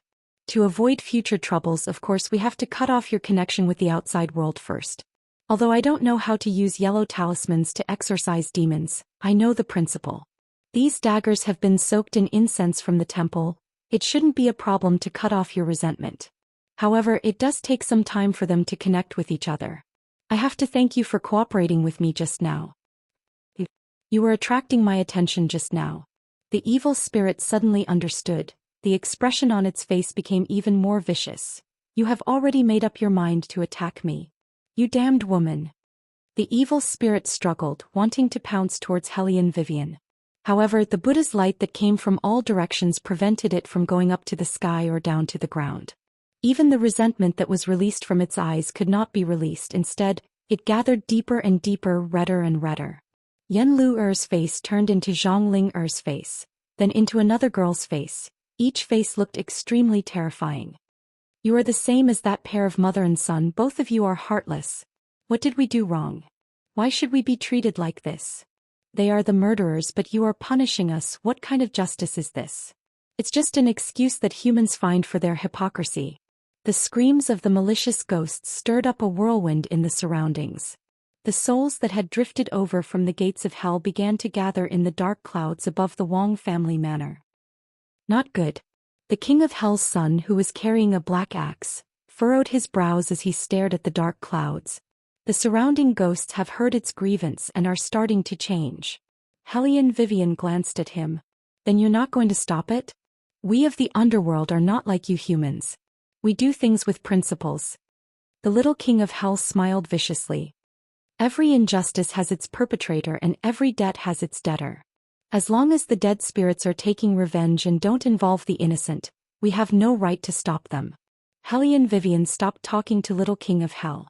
To avoid future troubles, of course, we have to cut off your connection with the outside world first. Although I don't know how to use yellow talismans to exorcise demons, I know the principle. These daggers have been soaked in incense from the temple. It shouldn't be a problem to cut off your resentment. However, it does take some time for them to connect with each other. I have to thank you for cooperating with me just now. You were attracting my attention just now. The evil spirit suddenly understood. The expression on its face became even more vicious. You have already made up your mind to attack me. You damned woman. The evil spirit struggled, wanting to pounce towards Hellion Vivian. However, the Buddha's light that came from all directions prevented it from going up to the sky or down to the ground. Even the resentment that was released from its eyes could not be released. Instead, it gathered deeper and deeper, redder and redder. Yen Luer's face turned into Zhang Ling'er's face, then into another girl's face. Each face looked extremely terrifying. You are the same as that pair of mother and son. Both of you are heartless. What did we do wrong? Why should we be treated like this? They are the murderers, but you are punishing us. What kind of justice is this? It's just an excuse that humans find for their hypocrisy. The screams of the malicious ghosts stirred up a whirlwind in the surroundings. The souls that had drifted over from the gates of hell began to gather in the dark clouds above the Wang family manor. Not good. The king of hell's son, who was carrying a black axe, furrowed his brows as he stared at the dark clouds. The surrounding ghosts have heard its grievance and are starting to change. Hellion Vivian glanced at him. Then you're not going to stop it? We of the underworld are not like you humans. We do things with principles. The little king of hell smiled viciously. Every injustice has its perpetrator and every debt has its debtor. As long as the dead spirits are taking revenge and don't involve the innocent, we have no right to stop them. Hellion Vivian stopped talking to little king of hell.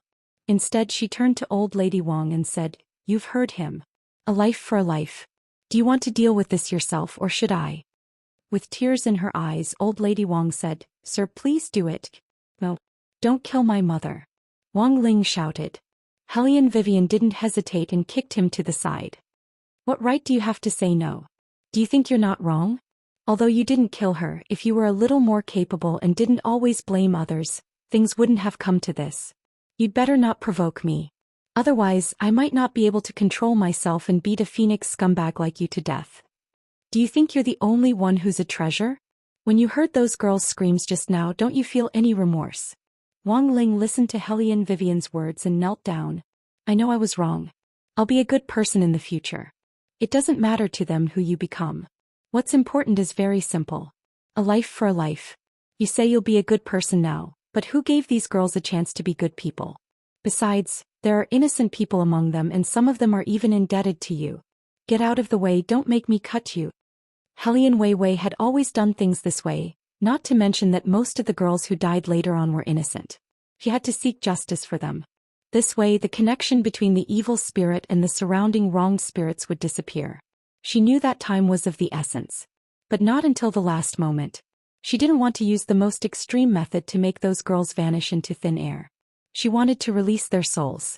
Instead, she turned to old lady Wang and said, "You've heard him. A life for a life. Do you want to deal with this yourself or should I?" With tears in her eyes, old lady Wang said, "Sir, please do it. No, don't kill my mother." Wang Ling shouted. Hellion Vivian didn't hesitate and kicked him to the side. What right do you have to say no? Do you think you're not wrong? Although you didn't kill her, if you were a little more capable and didn't always blame others, things wouldn't have come to this. You'd better not provoke me. Otherwise, I might not be able to control myself and beat a phoenix scumbag like you to death. Do you think you're the only one who's a treasure? When you heard those girls' screams just now, don't you feel any remorse? Wang Ling listened to Hellion Vivian's words and knelt down. I know I was wrong. I'll be a good person in the future. It doesn't matter to them who you become. What's important is very simple. A life for a life. You say you'll be a good person now, but who gave these girls a chance to be good people? Besides, there are innocent people among them and some of them are even indebted to you. Get out of the way, don't make me cut you. Hellion Wei Wei had always done things this way, not to mention that most of the girls who died later on were innocent. She had to seek justice for them. This way the connection between the evil spirit and the surrounding wronged spirits would disappear. She knew that time was of the essence. But not until the last moment. She didn't want to use the most extreme method to make those girls vanish into thin air. She wanted to release their souls.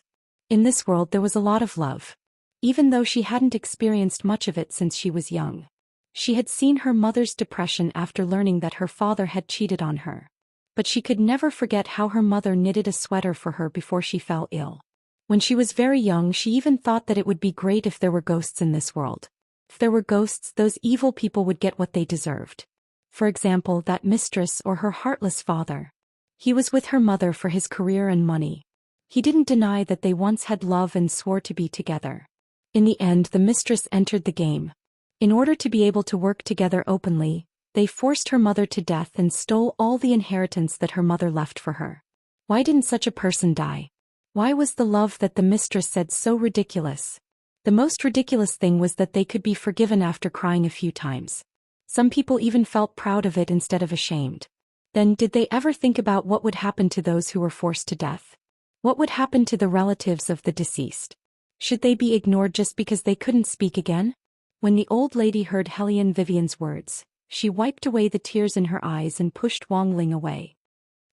In this world there was a lot of love. Even though she hadn't experienced much of it since she was young. She had seen her mother's depression after learning that her father had cheated on her. But she could never forget how her mother knitted a sweater for her before she fell ill. When she was very young, she even thought that it would be great if there were ghosts in this world. If there were ghosts, those evil people would get what they deserved. For example, that mistress or her heartless father. He was with her mother for his career and money. He didn't deny that they once had love and swore to be together. In the end, the mistress entered the game. In order to be able to work together openly, they forced her mother to death and stole all the inheritance that her mother left for her. Why didn't such a person die? Why was the love that the mistress said so ridiculous? The most ridiculous thing was that they could be forgiven after crying a few times. Some people even felt proud of it instead of ashamed. Then did they ever think about what would happen to those who were forced to death? What would happen to the relatives of the deceased? Should they be ignored just because they couldn't speak again? When the old lady heard Hellion Vivian's words, she wiped away the tears in her eyes and pushed Wang Ling away.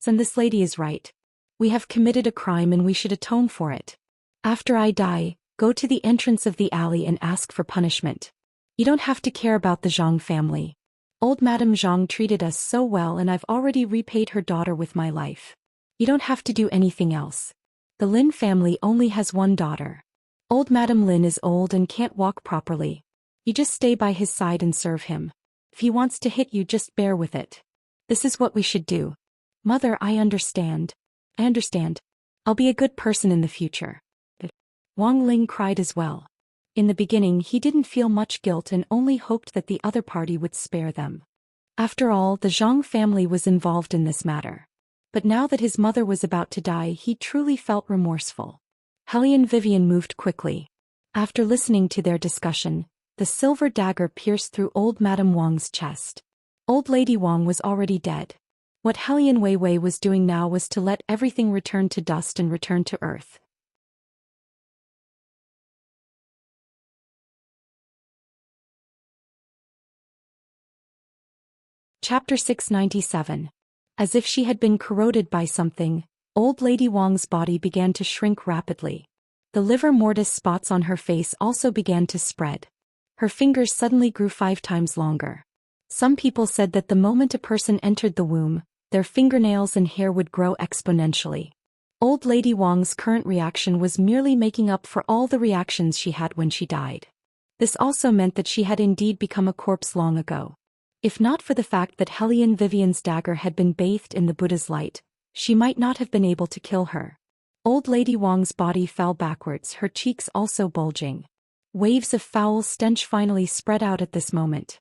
And this lady is right. We have committed a crime and we should atone for it. After I die, go to the entrance of the alley and ask for punishment. You don't have to care about the Zhang family. Old Madame Zhang treated us so well and I've already repaid her daughter with my life. You don't have to do anything else. The Lin family only has one daughter. Old Madame Lin is old and can't walk properly. You just stay by his side and serve him. If he wants to hit you, just bear with it. This is what we should do. Mother, I understand. I understand. I'll be a good person in the future. Wang Ling cried as well. In the beginning he didn't feel much guilt and only hoped that the other party would spare them. After all, the Zhang family was involved in this matter. But now that his mother was about to die, he truly felt remorseful. Hellion Vivian moved quickly. After listening to their discussion, the silver dagger pierced through old Madame Wang's chest. Old Lady Wang was already dead. What Hellion Wei Wei was doing now was to let everything return to dust and return to earth. Chapter 697. As if she had been corroded by something, old Lady Wang's body began to shrink rapidly. The livor mortis spots on her face also began to spread. Her fingers suddenly grew 5 times longer. Some people said that the moment a person entered the womb, their fingernails and hair would grow exponentially. Old Lady Wang's current reaction was merely making up for all the reactions she had when she died. This also meant that she had indeed become a corpse long ago. If not for the fact that Hellion Vivian's dagger had been bathed in the Buddha's light, she might not have been able to kill her. Old Lady Wang's body fell backwards, her cheeks also bulging. Waves of foul stench finally spread out at this moment.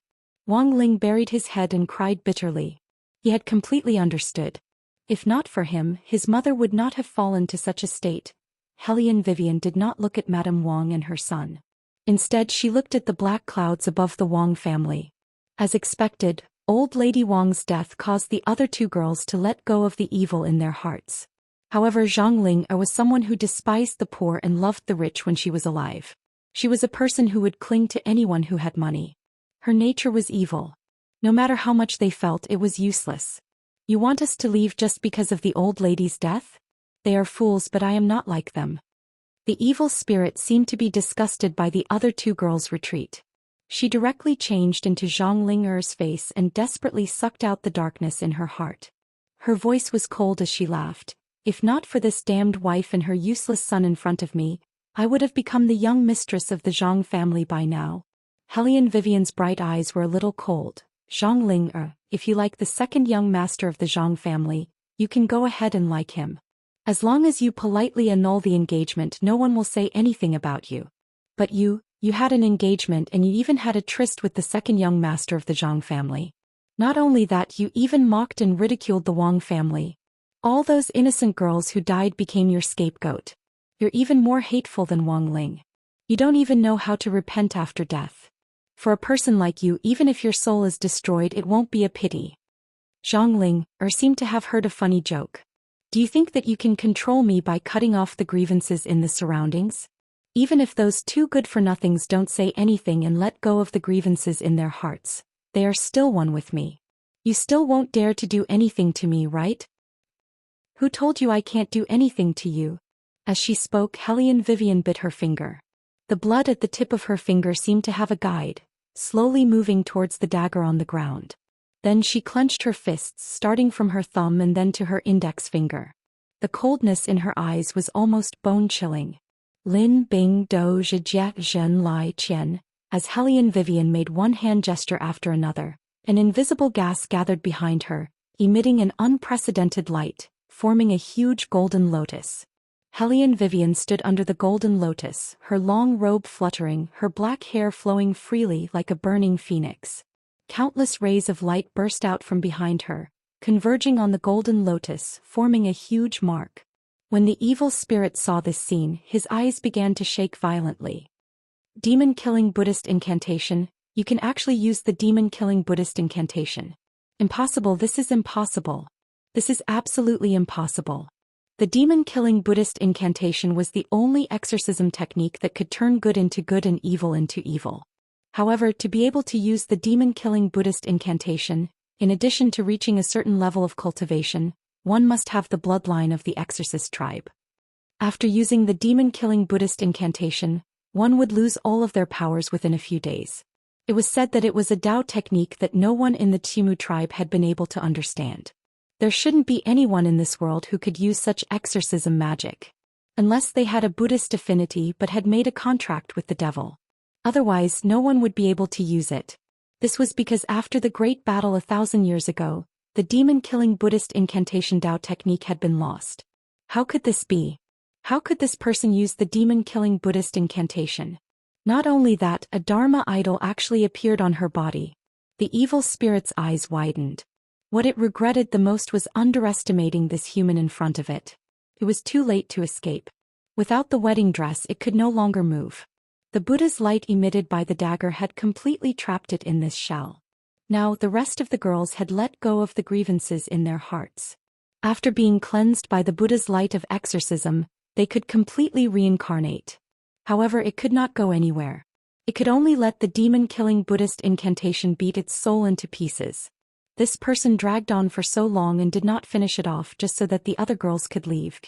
Wang Ling buried his head and cried bitterly. He had completely understood. If not for him, his mother would not have fallen to such a state. Hellion Vivian did not look at Madame Wang and her son. Instead, she looked at the black clouds above the Wang family. As expected, old Lady Wang's death caused the other 2 girls to let go of the evil in their hearts. However, Zhang Ling was someone who despised the poor and loved the rich when she was alive. She was a person who would cling to anyone who had money. Her nature was evil. No matter how much they felt, it was useless. You want us to leave just because of the old lady's death? They are fools, but I am not like them. The evil spirit seemed to be disgusted by the other 2 girls' retreat. She directly changed into Zhang Ling's face and desperately sucked out the darkness in her heart. Her voice was cold as she laughed. If not for this damned wife and her useless son in front of me, I would have become the young mistress of the Zhang family by now. Hellion Vivian's bright eyes were a little cold. Zhang Ling, if you like the second young master of the Zhang family, you can go ahead and like him. As long as you politely annul the engagement, no one will say anything about you. But you had an engagement and you even had a tryst with the second young master of the Zhang family. Not only that, you even mocked and ridiculed the Wang family. All those innocent girls who died became your scapegoat. You're even more hateful than Wang Ling. You don't even know how to repent after death. For a person like you, even if your soul is destroyed, it won't be a pity. Zhang Ling seemed to have heard a funny joke. Do you think that you can control me by cutting off the grievances in the surroundings? Even if those two good-for-nothings don't say anything and let go of the grievances in their hearts, they are still one with me. You still won't dare to do anything to me, right? Who told you I can't do anything to you? As she spoke, Hellion Vivian bit her finger. The blood at the tip of her finger seemed to have a guide, slowly moving towards the dagger on the ground. Then she clenched her fists, starting from her thumb and then to her index finger. The coldness in her eyes was almost bone-chilling. Lin Bing Do Zhe Jie Zhen Lai Qian. As Hellion Vivian made one hand gesture after another, an invisible gas gathered behind her, emitting an unprecedented light, forming a huge golden lotus. Hellion Vivian stood under the golden lotus, her long robe fluttering, her black hair flowing freely like a burning phoenix. Countless rays of light burst out from behind her, converging on the golden lotus, forming a huge mark. When the evil spirit saw this scene, his eyes began to shake violently. Demon-killing Buddhist incantation. You can actually use the demon-killing Buddhist incantation. Impossible. This is impossible. This is absolutely impossible. The demon-killing Buddhist incantation was the only exorcism technique that could turn good into good and evil into evil. However, to be able to use the demon-killing Buddhist incantation, in addition to reaching a certain level of cultivation, one must have the bloodline of the exorcist tribe. After using the demon-killing Buddhist incantation, one would lose all of their powers within a few days. It was said that it was a Dao technique that no one in the Qimu tribe had been able to understand. There shouldn't be anyone in this world who could use such exorcism magic. Unless they had a Buddhist affinity but had made a contract with the devil. Otherwise, no one would be able to use it. This was because after the great battle 1,000 years ago, the demon-killing Buddhist incantation Dao technique had been lost. How could this be? How could this person use the demon-killing Buddhist incantation? Not only that, a Dharma idol actually appeared on her body. The evil spirit's eyes widened. What it regretted the most was underestimating this human in front of it. It was too late to escape. Without the wedding dress, it could no longer move. The Buddha's light emitted by the dagger had completely trapped it in this shell. Now, the rest of the girls had let go of the grievances in their hearts. After being cleansed by the Buddha's light of exorcism, they could completely reincarnate. However, it could not go anywhere. It could only let the demon-killing Buddhist incantation beat its soul into pieces. This person dragged on for so long and did not finish it off just so that the other girls could leave.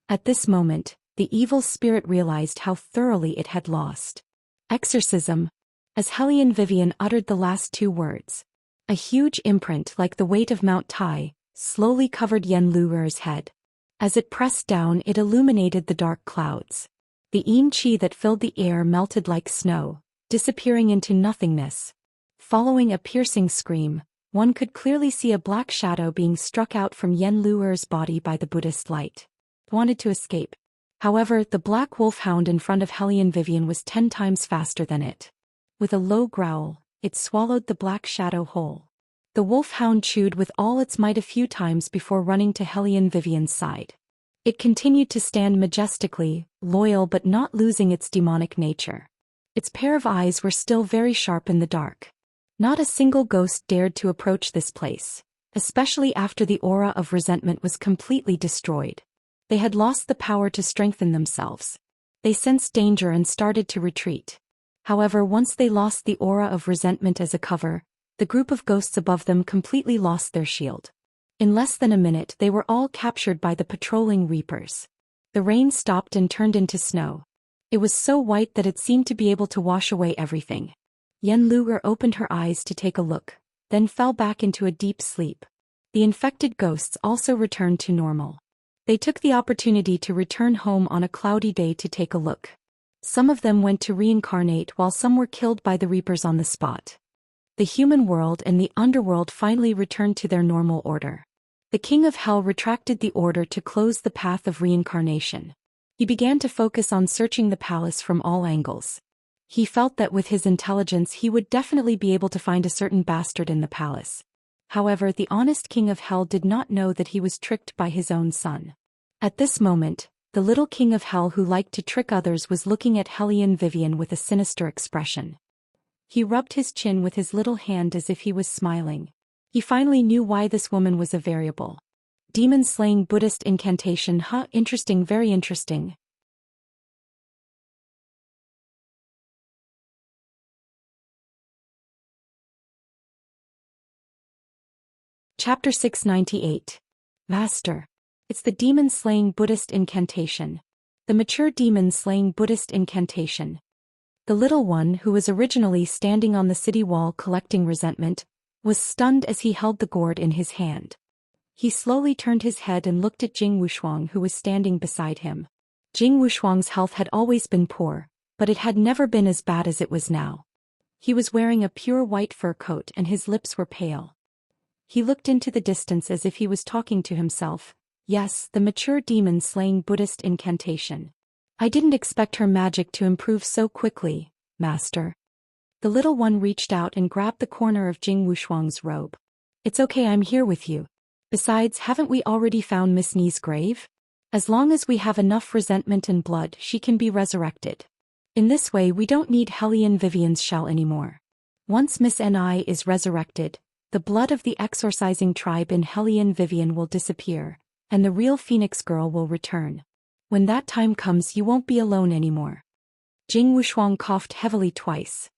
At this moment, the evil spirit realized how thoroughly it had lost. Exorcism. As Hellion Vivian uttered the last two words, a huge imprint like the weight of Mount Tai slowly covered Yen Luer's head. As it pressed down, it illuminated the dark clouds. The yin qi that filled the air melted like snow, disappearing into nothingness. Following a piercing scream, one could clearly see a black shadow being struck out from Yen Luer's body by the Buddhist light. It wanted to escape. However, the black wolfhound in front of Hellion Vivian was 10 times faster than it. With a low growl, it swallowed the black shadow whole. The wolfhound chewed with all its might a few times before running to Hellion Vivian's side. It continued to stand majestically, loyal but not losing its demonic nature. Its pair of eyes were still very sharp in the dark. Not a single ghost dared to approach this place, especially after the aura of resentment was completely destroyed. They had lost the power to strengthen themselves. They sensed danger and started to retreat. However, once they lost the aura of resentment as a cover, the group of ghosts above them completely lost their shield. In less than a minute, they were all captured by the patrolling reapers. The rain stopped and turned into snow. It was so white that it seemed to be able to wash away everything. Yen Luer opened her eyes to take a look, then fell back into a deep sleep. The infected ghosts also returned to normal. They took the opportunity to return home on a cloudy day to take a look. Some of them went to reincarnate while some were killed by the reapers on the spot. The human world and the underworld finally returned to their normal order. The king of hell retracted the order to close the path of reincarnation. He began to focus on searching the palace from all angles. He felt that with his intelligence he would definitely be able to find a certain bastard in the palace. However, the honest king of hell did not know that he was tricked by his own son. At this moment, the little king of hell who liked to trick others was looking at Hellion Vivian with a sinister expression. He rubbed his chin with his little hand as if he was smiling. He finally knew why this woman was a variable. Demon-slaying Buddhist incantation. Huh, interesting, very interesting. Chapter 698. Master. It's the demon-slaying Buddhist incantation. The mature demon-slaying Buddhist incantation. The little one, who was originally standing on the city wall collecting resentment, was stunned as he held the gourd in his hand. He slowly turned his head and looked at Jing Wushuang, who was standing beside him. Jing Wushuang's health had always been poor, but it had never been as bad as it was now. He was wearing a pure white fur coat and his lips were pale. He looked into the distance as if he was talking to himself. Yes, the mature demon-slaying Buddhist incantation. I didn't expect her magic to improve so quickly, Master. The little one reached out and grabbed the corner of Jing Wushuang's robe. It's okay, I'm here with you. Besides, haven't we already found Miss Ni's grave? As long as we have enough resentment and blood, she can be resurrected. In this way we don't need Hellion Vivian's shell anymore. Once Miss Ni is resurrected, the blood of the exorcising tribe in Hellion Vivian will disappear, and the real Phoenix girl will return. When that time comes you won't be alone anymore. Jing Wushuang coughed heavily twice.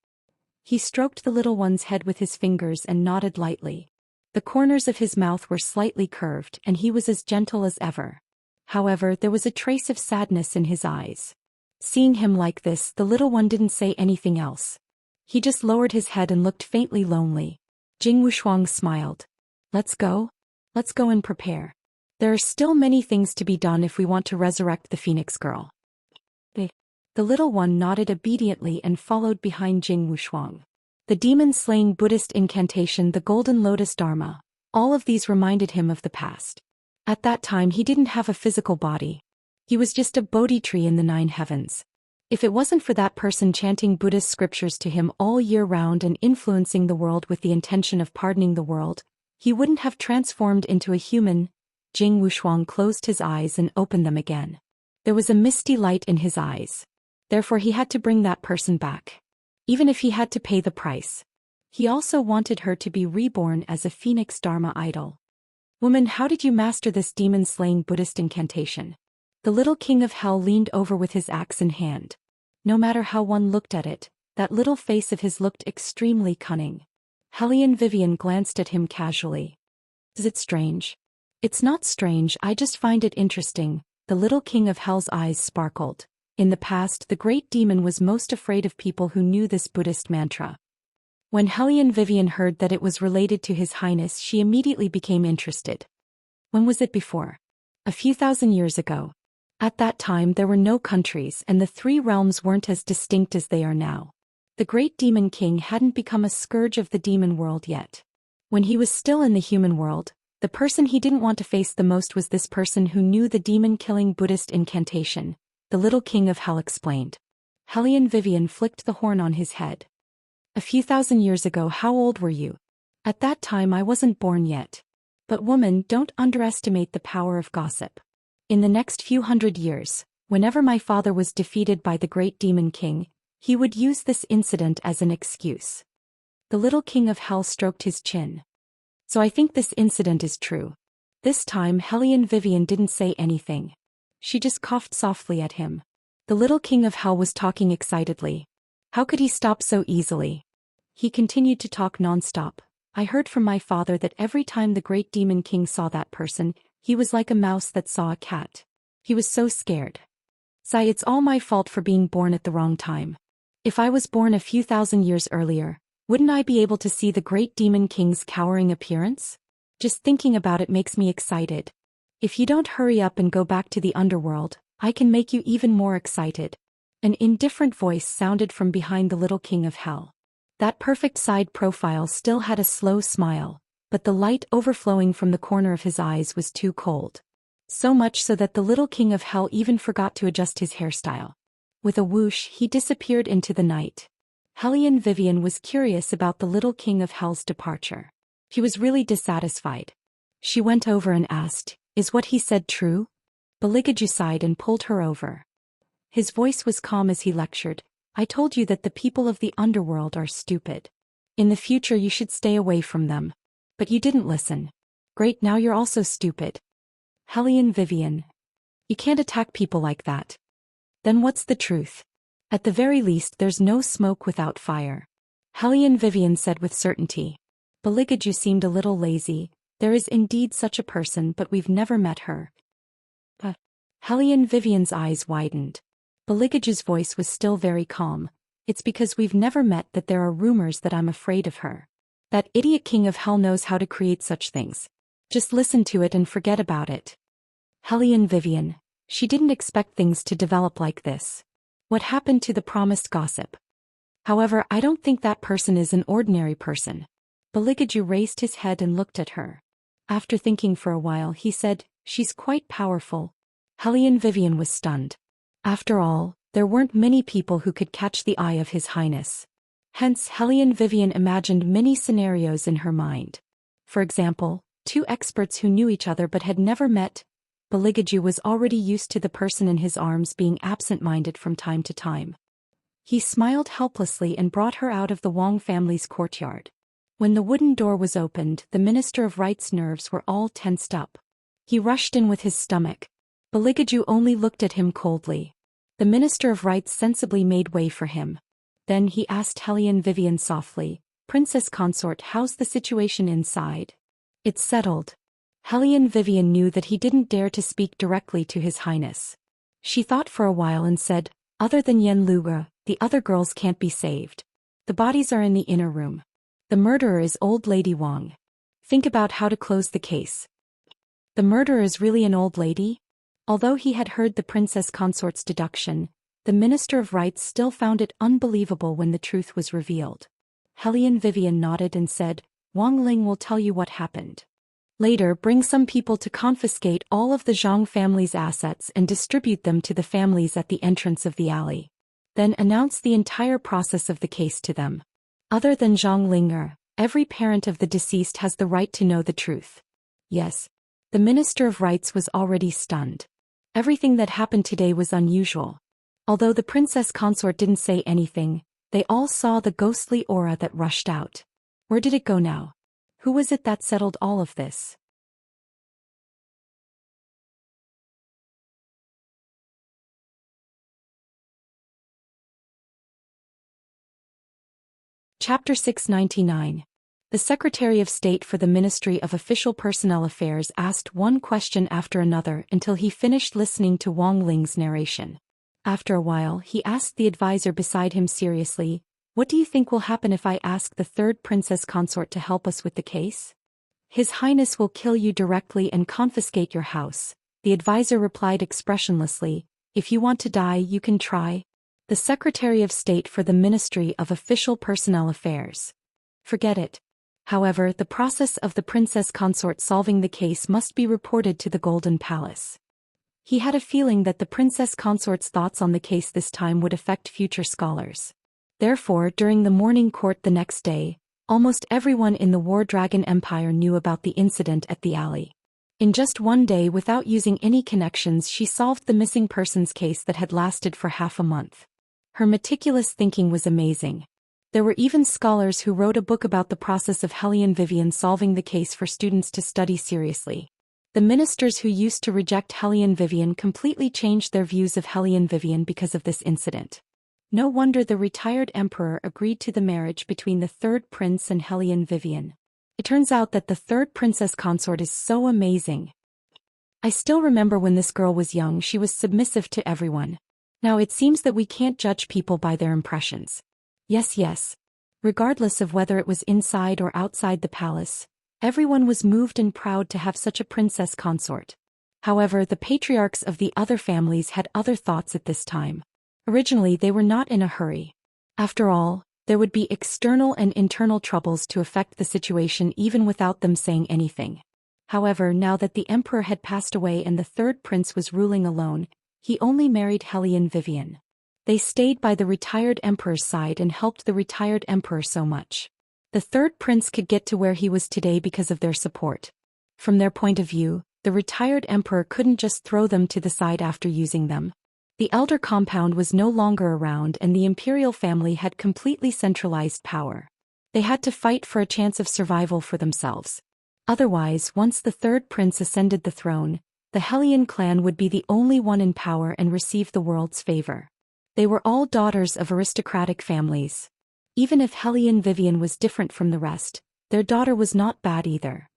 He stroked the little one's head with his fingers and nodded lightly. The corners of his mouth were slightly curved and he was as gentle as ever. However, there was a trace of sadness in his eyes. Seeing him like this, the little one didn't say anything else. He just lowered his head and looked faintly lonely. Jing Wushuang smiled. Let's go and prepare. There are still many things to be done if we want to resurrect the Phoenix girl. The little one nodded obediently and followed behind Jing Wushuang. The demon-slaying Buddhist incantation, the Golden Lotus Dharma, all of these reminded him of the past. At that time he didn't have a physical body. He was just a Bodhi tree in the 9 heavens. If it wasn't for that person chanting Buddhist scriptures to him all year round and influencing the world with the intention of pardoning the world, he wouldn't have transformed into a human. Jing Wushuang closed his eyes and opened them again. There was a misty light in his eyes. Therefore he had to bring that person back. Even if he had to pay the price. He also wanted her to be reborn as a Phoenix Dharma idol. Woman, how did you master this demon-slaying Buddhist incantation? The little king of hell leaned over with his axe in hand. No matter how one looked at it, that little face of his looked extremely cunning. Hellion Vivian glanced at him casually. Is it strange? It's not strange, I just find it interesting. The little king of hell's eyes sparkled. In the past, the great demon was most afraid of people who knew this Buddhist mantra. When Hellion Vivian heard that it was related to His Highness, she immediately became interested. When was it before? A few thousand years ago. At that time there were no countries and the 3 realms weren't as distinct as they are now. The great demon king hadn't become a scourge of the demon world yet. When he was still in the human world, the person he didn't want to face the most was this person who knew the demon-killing Buddhist incantation. The little king of hell explained. Hellion Vivian flicked the horn on his head. A few thousand years ago, how old were you? At that time I wasn't born yet. But woman, don't underestimate the power of gossip. In the next few hundred years, whenever my father was defeated by the great demon king, he would use this incident as an excuse. The little king of hell stroked his chin. So I think this incident is true. This time Hellion Vivian didn't say anything. She just coughed softly at him. The little king of hell was talking excitedly. How could he stop so easily? He continued to talk non-stop. I heard from my father that every time the great demon king saw that person, he was like a mouse that saw a cat. He was so scared. Sigh, it's all my fault for being born at the wrong time. If I was born a few thousand years earlier, wouldn't I be able to see the great demon king's cowering appearance? Just thinking about it makes me excited. If you don't hurry up and go back to the underworld, I can make you even more excited. An indifferent voice sounded from behind the little king of hell. That perfect side profile still had a slow smile, but the light overflowing from the corner of his eyes was too cold. So much so that the little king of hell even forgot to adjust his hairstyle. With a whoosh, he disappeared into the night. Hellion Vivian was curious about the little king of hell's departure. He was really dissatisfied. She went over and asked, "Is what he said true?" Beligaju sighed and pulled her over. His voice was calm as he lectured, "I told you that the people of the underworld are stupid. In the future you should stay away from them. But you didn't listen. Great, now you're also stupid. Hellion Vivian. You can't attack people like that. Then what's the truth? At the very least there's no smoke without fire." Hellion Vivian said with certainty. Beligaju seemed a little lazy. "There is indeed such a person, but we've never met her." Hellion Vivian's eyes widened. Beligaju's voice was still very calm. "It's because we've never met that there are rumors that I'm afraid of her. That idiot king of hell knows how to create such things. Just listen to it and forget about it." Hellion Vivian. She didn't expect things to develop like this. What happened to the promised gossip? However, I don't think that person is an ordinary person. Beligaju raised his head and looked at her. After thinking for a while, he said, "She's quite powerful." Hellion Vivian was stunned. After all, there weren't many people who could catch the eye of His Highness. Hence, Hellion Vivian imagined many scenarios in her mind. For example, two experts who knew each other but had never met. Beligaju was already used to the person in his arms being absent-minded from time to time. He smiled helplessly and brought her out of the Wong family's courtyard. When the wooden door was opened, the Minister of Right's nerves were all tensed up. He rushed in with his stomach. Beligaju only looked at him coldly. The Minister of Rights sensibly made way for him. Then he asked Hellion Vivian softly, "Princess Consort, how's the situation inside?" "It's settled." Hellion Vivian knew that he didn't dare to speak directly to His Highness. She thought for a while and said, "Other than Yen Luga, the other girls can't be saved. The bodies are in the inner room. The murderer is old lady Wang. Think about how to close the case." The murderer is really an old lady? Although he had heard the Princess Consort's deduction, the Minister of Rights still found it unbelievable when the truth was revealed. Hellion Vivian nodded and said, "Wang Ling will tell you what happened. Later, bring some people to confiscate all of the Zhang family's assets and distribute them to the families at the entrance of the alley. Then announce the entire process of the case to them. Other than Zhang Linger, every parent of the deceased has the right to know the truth." Yes. The Minister of Rights was already stunned. Everything that happened today was unusual. Although the Princess Consort didn't say anything, they all saw the ghostly aura that rushed out. Where did it go now? Who was it that settled all of this? Chapter 699. The Secretary of State for the Ministry of Official Personnel Affairs asked one question after another until he finished listening to Wang Ling's narration. After a while, he asked the advisor beside him seriously, "What do you think will happen if I ask the third Princess Consort to help us with the case?" "His Highness will kill you directly and confiscate your house," the advisor replied expressionlessly. "If you want to die, you can try." The Secretary of State for the Ministry of Official Personnel Affairs. Forget it. However, the process of the Princess Consort solving the case must be reported to the Golden Palace. He had a feeling that the Princess Consort's thoughts on the case this time would affect future scholars. Therefore, during the morning court the next day, almost everyone in the War Dragon Empire knew about the incident at the alley. In just one day, without using any connections, she solved the missing persons case that had lasted for half a month. Her meticulous thinking was amazing. There were even scholars who wrote a book about the process of Hellion Vivian solving the case for students to study seriously. The ministers who used to reject Hellion Vivian completely changed their views of Hellion Vivian because of this incident. No wonder the retired emperor agreed to the marriage between the third prince and Hellion Vivian. It turns out that the third princess consort is so amazing. I still remember when this girl was young, she was submissive to everyone. Now it seems that we can't judge people by their impressions. Yes. Regardless of whether it was inside or outside the palace, everyone was moved and proud to have such a princess consort. However, the patriarchs of the other families had other thoughts at this time. Originally, they were not in a hurry. After all, There would be external and internal troubles to affect the situation even without them saying anything. However, now that the emperor had passed away and the third prince was ruling alone, he only married Helene Vivian. They stayed by the retired emperor's side and helped the retired emperor so much. The third prince could get to where he was today because of their support. From their point of view, the retired emperor couldn't just throw them to the side after using them. The elder compound was no longer around and the imperial family had completely centralized power. They had to fight for a chance of survival for themselves. Otherwise, once the third prince ascended the throne, the Helene clan would be the only one in power and receive the world's favor. They were all daughters of aristocratic families. Even if Helene Vivian was different from the rest, their daughter was not bad either.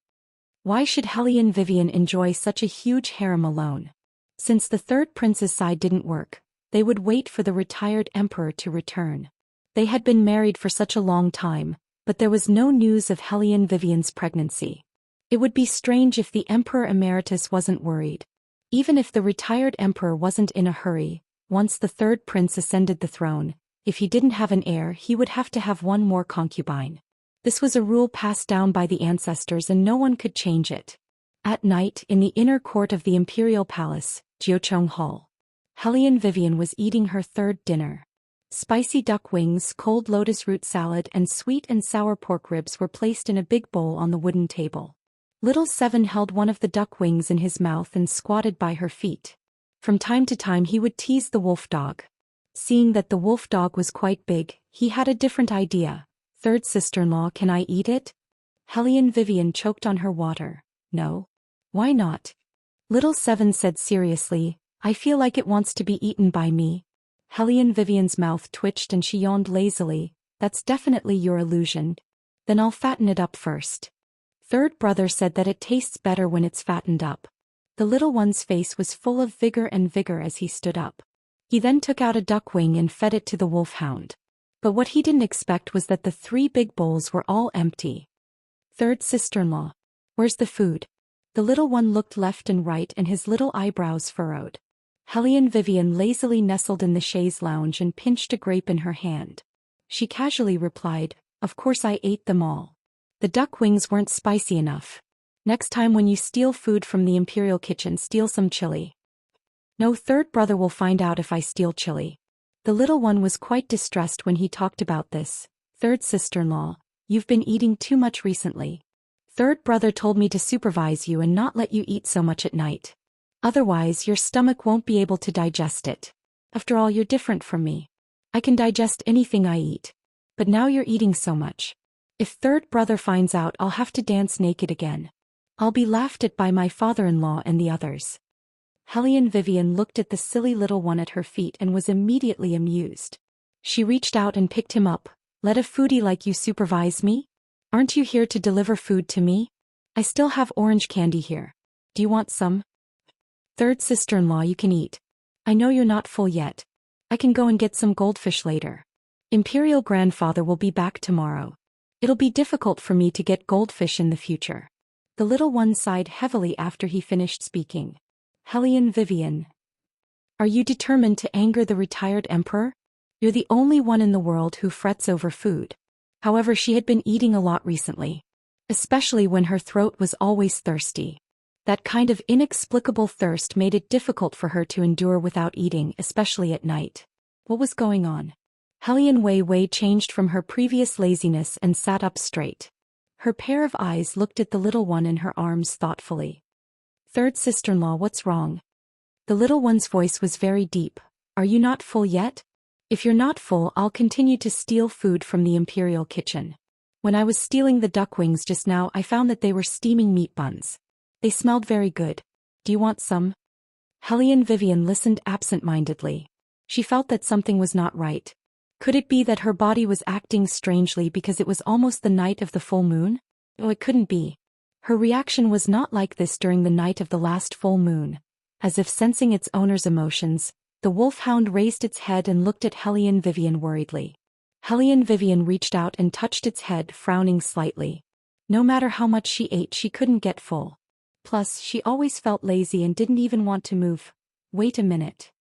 Why should Helene Vivian enjoy such a huge harem alone? Since the third prince's side didn't work, they would wait for the retired emperor to return. They had been married for such a long time, but there was no news of Helene Vivian's pregnancy. It would be strange if the Emperor Emeritus wasn't worried. Even if the retired emperor wasn't in a hurry, once the third prince ascended the throne, if he didn't have an heir he would have to have one more concubine. This was a rule passed down by the ancestors and no one could change it. At night, in the inner court of the imperial palace, Jiucheng Hall, Helene Vivian was eating her third dinner. Spicy duck wings, cold lotus root salad and sweet and sour pork ribs were placed in a big bowl on the wooden table. Little Seven held one of the duck wings in his mouth and squatted by her feet. From time to time he would tease the wolf dog. Seeing that the wolf dog was quite big, he had a different idea. "Third sister-in-law, can I eat it?" Helene Vivian choked on her water. "No. Why not?" Little Seven said seriously, "I feel like it wants to be eaten by me." Helene Vivian's mouth twitched and she yawned lazily. "That's definitely your illusion. Then I'll fatten it up first." Third brother said that it tastes better when it's fattened up. The little one's face was full of vigor as he stood up. He then took out a duck wing and fed it to the wolfhound. But what he didn't expect was that the 3 big bowls were all empty. "Third sister-in-law, where's the food?" The little one looked left and right and his little eyebrows furrowed. Helene Vivian lazily nestled in the chaise lounge and pinched a grape in her hand. She casually replied, "Of course I ate them all. The duck wings weren't spicy enough. Next time when you steal food from the imperial kitchen, steal some chili." "No, third brother will find out if I steal chili." The little one was quite distressed when he talked about this. "Third sister-in-law, you've been eating too much recently. Third brother told me to supervise you and not let you eat so much at night. Otherwise your stomach won't be able to digest it. After all, you're different from me. I can digest anything I eat. But now you're eating so much. If third brother finds out, I'll have to dance naked again. I'll be laughed at by my father-in-law and the others." Helene Vivian looked at the silly little one at her feet and was immediately amused. She reached out and picked him up. "Let a foodie like you supervise me? Aren't you here to deliver food to me? I still have orange candy here. Do you want some?" "Third sister-in-law, you can eat. I know you're not full yet. I can go and get some goldfish later. Imperial grandfather will be back tomorrow. It'll be difficult for me to get goldfish in the future." The little one sighed heavily after he finished speaking. "Helene Vivian, are you determined to anger the retired emperor? You're the only one in the world who frets over food." However, she had been eating a lot recently. Especially when her throat was always thirsty. That kind of inexplicable thirst made it difficult for her to endure without eating, especially at night. What was going on? Helene Wei changed from her previous laziness and sat up straight. Her pair of eyes looked at the little one in her arms thoughtfully. "Third sister-in-law, what's wrong?" The little one's voice was very deep. "Are you not full yet? If you're not full, I'll continue to steal food from the imperial kitchen. When I was stealing the duck wings just now, I found that they were steaming meat buns. They smelled very good. Do you want some?" Helene Vivian listened absent-mindedly. She felt that something was not right. Could it be that her body was acting strangely because it was almost the night of the full moon? Oh, it couldn't be. Her reaction was not like this during the night of the last full moon. As if sensing its owner's emotions, the wolfhound raised its head and looked at Helene Vivian worriedly. Helene Vivian reached out and touched its head, frowning slightly. No matter how much she ate, she couldn't get full. Plus, she always felt lazy and didn't even want to move. Wait a minute.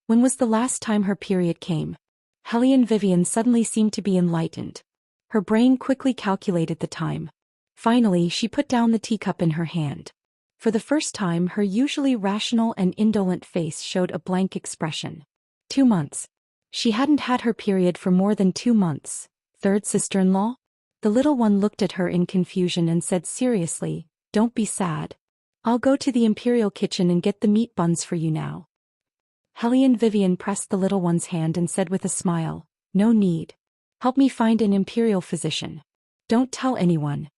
When was the last time her period came? Hellion Vivian suddenly seemed to be enlightened. Her brain quickly calculated the time. Finally, she put down the teacup in her hand. For the first time, her usually rational and indolent face showed a blank expression. 2 months. She hadn't had her period for more than 2 months. Third sister-in-law? The little one looked at her in confusion and said seriously, "Don't be sad. I'll go to the imperial kitchen and get the meat buns for you now." Hellion Vivian pressed the little one's hand and said with a smile, "No need. Help me find an imperial physician. Don't tell anyone."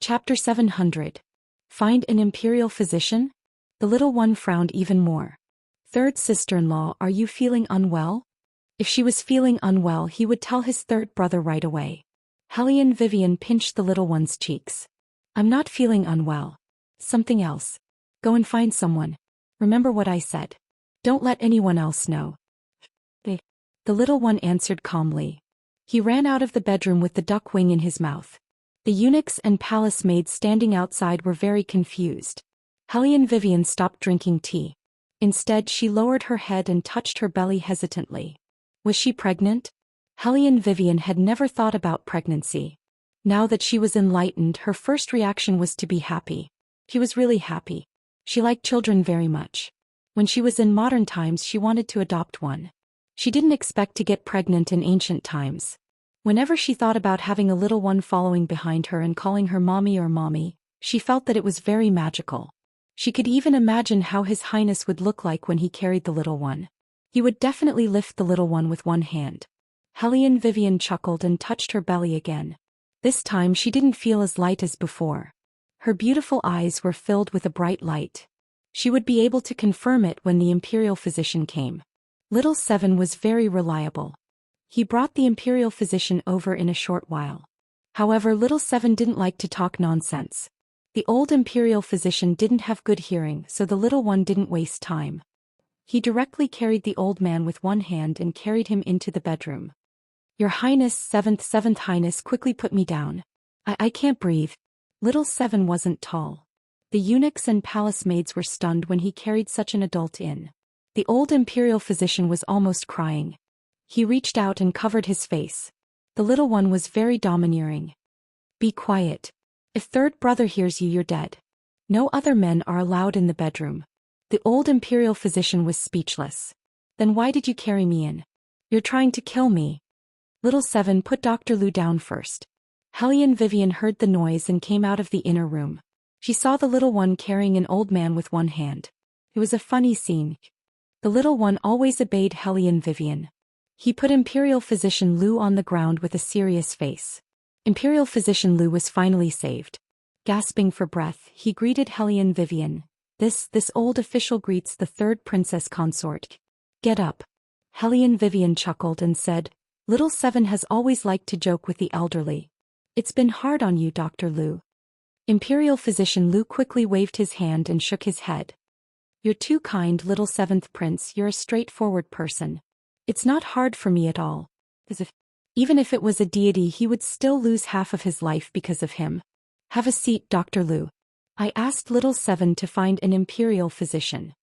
Chapter 700. Find an imperial physician? The little one frowned even more. Third sister-in-law, are you feeling unwell? If she was feeling unwell, he would tell his third brother right away. Hellion Vivian pinched the little one's cheeks. "I'm not feeling unwell. Something else. Go and find someone. Remember what I said. Don't let anyone else know." The little one answered calmly. He ran out of the bedroom with the duck wing in his mouth. The eunuchs and palace maids standing outside were very confused. Hellion Vivian stopped drinking tea. Instead, she lowered her head and touched her belly hesitantly. Was she pregnant? Hellion Vivian had never thought about pregnancy. Now that she was enlightened, her first reaction was to be happy. She was really happy. She liked children very much. When she was in modern times, she wanted to adopt one. She didn't expect to get pregnant in ancient times. Whenever she thought about having a little one following behind her and calling her mommy or mommy, she felt that it was very magical. She could even imagine how His Highness would look like when he carried the little one. He would definitely lift the little one with one hand. Hellion Vivian chuckled and touched her belly again. This time she didn't feel as light as before. Her beautiful eyes were filled with a bright light. She would be able to confirm it when the imperial physician came. Little Seven was very reliable. He brought the imperial physician over in a short while. However, Little Seven didn't like to talk nonsense. The old imperial physician didn't have good hearing, so the little one didn't waste time. He directly carried the old man with one hand and carried him into the bedroom. "Your Highness, Seventh Highness, quickly put me down. I can't breathe." Little Seven wasn't tall. The eunuchs and palace maids were stunned when he carried such an adult in. The old imperial physician was almost crying. He reached out and covered his face. The little one was very domineering. "Be quiet. If third brother hears you, you're dead." No other men are allowed in the bedroom. The old imperial physician was speechless. "Then why did you carry me in? You're trying to kill me." Little Seven, put Dr. Lu down first. Hellion Vivian heard the noise and came out of the inner room. She saw the little one carrying an old man with one hand. It was a funny scene. The little one always obeyed Hellion Vivian. He put Imperial Physician Lu on the ground with a serious face. Imperial Physician Lu was finally saved. Gasping for breath, he greeted Hellion Vivian. This old official greets the third princess consort. "Get up." Hellion Vivian chuckled and said, "Little Seven has always liked to joke with the elderly. It's been hard on you, Dr. Lu." Imperial Physician Lu quickly waved his hand and shook his head. "You're too kind, little seventh prince, you're a straightforward person. It's not hard for me at all. Even if it was a deity, he would still lose half of his life because of him. Have a seat, Dr. Lu. I asked Little Seven to find an imperial physician."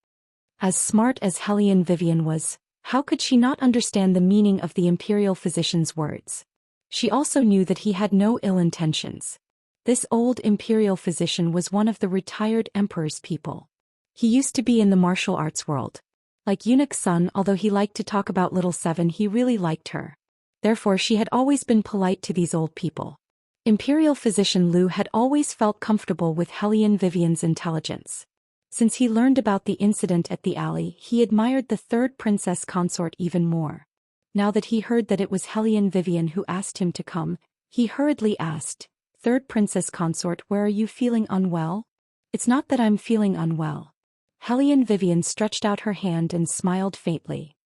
As smart as Hellion Vivian was, how could she not understand the meaning of the imperial physician's words? She also knew that he had no ill intentions. This old imperial physician was one of the retired emperor's people. He used to be in the martial arts world. Like Eunuch's son, although he liked to talk about Little Seven, he really liked her. Therefore she had always been polite to these old people. Imperial Physician Lu had always felt comfortable with Hellion Vivian's intelligence. Since he learned about the incident at the alley, he admired the third princess consort even more. Now that he heard that it was Hellion Vivian who asked him to come, he hurriedly asked, "Third princess consort, where are you feeling unwell?" "It's not that I'm feeling unwell." Hellion Vivian stretched out her hand and smiled faintly.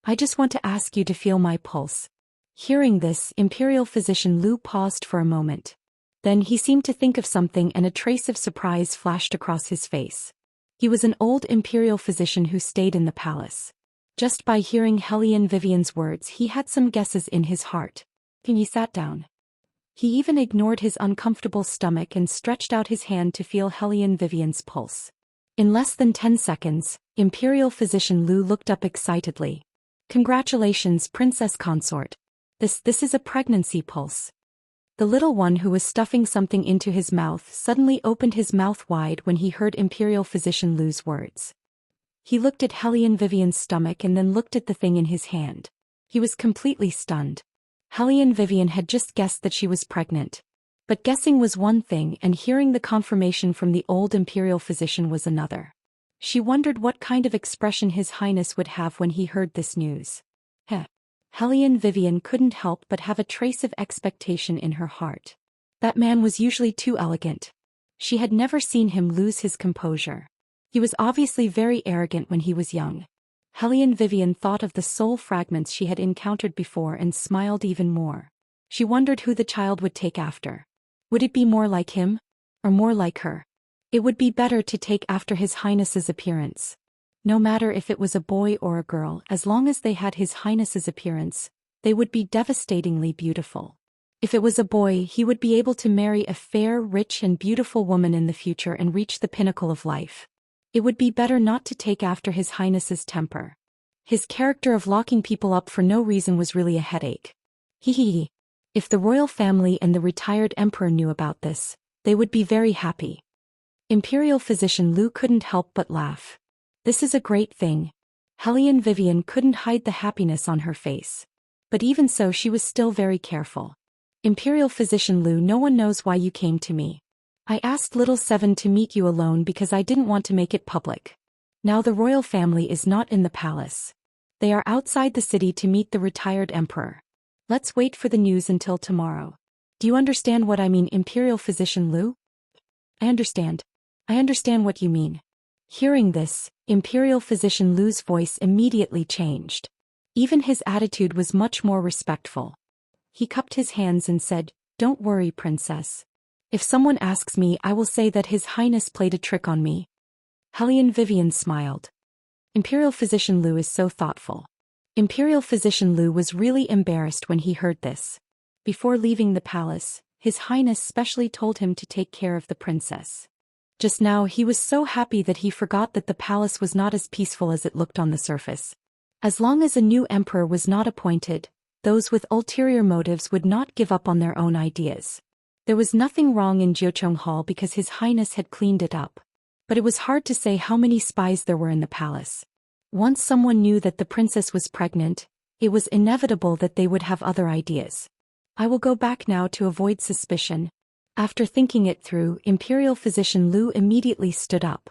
"I just want to ask you to feel my pulse." Hearing this, Imperial Physician Lu paused for a moment. Then he seemed to think of something and a trace of surprise flashed across his face. He was an old imperial physician who stayed in the palace. Just by hearing Hellion Vivian's words, he had some guesses in his heart. He sat down. He even ignored his uncomfortable stomach and stretched out his hand to feel Hellion Vivian's pulse. In less than 10 seconds, Imperial Physician Lu looked up excitedly. "Congratulations, Princess Consort. This is a pregnancy pulse." The little one who was stuffing something into his mouth suddenly opened his mouth wide when he heard Imperial Physician Lu's words. He looked at Hellion Vivian's stomach and then looked at the thing in his hand. He was completely stunned. Hellion Vivian had just guessed that she was pregnant. But guessing was one thing and hearing the confirmation from the old Imperial Physician was another. She wondered what kind of expression His Highness would have when he heard this news. Hellion Vivian couldn't help but have a trace of expectation in her heart. That man was usually too elegant. She had never seen him lose his composure. He was obviously very arrogant when he was young. Hellion Vivian thought of the soul fragments she had encountered before and smiled even more. She wondered who the child would take after. Would it be more like him? Or more like her? It would be better to take after His Highness's appearance. No matter if it was a boy or a girl, as long as they had His Highness's appearance, they would be devastatingly beautiful. If it was a boy, he would be able to marry a fair, rich and beautiful woman in the future and reach the pinnacle of life. It would be better not to take after His Highness's temper. His character of locking people up for no reason was really a headache. If the royal family and the retired emperor knew about this, they would be very happy. Imperial Physician Lu couldn't help but laugh. This is a great thing. Hellion Vivian couldn't hide the happiness on her face. But even so, she was still very careful. "Imperial Physician Lu, no one knows why you came to me. I asked Little Seven to meet you alone because I didn't want to make it public. Now the royal family is not in the palace. They are outside the city to meet the retired emperor. Let's wait for the news until tomorrow. Do you understand what I mean, Imperial Physician Lu?" I understand what you mean." Hearing this, Imperial Physician Lu's voice immediately changed. Even his attitude was much more respectful. He cupped his hands and said, "Don't worry, Princess. If someone asks me, I will say that His Highness played a trick on me." Hellion Vivian smiled. Imperial Physician Lu is so thoughtful. Imperial Physician Lu was really embarrassed when he heard this. Before leaving the palace, His Highness specially told him to take care of the princess. Just now he was so happy that he forgot that the palace was not as peaceful as it looked on the surface. As long as a new emperor was not appointed, those with ulterior motives would not give up on their own ideas. There was nothing wrong in Jiucheng Hall because His Highness had cleaned it up. But it was hard to say how many spies there were in the palace. Once someone knew that the princess was pregnant, it was inevitable that they would have other ideas. I will go back now to avoid suspicion. After thinking it through, Imperial Physician Lu immediately stood up.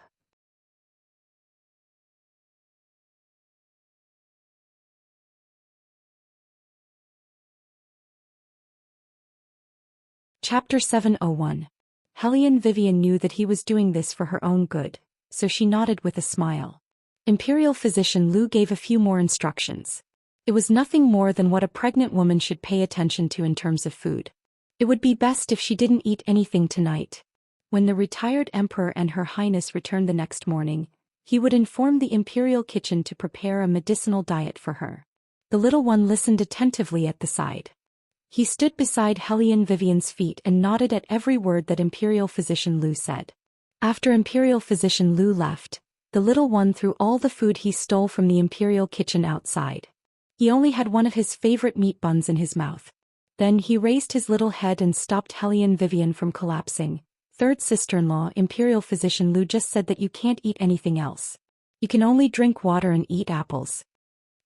Chapter 701. Hellion Vivian knew that he was doing this for her own good, so she nodded with a smile. Imperial Physician Lu gave a few more instructions. It was nothing more than what a pregnant woman should pay attention to in terms of food. It would be best if she didn't eat anything tonight. When the retired emperor and Her Highness returned the next morning, he would inform the imperial kitchen to prepare a medicinal diet for her. The little one listened attentively at the side. He stood beside Hellion Vivian's feet and nodded at every word that Imperial Physician Lu said. After Imperial Physician Lu left, the little one threw all the food he stole from the imperial kitchen outside. He only had one of his favorite meat buns in his mouth. Then he raised his little head and stopped Hellion Vivian from collapsing. "Third sister-in-law, Imperial Physician Lu just said that you can't eat anything else. You can only drink water and eat apples."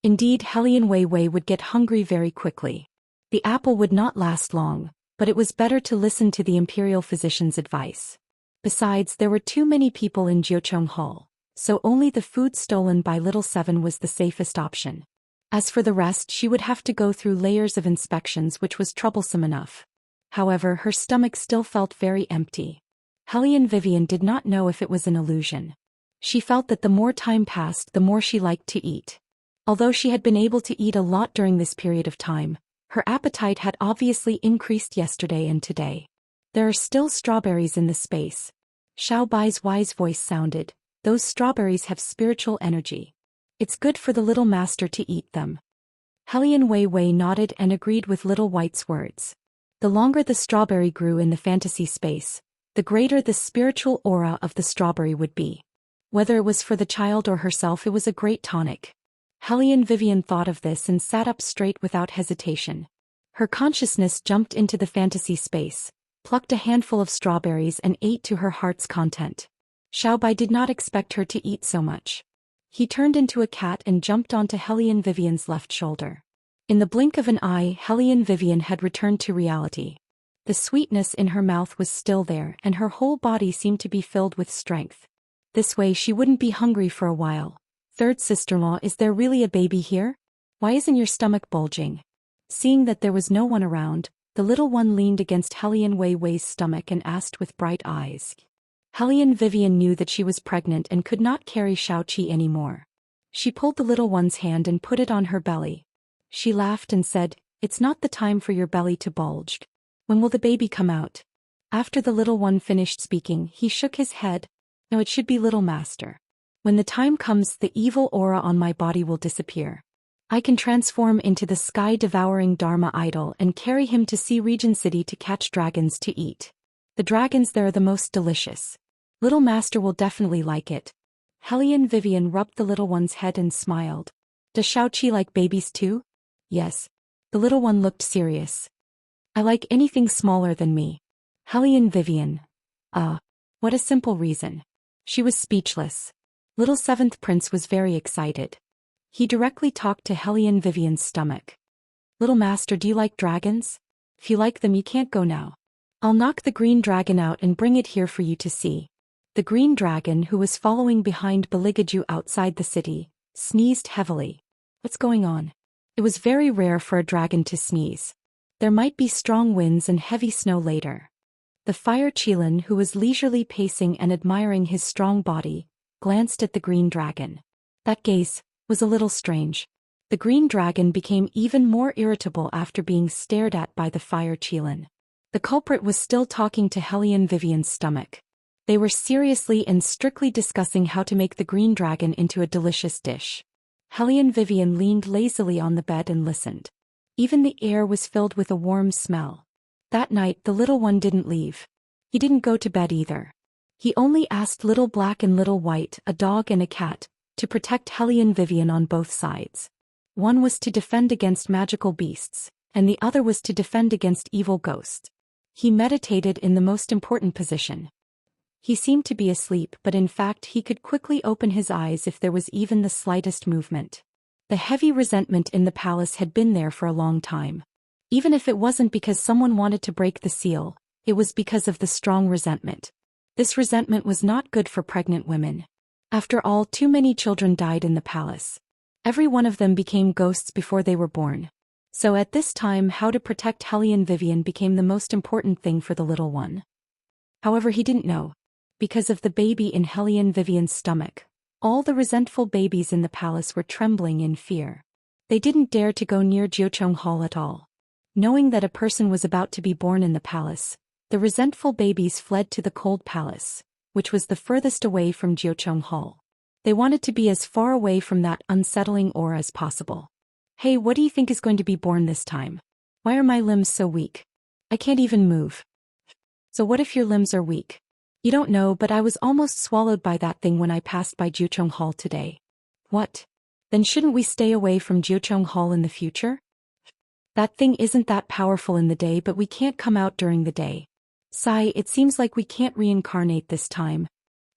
Indeed, Hellion Wei would get hungry very quickly. The apple would not last long, but it was better to listen to the imperial physician's advice. Besides, there were too many people in Jiucheng Hall, so only the food stolen by Little Seven was the safest option. As for the rest, she would have to go through layers of inspections, which was troublesome enough. However, her stomach still felt very empty. Hellion Vivian did not know if it was an illusion. She felt that the more time passed, the more she liked to eat. Although she had been able to eat a lot during this period of time, her appetite had obviously increased yesterday and today. "There are still strawberries in the space." Xiao Bai's wise voice sounded. "Those strawberries have spiritual energy. It's good for the little master to eat them." Hellion Wei nodded and agreed with Little White's words. The longer the strawberry grew in the fantasy space, the greater the spiritual aura of the strawberry would be. Whether it was for the child or herself, it was a great tonic. Hellion Vivian thought of this and sat up straight without hesitation. Her consciousness jumped into the fantasy space, plucked a handful of strawberries and ate to her heart's content. Xiaobai did not expect her to eat so much. He turned into a cat and jumped onto Hellion Vivian's left shoulder. In the blink of an eye, Hellion Vivian had returned to reality. The sweetness in her mouth was still there and her whole body seemed to be filled with strength. This way she wouldn't be hungry for a while. Third sister-in-law, is there really a baby here? Why isn't your stomach bulging? Seeing that there was no one around, the little one leaned against Hellion Wei Wei's stomach and asked with bright eyes. Hellion Vivian knew that she was pregnant and could not carry Xiaoqi anymore. She pulled the little one's hand and put it on her belly. She laughed and said, "It's not the time for your belly to bulge. When will the baby come out?" After the little one finished speaking, he shook his head. "No, it should be little master. When the time comes, the evil aura on my body will disappear. I can transform into the sky-devouring Dharma idol and carry him to Sea Region City to catch dragons to eat. The dragons there are the most delicious. Little master will definitely like it." Hellion Vivian rubbed the little one's head and smiled. "Does Xiaoqi like babies too?" "Yes." The little one looked serious. "I like anything smaller than me." Hellion Vivian. What a simple reason. She was speechless. Little seventh prince was very excited. He directly talked to Hellion Vivian's stomach. "Little master, do you like dragons? If you like them, you can't go now. I'll knock the green dragon out and bring it here for you to see." The green dragon, who was following behind Beligaju outside the city, sneezed heavily. "What's going on?" It was very rare for a dragon to sneeze. There might be strong winds and heavy snow later. The fire Qilin, who was leisurely pacing and admiring his strong body, glanced at the green dragon. That gaze was a little strange. The green dragon became even more irritable after being stared at by the fire Qilin. The culprit was still talking to Hellion Vivian's stomach. They were seriously and strictly discussing how to make the green dragon into a delicious dish. Hellion Vivian leaned lazily on the bed and listened. Even the air was filled with a warm smell. That night the little one didn't leave. He didn't go to bed either. He only asked Little Black and Little White, a dog and a cat, to protect Hellion Vivian on both sides. One was to defend against magical beasts, and the other was to defend against evil ghosts. He meditated in the most important position. He seemed to be asleep, but in fact he could quickly open his eyes if there was even the slightest movement. The heavy resentment in the palace had been there for a long time. Even if it wasn't because someone wanted to break the seal, it was because of the strong resentment. This resentment was not good for pregnant women. After all, too many children died in the palace. Every one of them became ghosts before they were born. So at this time, how to protect Hellion Vivian became the most important thing for the little one. However, he didn't know. Because of the baby in Hellion Vivian's stomach, all the resentful babies in the palace were trembling in fear. They didn't dare to go near Jiucheng Hall at all. Knowing that a person was about to be born in the palace, the resentful babies fled to the cold palace, which was the furthest away from Jiucheng Hall. They wanted to be as far away from that unsettling aura as possible. "Hey, what do you think is going to be born this time? Why are my limbs so weak? I can't even move." "So what if your limbs are weak?" "You don't know, but I was almost swallowed by that thing when I passed by Jiucheng Hall today." "What? Then shouldn't we stay away from Jiucheng Hall in the future?" "That thing isn't that powerful in the day, but we can't come out during the day." "Sai, it seems like we can't reincarnate this time.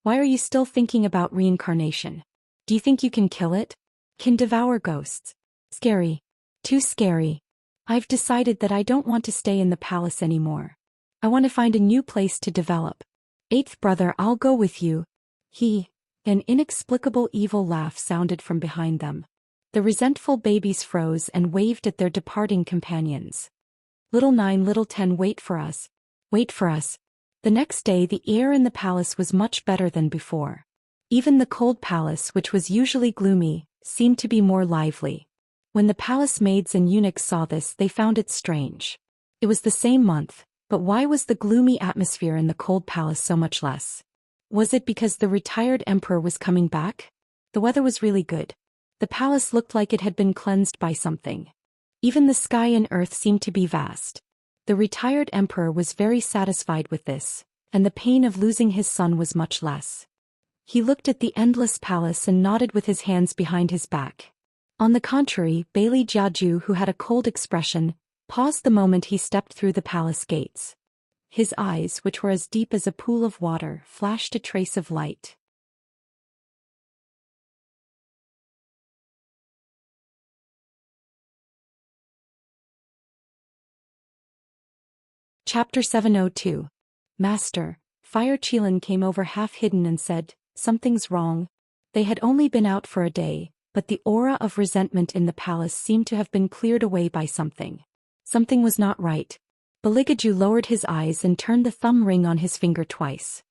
Why are you still thinking about reincarnation? Do you think you can kill it? Can devour ghosts? Scary. Too scary. I've decided that I don't want to stay in the palace anymore. I want to find a new place to develop." "Eighth brother, I'll go with you." An inexplicable evil laugh sounded from behind them. The resentful babies froze and waved at their departing companions. "Little 9, little 10, wait for us. Wait for us." The next day the air in the palace was much better than before. Even the cold palace, which was usually gloomy, seemed to be more lively. When the palace maids and eunuchs saw this, they found it strange. It was the same month, but why was the gloomy atmosphere in the cold palace so much less? Was it because the retired emperor was coming back? The weather was really good. The palace looked like it had been cleansed by something. Even the sky and earth seemed to be vast. The retired emperor was very satisfied with this, and the pain of losing his son was much less. He looked at the endless palace and nodded with his hands behind his back. On the contrary, Bailey Jiaju, who had a cold expression, paused the moment he stepped through the palace gates. His eyes, which were as deep as a pool of water, flashed a trace of light. Chapter 702. Master, Fire Qilin came over half-hidden and said, "Something's wrong." They had only been out for a day, but the aura of resentment in the palace seemed to have been cleared away by something. Something was not right. Baligaju lowered his eyes and turned the thumb ring on his finger twice.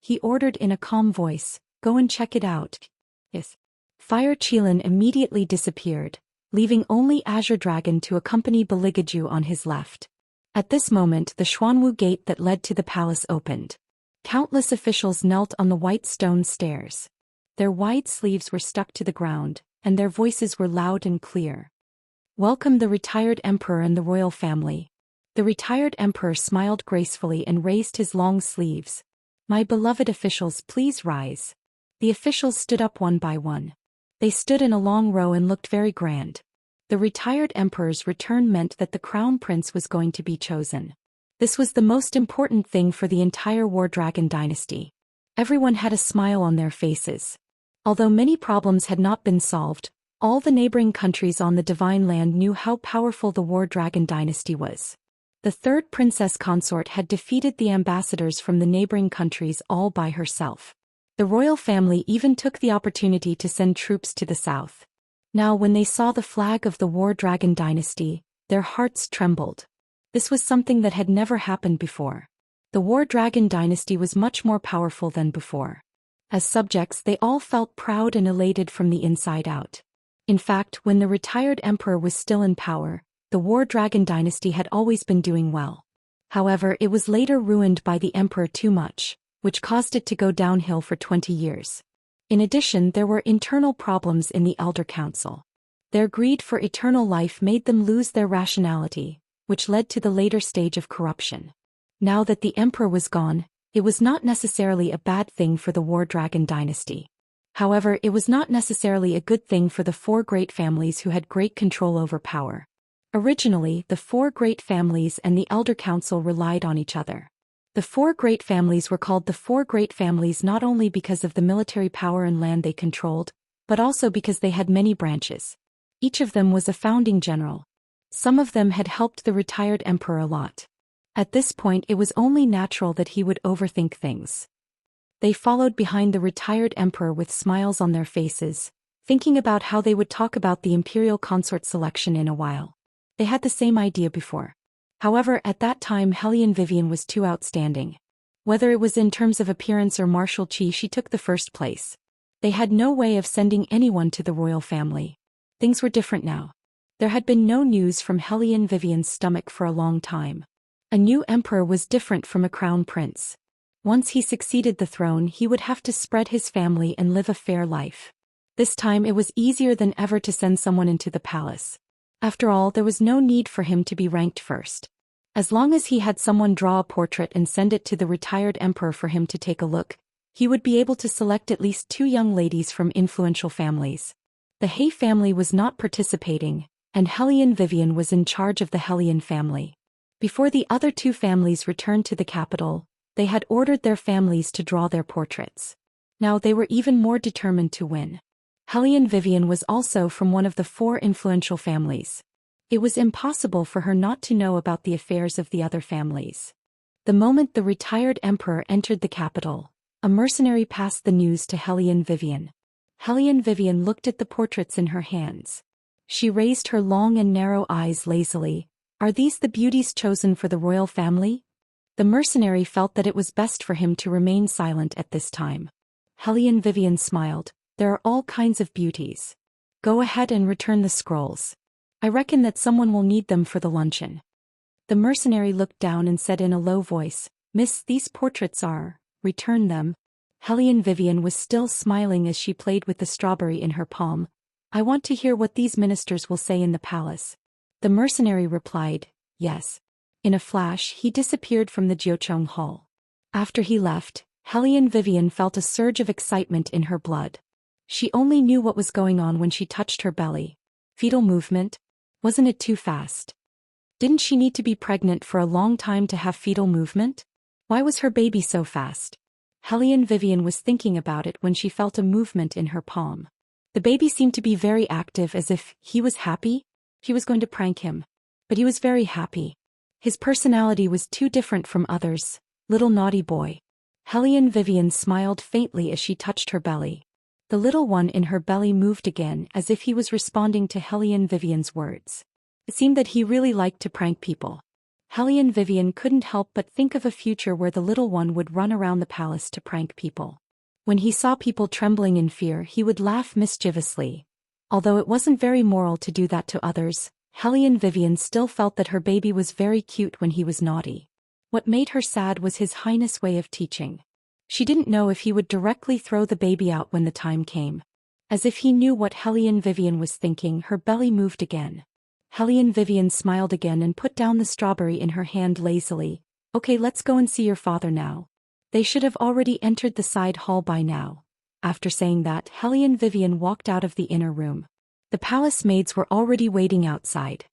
He ordered in a calm voice, "Go and check it out." Yes. Fire Qilin immediately disappeared, leaving only Azure Dragon to accompany Baligaju on his left. At this moment the Xuanwu gate that led to the palace opened. Countless officials knelt on the white stone stairs. Their wide sleeves were stuck to the ground, and their voices were loud and clear. "Welcome the retired emperor and the royal family." The retired emperor smiled gracefully and raised his long sleeves. "My beloved officials, please rise." The officials stood up one by one. They stood in a long row and looked very grand. The retired emperor's return meant that the crown prince was going to be chosen. This was the most important thing for the entire War Dragon dynasty. Everyone had a smile on their faces. Although many problems had not been solved, all the neighboring countries on the Divine Land knew how powerful the War Dragon dynasty was. The third Princess Consort had defeated the ambassadors from the neighboring countries all by herself. The royal family even took the opportunity to send troops to the south. Now when they saw the flag of the War Dragon dynasty, their hearts trembled. This was something that had never happened before. The War Dragon dynasty was much more powerful than before. As subjects, they all felt proud and elated from the inside out. In fact, when the retired emperor was still in power, the War Dragon dynasty had always been doing well. However, it was later ruined by the emperor too much, which caused it to go downhill for 20 years. In addition, there were internal problems in the Elder Council. Their greed for eternal life made them lose their rationality, which led to the later stage of corruption. Now that the emperor was gone, it was not necessarily a bad thing for the War Dragon dynasty. However, it was not necessarily a good thing for the four great families who had great control over power. Originally, the four great families and the Elder Council relied on each other. The four great families were called the four great families not only because of the military power and land they controlled, but also because they had many branches. Each of them was a founding general. Some of them had helped the retired emperor a lot. At this point it was only natural that he would overthink things. They followed behind the retired emperor with smiles on their faces, thinking about how they would talk about the imperial consort selection in a while. They had the same idea before. However, at that time Hellion Vivian was too outstanding. Whether it was in terms of appearance or martial chi, she took the first place. They had no way of sending anyone to the royal family. Things were different now. There had been no news from Hellion Vivian's stomach for a long time. A new emperor was different from a crown prince. Once he succeeded the throne, he would have to spread his family and live a fair life. This time it was easier than ever to send someone into the palace. After all, there was no need for him to be ranked first. As long as he had someone draw a portrait and send it to the retired emperor for him to take a look, he would be able to select at least 2 young ladies from influential families. The Hay family was not participating, and Hellion Vivian was in charge of the Hellion family. Before the other 2 families returned to the capital, they had ordered their families to draw their portraits. Now they were even more determined to win. Hellion Vivian was also from one of the 4 influential families. It was impossible for her not to know about the affairs of the other families. The moment the retired emperor entered the capital, a mercenary passed the news to Hellion Vivian. Hellion Vivian looked at the portraits in her hands. She raised her long and narrow eyes lazily. "Are these the beauties chosen for the royal family?" The mercenary felt that it was best for him to remain silent at this time. Hellion Vivian smiled. "There are all kinds of beauties. Go ahead and return the scrolls. I reckon that someone will need them for the luncheon." The mercenary looked down and said in a low voice, "Miss, these portraits are, return them." Hellion Vivian was still smiling as she played with the strawberry in her palm. "I want to hear what these ministers will say in the palace." The mercenary replied, "Yes. In a flash, he disappeared from the Jiucheng Hall. After he left, Hellion Vivian felt a surge of excitement in her blood. She only knew what was going on when she touched her belly. Fetal movement? Wasn't it too fast? Didn't she need to be pregnant for a long time to have fetal movement? Why was her baby so fast? Hellion Vivian was thinking about it when she felt a movement in her palm. The baby seemed to be very active, as if he was happy. She was going to prank him. But he was very happy. His personality was too different from others. Little naughty boy. Hellion Vivian smiled faintly as she touched her belly. The little one in her belly moved again, as if he was responding to Hellion Vivian's words. It seemed that he really liked to prank people. Hellion Vivian couldn't help but think of a future where the little one would run around the palace to prank people. When he saw people trembling in fear, he would laugh mischievously. Although it wasn't very moral to do that to others, Hellion Vivian still felt that her baby was very cute when he was naughty. What made her sad was His Highness' way of teaching. She didn't know if he would directly throw the baby out when the time came. As if he knew what Hellion Vivian was thinking, her belly moved again. Hellion Vivian smiled again and put down the strawberry in her hand lazily. Okay, let's go and see your father now. They should have already entered the side hall by now. After saying that, Hellion Vivian walked out of the inner room. The palace maids were already waiting outside.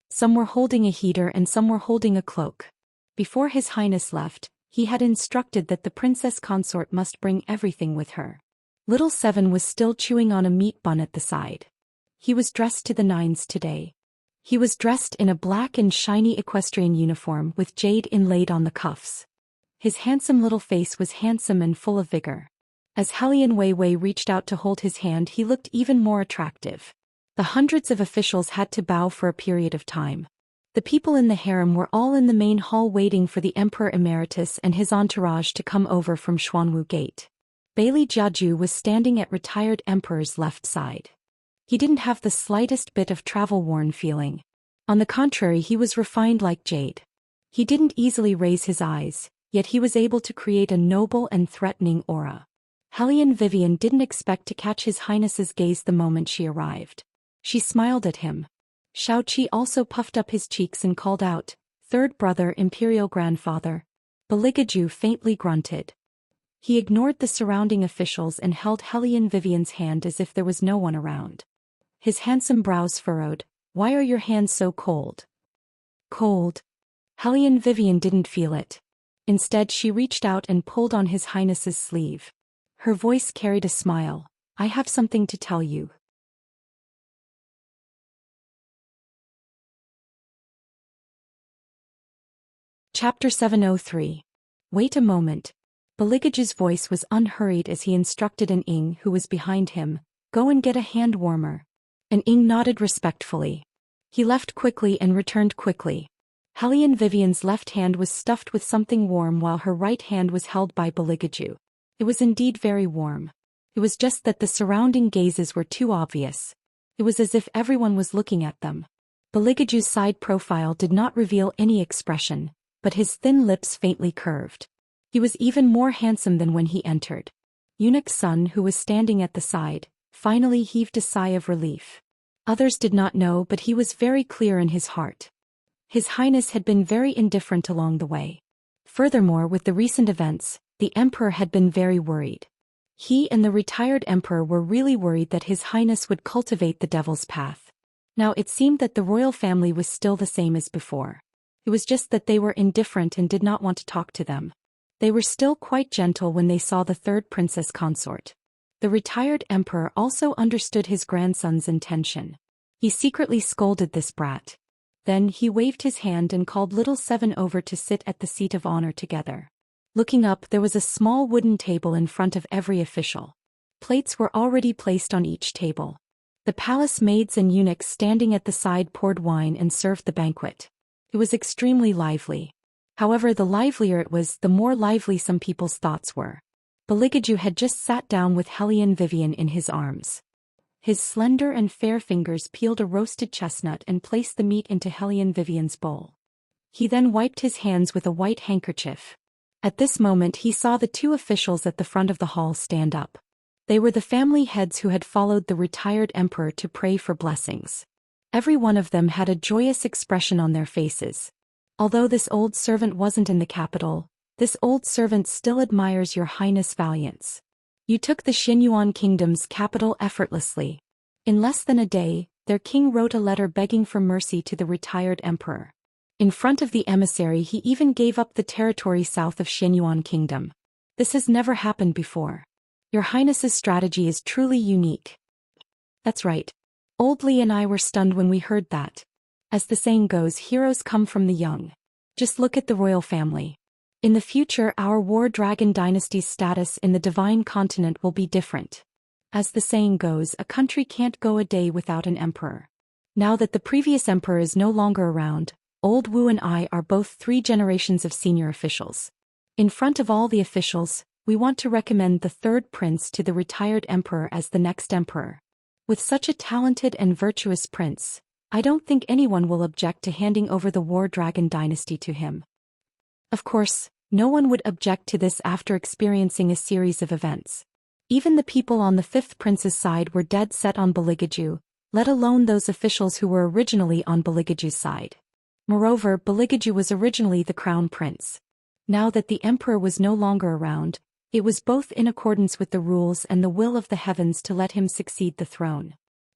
Some were holding a heater and some were holding a cloak. Before His Highness left, he had instructed that the Princess Consort must bring everything with her. Little Seven was still chewing on a meat bun at the side. He was dressed to the nines today. He was dressed in a black and shiny equestrian uniform with jade inlaid on the cuffs. His handsome little face was handsome and full of vigor. As Hellion Weiwei reached out to hold his hand, he looked even more attractive. The hundreds of officials had to bow for a period of time. The people in the harem were all in the main hall waiting for the Emperor Emeritus and his entourage to come over from Xuanwu Gate. Bailey Jiaju was standing at retired Emperor's left side. He didn't have the slightest bit of travel-worn feeling. On the contrary, he was refined like jade. He didn't easily raise his eyes, yet he was able to create a noble and threatening aura. Hellion Vivian didn't expect to catch His Highness's gaze the moment she arrived. She smiled at him. Shaoqi also puffed up his cheeks and called out, "Third brother, Imperial Grandfather." Beligaju faintly grunted. He ignored the surrounding officials and held Hellion Vivian's hand as if there was no one around. His handsome brows furrowed. "Why are your hands so cold?" Cold? Hellion Vivian didn't feel it. Instead, she reached out and pulled on His Highness's sleeve. Her voice carried a smile. "I have something to tell you." Chapter 703. Wait a moment. Beligaju's voice was unhurried as he instructed an Ing who was behind him, "Go and get a hand warmer." An Ing nodded respectfully. He left quickly and returned quickly. Hellion Vivian's left hand was stuffed with something warm while her right hand was held by Beligaju. It was indeed very warm. It was just that the surrounding gazes were too obvious. It was as if everyone was looking at them. Beligaju's side profile did not reveal any expression, but his thin lips faintly curved. He was even more handsome than when he entered. Eunuch Sun, who was standing at the side, finally heaved a sigh of relief. Others did not know, but he was very clear in his heart. His Highness had been very indifferent along the way. Furthermore, with the recent events, the Emperor had been very worried. He and the retired Emperor were really worried that His Highness would cultivate the devil's path. Now it seemed that the royal family was still the same as before. It was just that they were indifferent and did not want to talk to them. They were still quite gentle when they saw the third Princess Consort. The retired Emperor also understood his grandson's intention. He secretly scolded this brat. Then he waved his hand and called little Seven over to sit at the seat of honor together. Looking up, there was a small wooden table in front of every official. Plates were already placed on each table. The palace maids and eunuchs standing at the side poured wine and served the banquet. It was extremely lively. However, the livelier it was, the more lively some people's thoughts were. Beligaju had just sat down with Hellion Vivian in his arms. His slender and fair fingers peeled a roasted chestnut and placed the meat into Hellion Vivian's bowl. He then wiped his hands with a white handkerchief. At this moment he saw the two officials at the front of the hall stand up. They were the family heads who had followed the retired emperor to pray for blessings. Every one of them had a joyous expression on their faces. Although this old servant wasn't in the capital, this old servant still admires your highness' valiance. You took the Xinyuan kingdom's capital effortlessly. In less than a day, their king wrote a letter begging for mercy to the retired emperor. In front of the emissary, he even gave up the territory south of Xinyuan kingdom. This has never happened before. Your highness's strategy is truly unique. That's right. Old Li and I were stunned when we heard that. As the saying goes, heroes come from the young. Just look at the royal family. In the future, our War Dragon dynasty's status in the Divine Continent will be different. As the saying goes, a country can't go a day without an emperor. Now that the previous emperor is no longer around, Old Wu and I are both 3 generations of senior officials. In front of all the officials, we want to recommend the 3rd prince to the retired emperor as the next emperor. With such a talented and virtuous prince, I don't think anyone will object to handing over the War Dragon dynasty to him. Of course, no one would object to this after experiencing a series of events. Even the people on the 5th prince's side were dead set on Beligaju, let alone those officials who were originally on Beligaju's side. Moreover, Beligaju was originally the crown prince. Now that the emperor was no longer around, it was both in accordance with the rules and the will of the heavens to let him succeed the throne.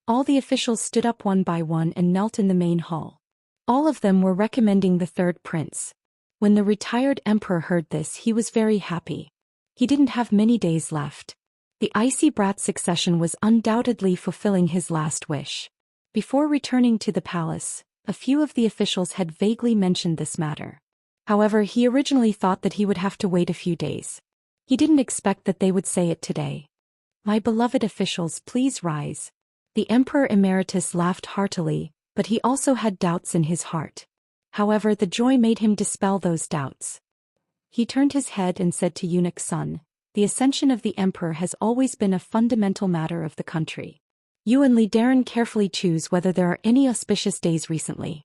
All the officials stood up one by one and knelt in the main hall. All of them were recommending the 3rd prince. When the retired emperor heard this, he was very happy. He didn't have many days left. The icy brat succession was undoubtedly fulfilling his last wish. Before returning to the palace, a few of the officials had vaguely mentioned this matter. However, he originally thought that he would have to wait a few days. He didn't expect that they would say it today. My beloved officials, please rise. The Emperor Emeritus laughed heartily, but he also had doubts in his heart. However, the joy made him dispel those doubts. He turned his head and said to Eunuch's son, "The ascension of the emperor has always been a fundamental matter of the country. You and Li Darren carefully choose whether there are any auspicious days recently."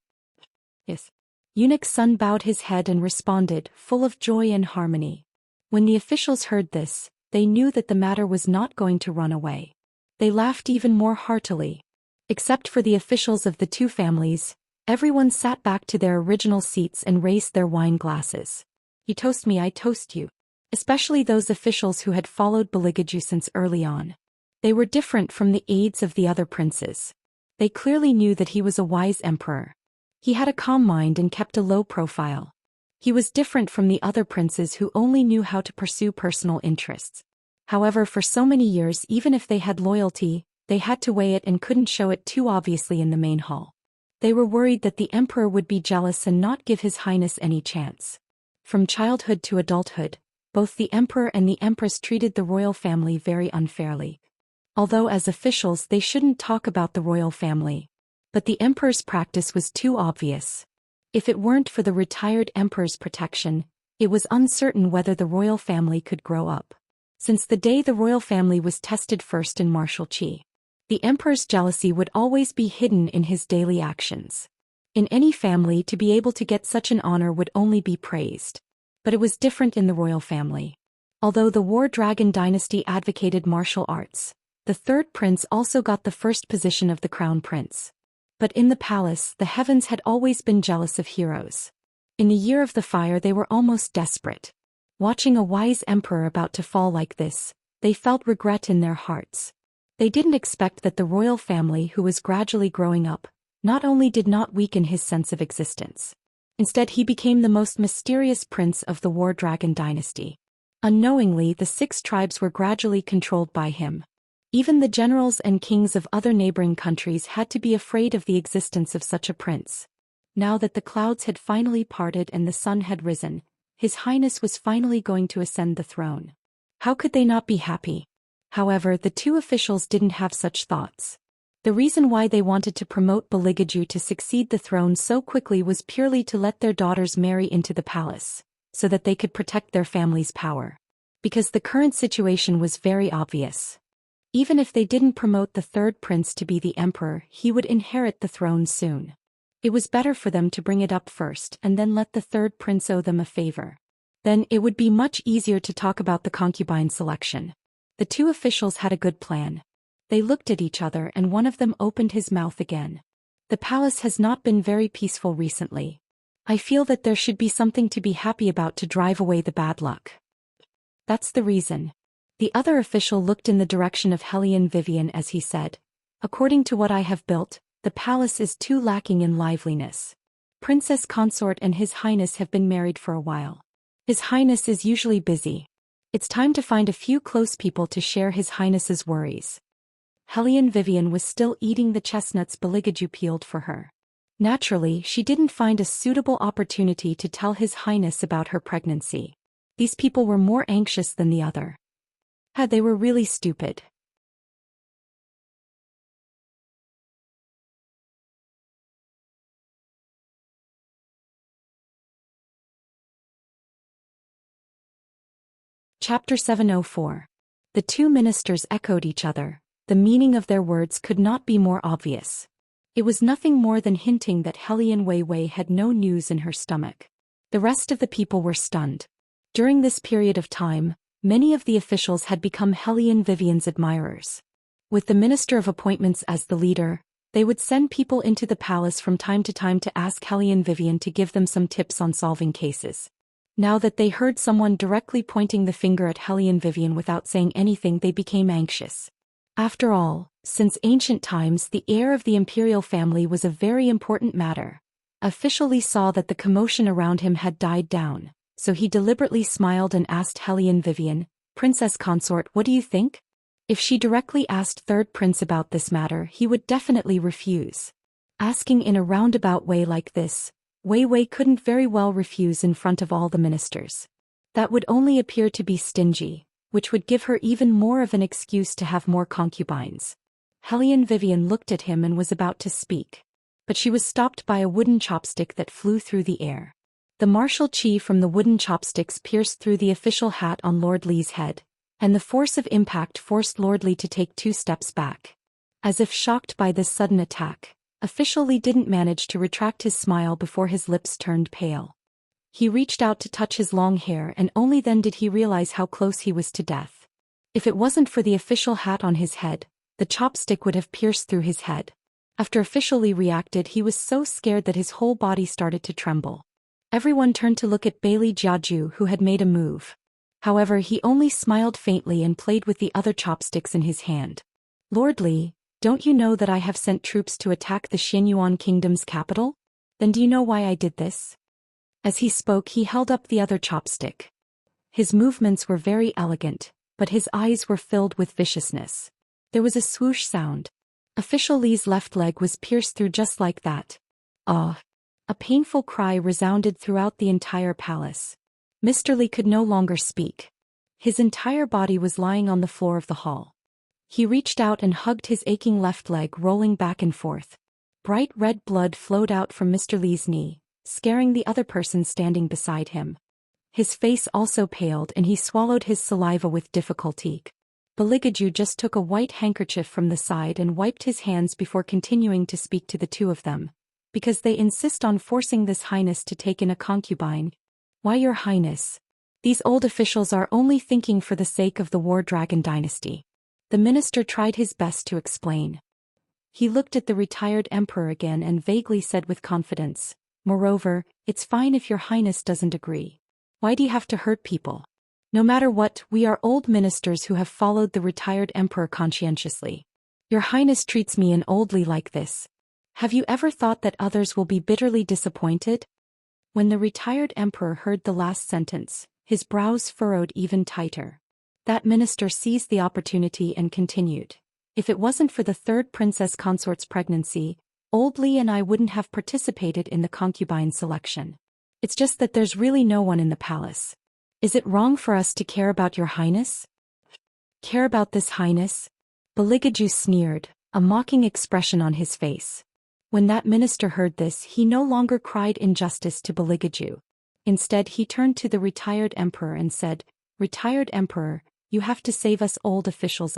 Yes. Eunuch's son bowed his head and responded, full of joy and harmony. When the officials heard this, they knew that the matter was not going to run away. They laughed even more heartily. Except for the officials of the 2 families, everyone sat back to their original seats and raised their wine glasses. You toast me, I toast you. Especially those officials who had followed Beligaju since early on. They were different from the aides of the other princes. They clearly knew that he was a wise emperor. He had a calm mind and kept a low profile. He was different from the other princes who only knew how to pursue personal interests. However, for so many years, even if they had loyalty, they had to weigh it and couldn't show it too obviously in the main hall. They were worried that the emperor would be jealous and not give his highness any chance. From childhood to adulthood, both the emperor and the empress treated the royal family very unfairly. Although as officials they shouldn't talk about the royal family. But the emperor's practice was too obvious. If it weren't for the retired emperor's protection, it was uncertain whether the royal family could grow up. Since the day the royal family was tested first in martial qi, the emperor's jealousy would always be hidden in his daily actions. In any family, to be able to get such an honor would only be praised. But it was different in the royal family. Although the War Dragon dynasty advocated martial arts, the 3rd prince also got the first position of the crown prince. But in the palace, the heavens had always been jealous of heroes. In the year of the fire they were almost desperate. Watching a wise emperor about to fall like this, they felt regret in their hearts. They didn't expect that the royal family who was gradually growing up, not only did not weaken his sense of existence. Instead he became the most mysterious prince of the War Dragon dynasty. Unknowingly, the 6 tribes were gradually controlled by him. Even the generals and kings of other neighboring countries had to be afraid of the existence of such a prince. Now that the clouds had finally parted and the sun had risen, His Highness was finally going to ascend the throne. How could they not be happy? However, the 2 officials didn't have such thoughts. The reason why they wanted to promote Beligaju to succeed the throne so quickly was purely to let their daughters marry into the palace, so that they could protect their family's power. Because the current situation was very obvious. Even if they didn't promote the 3rd prince to be the emperor, he would inherit the throne soon. It was better for them to bring it up first and then let the 3rd prince owe them a favor. Then it would be much easier to talk about the concubine selection. The 2 officials had a good plan. They looked at each other and one of them opened his mouth again. The palace has not been very peaceful recently. I feel that there should be something to be happy about to drive away the bad luck. That's the reason. The other official looked in the direction of Hellion Vivian as he said, according to what I have built, the palace is too lacking in liveliness. Princess Consort and His Highness have been married for a while. His Highness is usually busy. It's time to find a few close people to share His Highness's worries. Hellion Vivian was still eating the chestnuts Beligaju peeled for her. Naturally, she didn't find a suitable opportunity to tell His Highness about her pregnancy. These people were more anxious than the other. They were really stupid. Chapter 704. The two ministers echoed each other. The meaning of their words could not be more obvious. It was nothing more than hinting that Hellion Wei had no news in her stomach. The rest of the people were stunned. During this period of time, many of the officials had become Hellion Vivian's admirers. With the Minister of Appointments as the leader, they would send people into the palace from time to ask Hellion Vivian to give them some tips on solving cases. Now that they heard someone directly pointing the finger at Hellion Vivian without saying anything, they became anxious. After all, since ancient times the heir of the imperial family was a very important matter. Officially saw that the commotion around him had died down, so he deliberately smiled and asked Hellion Vivian, Princess Consort, what do you think? If she directly asked Third Prince about this matter, he would definitely refuse. Asking in a roundabout way like this, Wei couldn't very well refuse in front of all the ministers. That would only appear to be stingy, which would give her even more of an excuse to have more concubines. Hellion Vivian looked at him and was about to speak. But she was stopped by a wooden chopstick that flew through the air. The martial chi from the wooden chopsticks pierced through the official hat on Lord Li's head, and the force of impact forced Lord Li to take 2 steps back. As if shocked by this sudden attack, Official Li didn't manage to retract his smile before his lips turned pale. He reached out to touch his long hair, and only then did he realize how close he was to death. If it wasn't for the official hat on his head, the chopstick would have pierced through his head. After Official Li reacted, he was so scared that his whole body started to tremble. Everyone turned to look at Bailey Jiaju, who had made a move. However, he only smiled faintly and played with the other chopsticks in his hand. Lord Li, don't you know that I have sent troops to attack the Xianyuan Kingdom's capital? Then do you know why I did this? As he spoke, he held up the other chopstick. His movements were very elegant, but his eyes were filled with viciousness. There was a swoosh sound. Official Li's left leg was pierced through just like that. Ah! A painful cry resounded throughout the entire palace. Mr. Li could no longer speak. His entire body was lying on the floor of the hall. He reached out and hugged his aching left leg, rolling back and forth. Bright red blood flowed out from Mr. Li's knee, scaring the other person standing beside him. His face also paled and he swallowed his saliva with difficulty. Beligaju just took a white handkerchief from the side and wiped his hands before continuing to speak to the two of them. Because they insist on forcing this highness to take in a concubine. Why, your highness? These old officials are only thinking for the sake of the War Dragon dynasty. The minister tried his best to explain. He looked at the retired emperor again and vaguely said with confidence, moreover, it's fine if your highness doesn't agree. Why do you have to hurt people? No matter what, we are old ministers who have followed the retired emperor conscientiously. Your highness treats me and oldly like this. Have you ever thought that others will be bitterly disappointed? When the retired emperor heard the last sentence, his brows furrowed even tighter. That minister seized the opportunity and continued. If it wasn't for the third Princess Consort's pregnancy, Old Li and I wouldn't have participated in the concubine selection. It's just that there's really no one in the palace. Is it wrong for us to care about your highness? Care about this highness? Beligaju sneered, a mocking expression on his face. When that minister heard this, he no longer cried injustice to Beligaju. Instead, he turned to the retired emperor and said, Retired emperor, you have to save us old officials.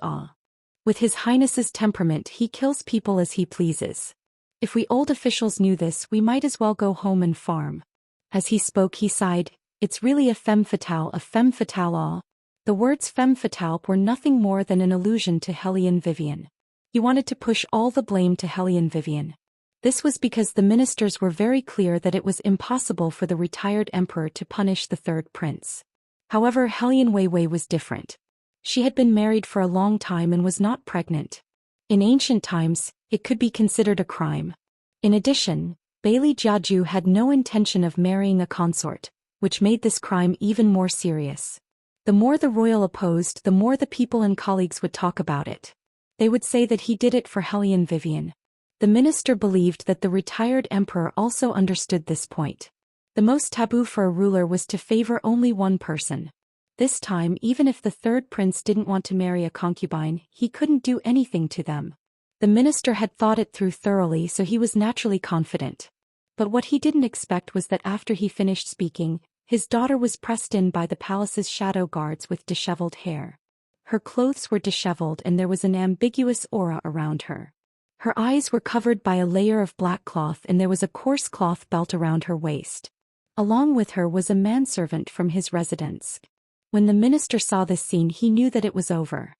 With his highness's temperament, he kills people as he pleases. If we old officials knew this, we might as well go home and farm. As he spoke, he sighed, it's really a femme fatale. The words femme fatale were nothing more than an allusion to Hellion Vivian. He wanted to push all the blame to Hellion Vivian. This was because the ministers were very clear that it was impossible for the retired emperor to punish the third prince. However, Hellion Weiwei was different. She had been married for a long time and was not pregnant. In ancient times, it could be considered a crime. In addition, Bailey Jiaju had no intention of marrying a consort, which made this crime even more serious. The more the royal opposed, the more the people and colleagues would talk about it. They would say that he did it for Hellion Vivian. The minister believed that the retired emperor also understood this point. The most taboo for a ruler was to favor only one person. This time, even if the third prince didn't want to marry a concubine, he couldn't do anything to them. The minister had thought it through thoroughly, so he was naturally confident. But what he didn't expect was that after he finished speaking, his daughter was pressed in by the palace's shadow guards with disheveled hair. Her clothes were disheveled and there was an ambiguous aura around her. Her eyes were covered by a layer of black cloth and there was a coarse cloth belt around her waist. Along with her was a manservant from his residence. When the minister saw this scene, he knew that it was over.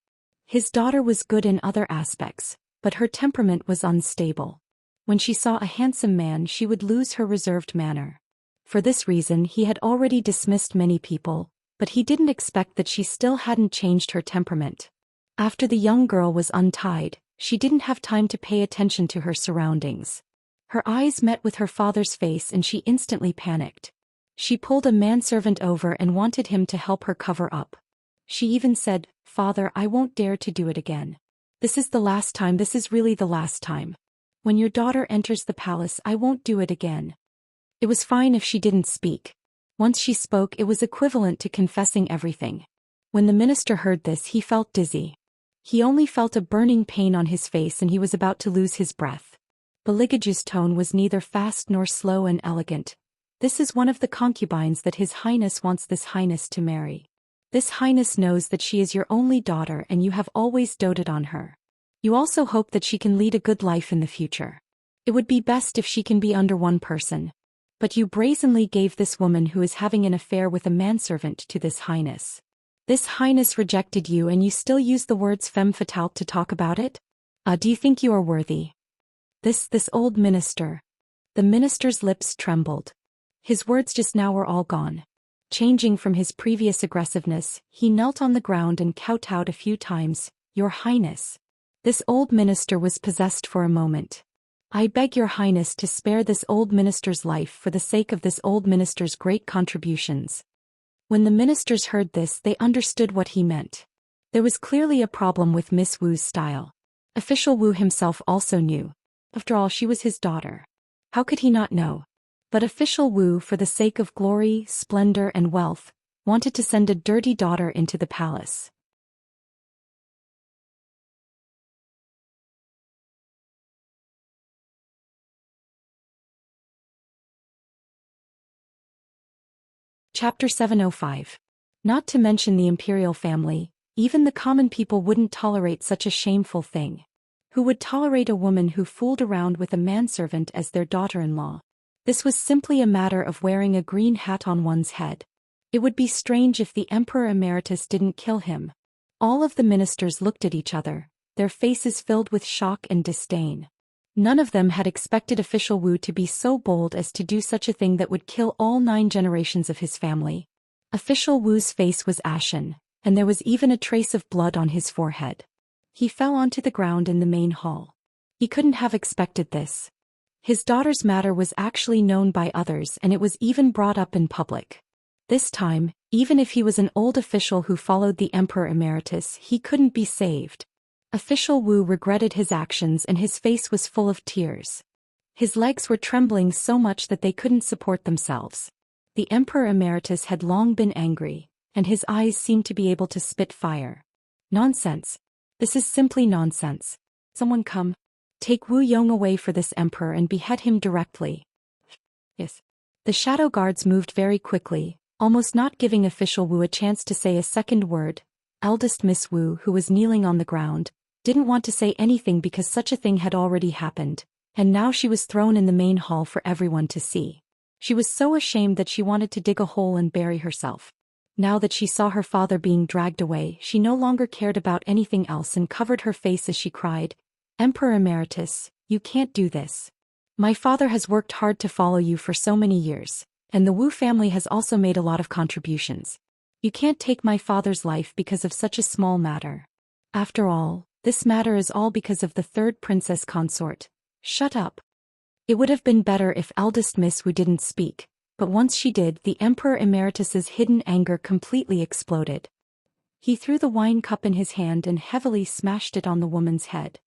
His daughter was good in other aspects, but her temperament was unstable. When she saw a handsome man, she would lose her reserved manner. For this reason, he had already dismissed many people, but he didn't expect that she still hadn't changed her temperament. After the young girl was untied, she didn't have time to pay attention to her surroundings. Her eyes met with her father's face and she instantly panicked. She pulled a manservant over and wanted him to help her cover up. She even said, "Father, I won't dare to do it again. This is the last time, this is really the last time. When your daughter enters the palace, I won't do it again." It was fine if she didn't speak. Once she spoke, it was equivalent to confessing everything. When the minister heard this, he felt dizzy. He only felt a burning pain on his face and he was about to lose his breath. Baligaju's tone was neither fast nor slow and elegant. "This is one of the concubines that His Highness wants this Highness to marry. This Highness knows that she is your only daughter and you have always doted on her. You also hope that she can lead a good life in the future. It would be best if she can be under one person. But you brazenly gave this woman who is having an affair with a manservant to this Highness. This Highness rejected you and you still use the words femme fatale to talk about it? Do you think you are worthy?" This old minister. The minister's lips trembled. His words just now were all gone. Changing from his previous aggressiveness, he knelt on the ground and kowtowed a few times, "Your Highness." This old minister was possessed for a moment. "I beg your Highness to spare this old minister's life for the sake of this old minister's great contributions." When the ministers heard this, they understood what he meant. There was clearly a problem with Miss Wu's style. Official Wu himself also knew. After all, she was his daughter. How could he not know? But Official Wu, for the sake of glory, splendor, and wealth, wanted to send a dirty daughter into the palace. Chapter 705. Not to mention the imperial family, even the common people wouldn't tolerate such a shameful thing. Who would tolerate a woman who fooled around with a manservant as their daughter-in-law? This was simply a matter of wearing a green hat on one's head. It would be strange if the Emperor Emeritus didn't kill him. All of the ministers looked at each other, their faces filled with shock and disdain. None of them had expected Official Wu to be so bold as to do such a thing that would kill all 9 generations of his family. Official Wu's face was ashen, and there was even a trace of blood on his forehead. He fell onto the ground in the main hall. He couldn't have expected this. His daughter's matter was actually known by others and it was even brought up in public. This time, even if he was an old official who followed the Emperor Emeritus, he couldn't be saved. Official Wu regretted his actions and his face was full of tears. His legs were trembling so much that they couldn't support themselves. The Emperor Emeritus had long been angry, and his eyes seemed to be able to spit fire. "Nonsense. This is simply nonsense. Someone come. Take Wu Yong away for this emperor and behead him directly." Yes. The shadow guards moved very quickly, almost not giving Official Wu a chance to say a second word. Eldest Miss Wu, who was kneeling on the ground, didn't want to say anything because such a thing had already happened, and now she was thrown in the main hall for everyone to see. She was so ashamed that she wanted to dig a hole and bury herself. Now that she saw her father being dragged away, she no longer cared about anything else and covered her face as she cried, "Emperor Emeritus, you can't do this. My father has worked hard to follow you for so many years, and the Wu family has also made a lot of contributions. You can't take my father's life because of such a small matter. After all, this matter is all because of the third princess consort. Shut up. It would have been better if eldest Miss Wu didn't speak, but once she did, the Emperor Emeritus's hidden anger completely exploded. He threw the wine cup in his hand and heavily smashed it on the woman's head.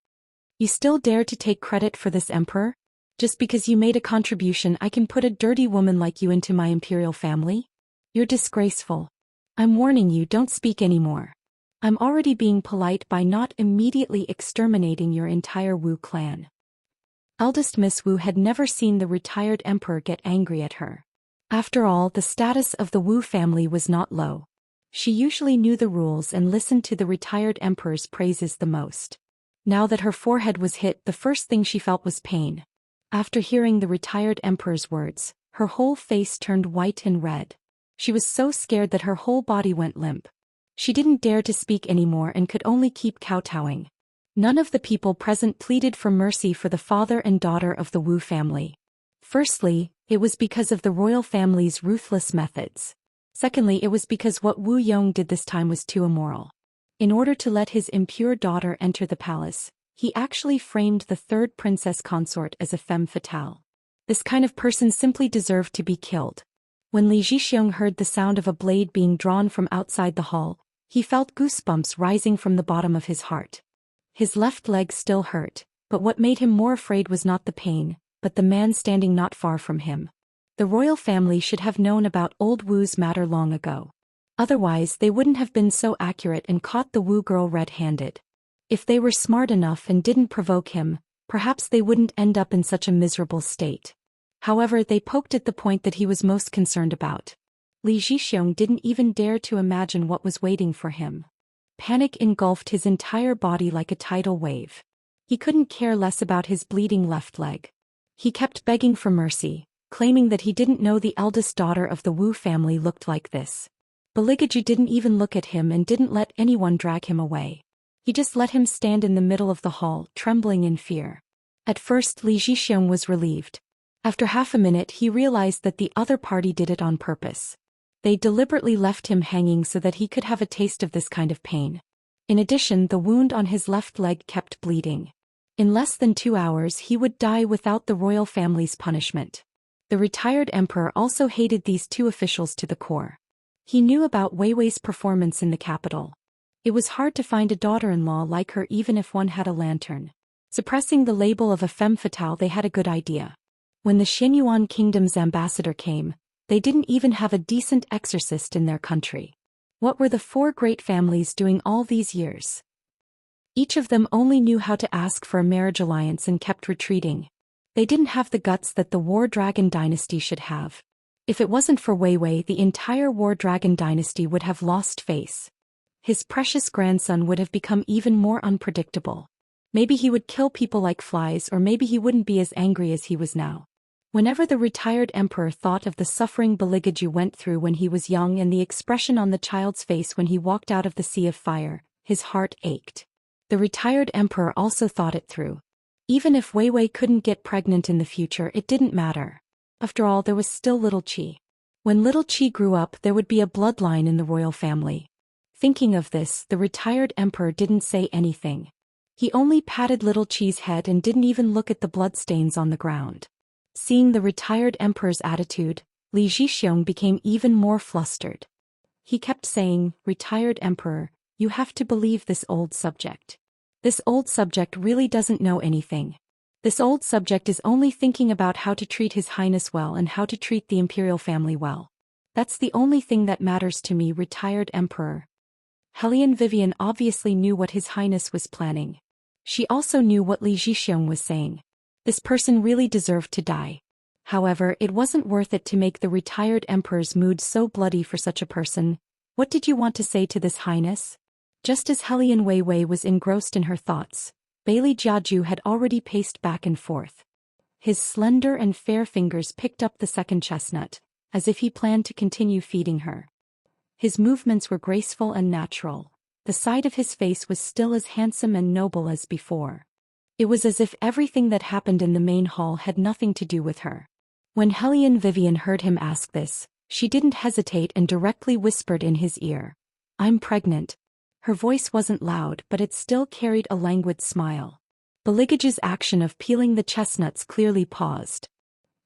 You still dare to take credit for this, Emperor? Just because you made a contribution, I can put a dirty woman like you into my imperial family? You're disgraceful. I'm warning you, don't speak anymore. I'm already being polite by not immediately exterminating your entire Wu clan. Eldest Miss Wu had never seen the retired emperor get angry at her. After all, the status of the Wu family was not low. She usually knew the rules and listened to the retired emperor's praises the most. Now that her forehead was hit, the first thing she felt was pain. After hearing the retired emperor's words, her whole face turned white and red. She was so scared that her whole body went limp. She didn't dare to speak anymore and could only keep kowtowing. None of the people present pleaded for mercy for the father and daughter of the Wu family. Firstly, it was because of the royal family's ruthless methods. Secondly, it was because what Wu Yong did this time was too immoral. In order to let his impure daughter enter the palace, he actually framed the third princess consort as a femme fatale. This kind of person simply deserved to be killed. When Li Zhixiong heard the sound of a blade being drawn from outside the hall, he felt goosebumps rising from the bottom of his heart. His left leg still hurt, but what made him more afraid was not the pain, but the man standing not far from him. The royal family should have known about old Wu's matter long ago. Otherwise, they wouldn't have been so accurate and caught the Wu girl red-handed. If they were smart enough and didn't provoke him, perhaps they wouldn't end up in such a miserable state. However, they poked at the point that he was most concerned about. Li Zhixiong didn't even dare to imagine what was waiting for him. Panic engulfed his entire body like a tidal wave. He couldn't care less about his bleeding left leg. He kept begging for mercy, claiming that he didn't know the eldest daughter of the Wu family looked like this. Beligaju didn't even look at him and didn't let anyone drag him away. He just let him stand in the middle of the hall, trembling in fear. At first, Li Zhixiong was relieved. After half a minute, he realized that the other party did it on purpose. They deliberately left him hanging so that he could have a taste of this kind of pain. In addition, the wound on his left leg kept bleeding. In less than 2 hours, he would die without the royal family's punishment. The retired emperor also hated these two officials to the core. He knew about Wei Wei's performance in the capital. It was hard to find a daughter-in-law like her even if one had a lantern. Suppressing the label of a femme fatale, they had a good idea. When the Xianyuan kingdom's ambassador came, they didn't even have a decent exorcist in their country. What were the 4 great families doing all these years? Each of them only knew how to ask for a marriage alliance and kept retreating. They didn't have the guts that the War Dragon dynasty should have. If it wasn't for Wei Wei, the entire War Dragon dynasty would have lost face. His precious grandson would have become even more unpredictable. Maybe he would kill people like flies, or maybe he wouldn't be as angry as he was now. Whenever the retired emperor thought of the suffering Beligaju went through when he was young and the expression on the child's face when he walked out of the sea of fire, his heart ached. The retired emperor also thought it through. Even if Wei Wei couldn't get pregnant in the future, it didn't matter. After all, there was still little Qi. When little Qi grew up, there would be a bloodline in the royal family. Thinking of this, the retired emperor didn't say anything. He only patted little Qi's head and didn't even look at the bloodstains on the ground. Seeing the retired emperor's attitude, Li Zhixiong became even more flustered. He kept saying, "Retired emperor, you have to believe this old subject. This old subject really doesn't know anything. This old subject is only thinking about how to treat His Highness well and how to treat the imperial family well. That's the only thing that matters to me, retired emperor." Hellion Vivian obviously knew what His Highness was planning. She also knew what Li Zhixiong was saying. This person really deserved to die. However, it wasn't worth it to make the retired emperor's mood so bloody for such a person. "What did you want to say to this highness?" Just as Hellion Wei Wei was engrossed in her thoughts, Bailey Jiaju had already paced back and forth. His slender and fair fingers picked up the second chestnut, as if he planned to continue feeding her. His movements were graceful and natural. The side of his face was still as handsome and noble as before. It was as if everything that happened in the main hall had nothing to do with her. When Hellion Vivian heard him ask this, she didn't hesitate and directly whispered in his ear. "I'm pregnant." Her voice wasn't loud, but it still carried a languid smile. Beligage's action of peeling the chestnuts clearly paused.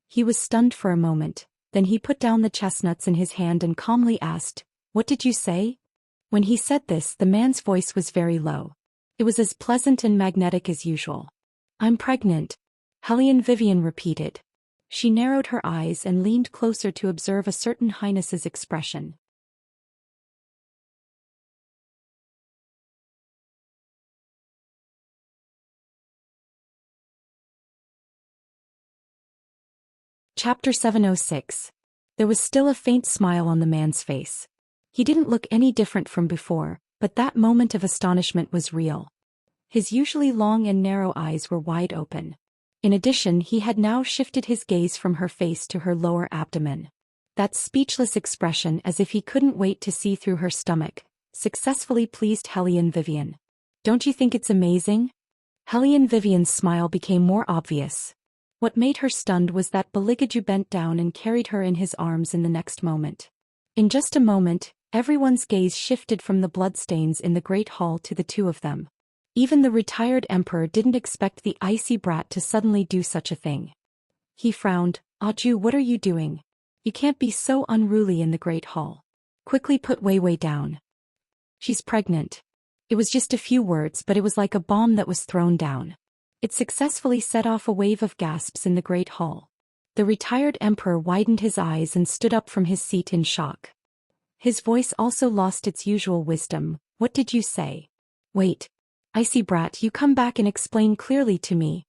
He was stunned for a moment, then he put down the chestnuts in his hand and calmly asked, "What did you say?" When he said this, the man's voice was very low. It was as pleasant and magnetic as usual. "I'm pregnant," Hellion Vivian repeated. She narrowed her eyes and leaned closer to observe a certain highness's expression. Chapter 706. There was still a faint smile on the man's face. He didn't look any different from before, but that moment of astonishment was real. His usually long and narrow eyes were wide open. In addition, he had now shifted his gaze from her face to her lower abdomen. That speechless expression, as if he couldn't wait to see through her stomach, successfully pleased Hellion Vivian. "Don't you think it's amazing?" Hellion Vivian's smile became more obvious. What made her stunned was that Beligaju bent down and carried her in his arms in the next moment. In just a moment, everyone's gaze shifted from the bloodstains in the Great Hall to the two of them. Even the retired emperor didn't expect the icy brat to suddenly do such a thing. He frowned. "Aju, what are you doing? You can't be so unruly in the Great Hall. Quickly put Weiwei down." "She's pregnant." It was just a few words, but it was like a bomb that was thrown down. It successfully set off a wave of gasps in the Great Hall. The retired emperor widened his eyes and stood up from his seat in shock. His voice also lost its usual wisdom. "What did you say?" "Wait. Icy brat, you come back and explain clearly to me."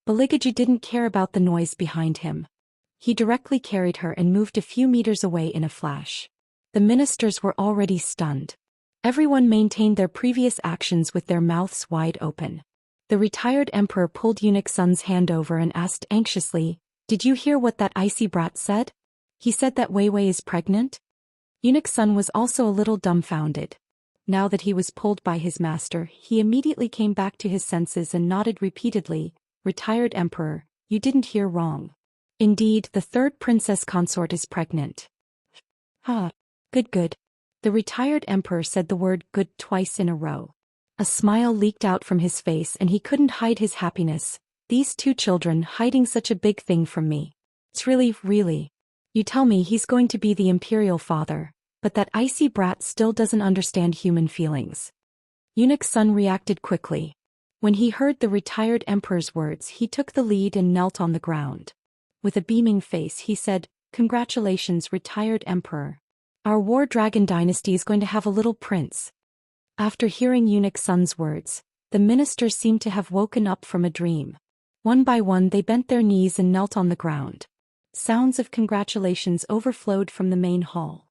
Beligaju didn't care about the noise behind him. He directly carried her and moved a few meters away in a flash. The ministers were already stunned. Everyone maintained their previous actions with their mouths wide open. The retired emperor pulled Eunuch Sun's hand over and asked anxiously, "Did you hear what that icy brat said? He said that Weiwei is pregnant?" Eunuch Sun was also a little dumbfounded. Now that he was pulled by his master, he immediately came back to his senses and nodded repeatedly. "Retired emperor, you didn't hear wrong. Indeed, the third princess consort is pregnant." "Ah, good. The retired emperor said the word "good" twice in a row. A smile leaked out from his face and he couldn't hide his happiness. "These two children hiding such a big thing from me. It's really. You tell me he's going to be the imperial father, but that icy brat still doesn't understand human feelings." Eunuch Sun reacted quickly. When he heard the retired emperor's words, he took the lead and knelt on the ground. With a beaming face, he said, "Congratulations, retired emperor. Our war dragon dynasty is going to have a little prince." After hearing Eunuch Sun's words, the ministers seemed to have woken up from a dream. One by one they bent their knees and knelt on the ground. Sounds of congratulations overflowed from the main hall.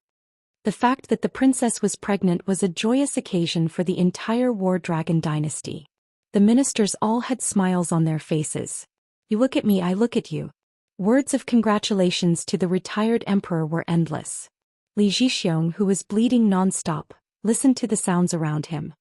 The fact that the princess was pregnant was a joyous occasion for the entire War Dragon dynasty. The ministers all had smiles on their faces. "You look at me, I look at you." Words of congratulations to the retired emperor were endless. Li Jixiong, who was bleeding non-stop, listened to the sounds around him.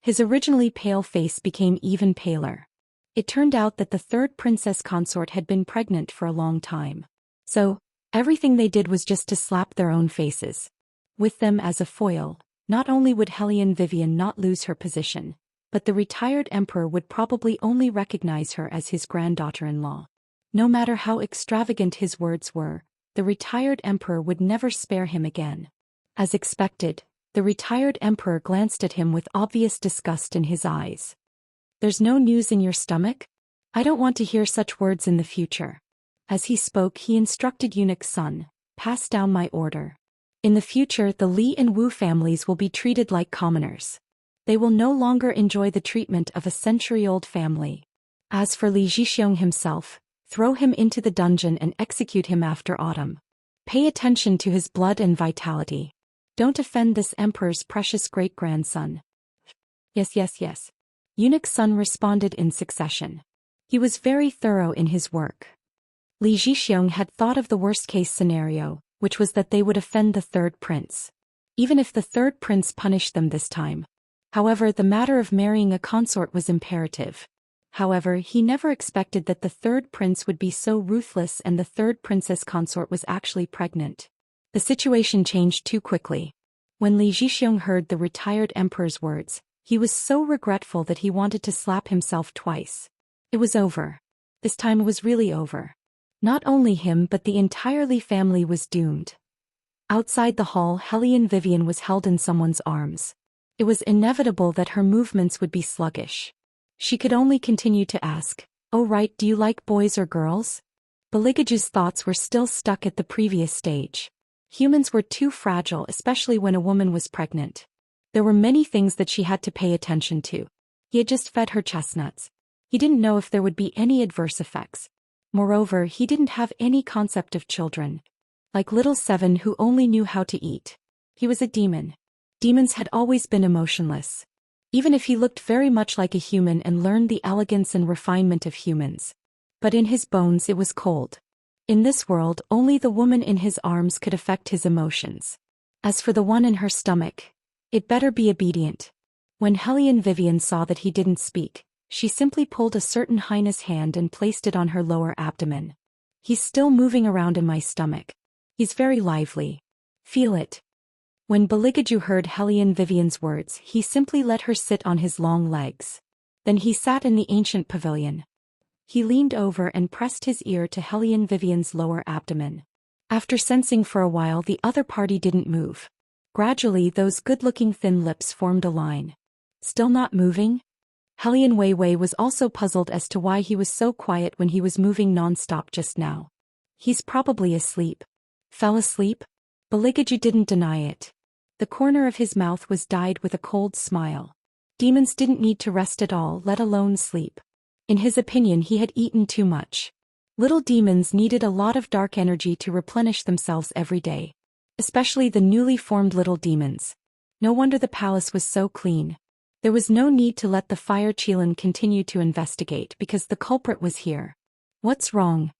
His originally pale face became even paler. It turned out that the third princess consort had been pregnant for a long time. So, everything they did was just to slap their own faces. With them as a foil, not only would Hellion Vivian not lose her position, but the retired emperor would probably only recognize her as his granddaughter-in-law. No matter how extravagant his words were, the retired emperor would never spare him again. As expected, the retired emperor glanced at him with obvious disgust in his eyes. "There's no news in your stomach? I don't want to hear such words in the future." As he spoke, he instructed Eunuch Sun, "Pass down my order. In the future, the Li and Wu families will be treated like commoners. They will no longer enjoy the treatment of a century-old family. As for Li Jixiong himself, throw him into the dungeon and execute him after autumn. Pay attention to his blood and vitality. Don't offend this emperor's precious great-grandson." Yes. Eunuch Sun responded in succession. He was very thorough in his work. Li Jixiong had thought of the worst-case scenario, which was that they would offend the third prince. Even if the third prince punished them this time. However, the matter of marrying a consort was imperative. However, he never expected that the third prince would be so ruthless and the third princess consort was actually pregnant. The situation changed too quickly. When Li Zhixiong heard the retired emperor's words, he was so regretful that he wanted to slap himself twice. It was over. This time it was really over. Not only him but the entire Li family was doomed. Outside the hall, Hellion Vivian was held in someone's arms. It was inevitable that her movements would be sluggish. She could only continue to ask, "Oh right, do you like boys or girls?" Beligaju's thoughts were still stuck at the previous stage. Humans were too fragile, especially when a woman was pregnant. There were many things that she had to pay attention to. He had just fed her chestnuts. He didn't know if there would be any adverse effects. Moreover, he didn't have any concept of children. Like little Seven who only knew how to eat. He was a demon. Demons had always been emotionless. Even if he looked very much like a human and learned the elegance and refinement of humans. But in his bones it was cold. In this world, only the woman in his arms could affect his emotions. As for the one in her stomach, it better be obedient. When Hellion Vivian saw that he didn't speak, she simply pulled a certain highness hand and placed it on her lower abdomen. "He's still moving around in my stomach. He's very lively. Feel it." When Beligaju heard Hellion Vivian's words, he simply let her sit on his long legs. Then he sat in the ancient pavilion. He leaned over and pressed his ear to Hellion Vivian's lower abdomen. After sensing for a while the other party didn't move. Gradually those good-looking thin lips formed a line. Still not moving? Hellion Weiwei was also puzzled as to why he was so quiet when he was moving non-stop just now. He's probably asleep. Fell asleep? Beligaju didn't deny it. The corner of his mouth was dyed with a cold smile. Demons didn't need to rest at all, let alone sleep. In his opinion, he had eaten too much. Little demons needed a lot of dark energy to replenish themselves every day. Especially the newly formed little demons. No wonder the palace was so clean. There was no need to let the Fire Qilin continue to investigate because the culprit was here. What's wrong?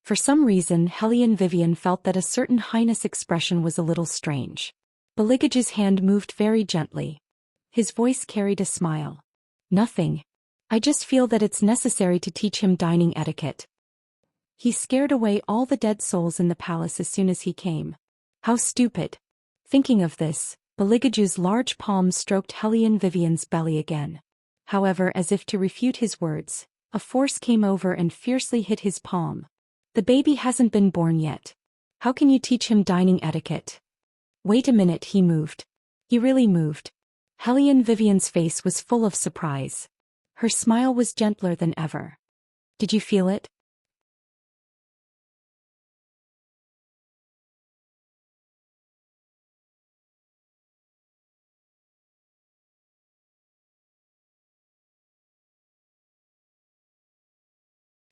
For some reason, Hellion Vivian felt that a certain highness expression was a little strange. Beligaju's hand moved very gently. His voice carried a smile. "Nothing. I just feel that it's necessary to teach him dining etiquette." He scared away all the dead souls in the palace as soon as he came. How stupid. Thinking of this, Beligaju's large palm stroked Hellion Vivian's belly again. However, as if to refute his words, a force came over and fiercely hit his palm. "The baby hasn't been born yet. How can you teach him dining etiquette?" "Wait a minute," he moved. He really moved. Hellion Vivian's face was full of surprise. Her smile was gentler than ever. "Did you feel it?"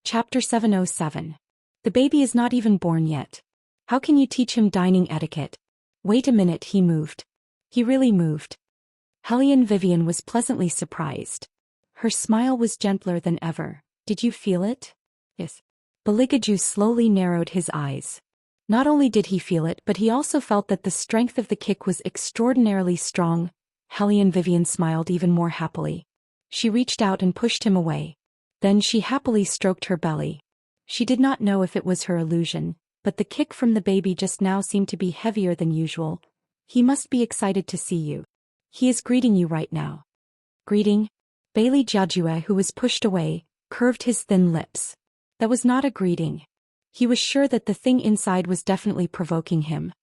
Chapter 707. The baby is not even born yet. How can you teach him dining etiquette? "Wait a minute," he moved. He really moved. Hellion Vivian was pleasantly surprised. Her smile was gentler than ever. "Did you feel it?" "Yes." Beligaju slowly narrowed his eyes. Not only did he feel it, but he also felt that the strength of the kick was extraordinarily strong. Hellion Vivian smiled even more happily. She reached out and pushed him away. Then she happily stroked her belly. She did not know if it was her illusion, but the kick from the baby just now seemed to be heavier than usual. "He must be excited to see you. He is greeting you right now." "Greeting?" Bailey Jiajue, who was pushed away, curved his thin lips. That was not a greeting. He was sure that the thing inside was definitely provoking him.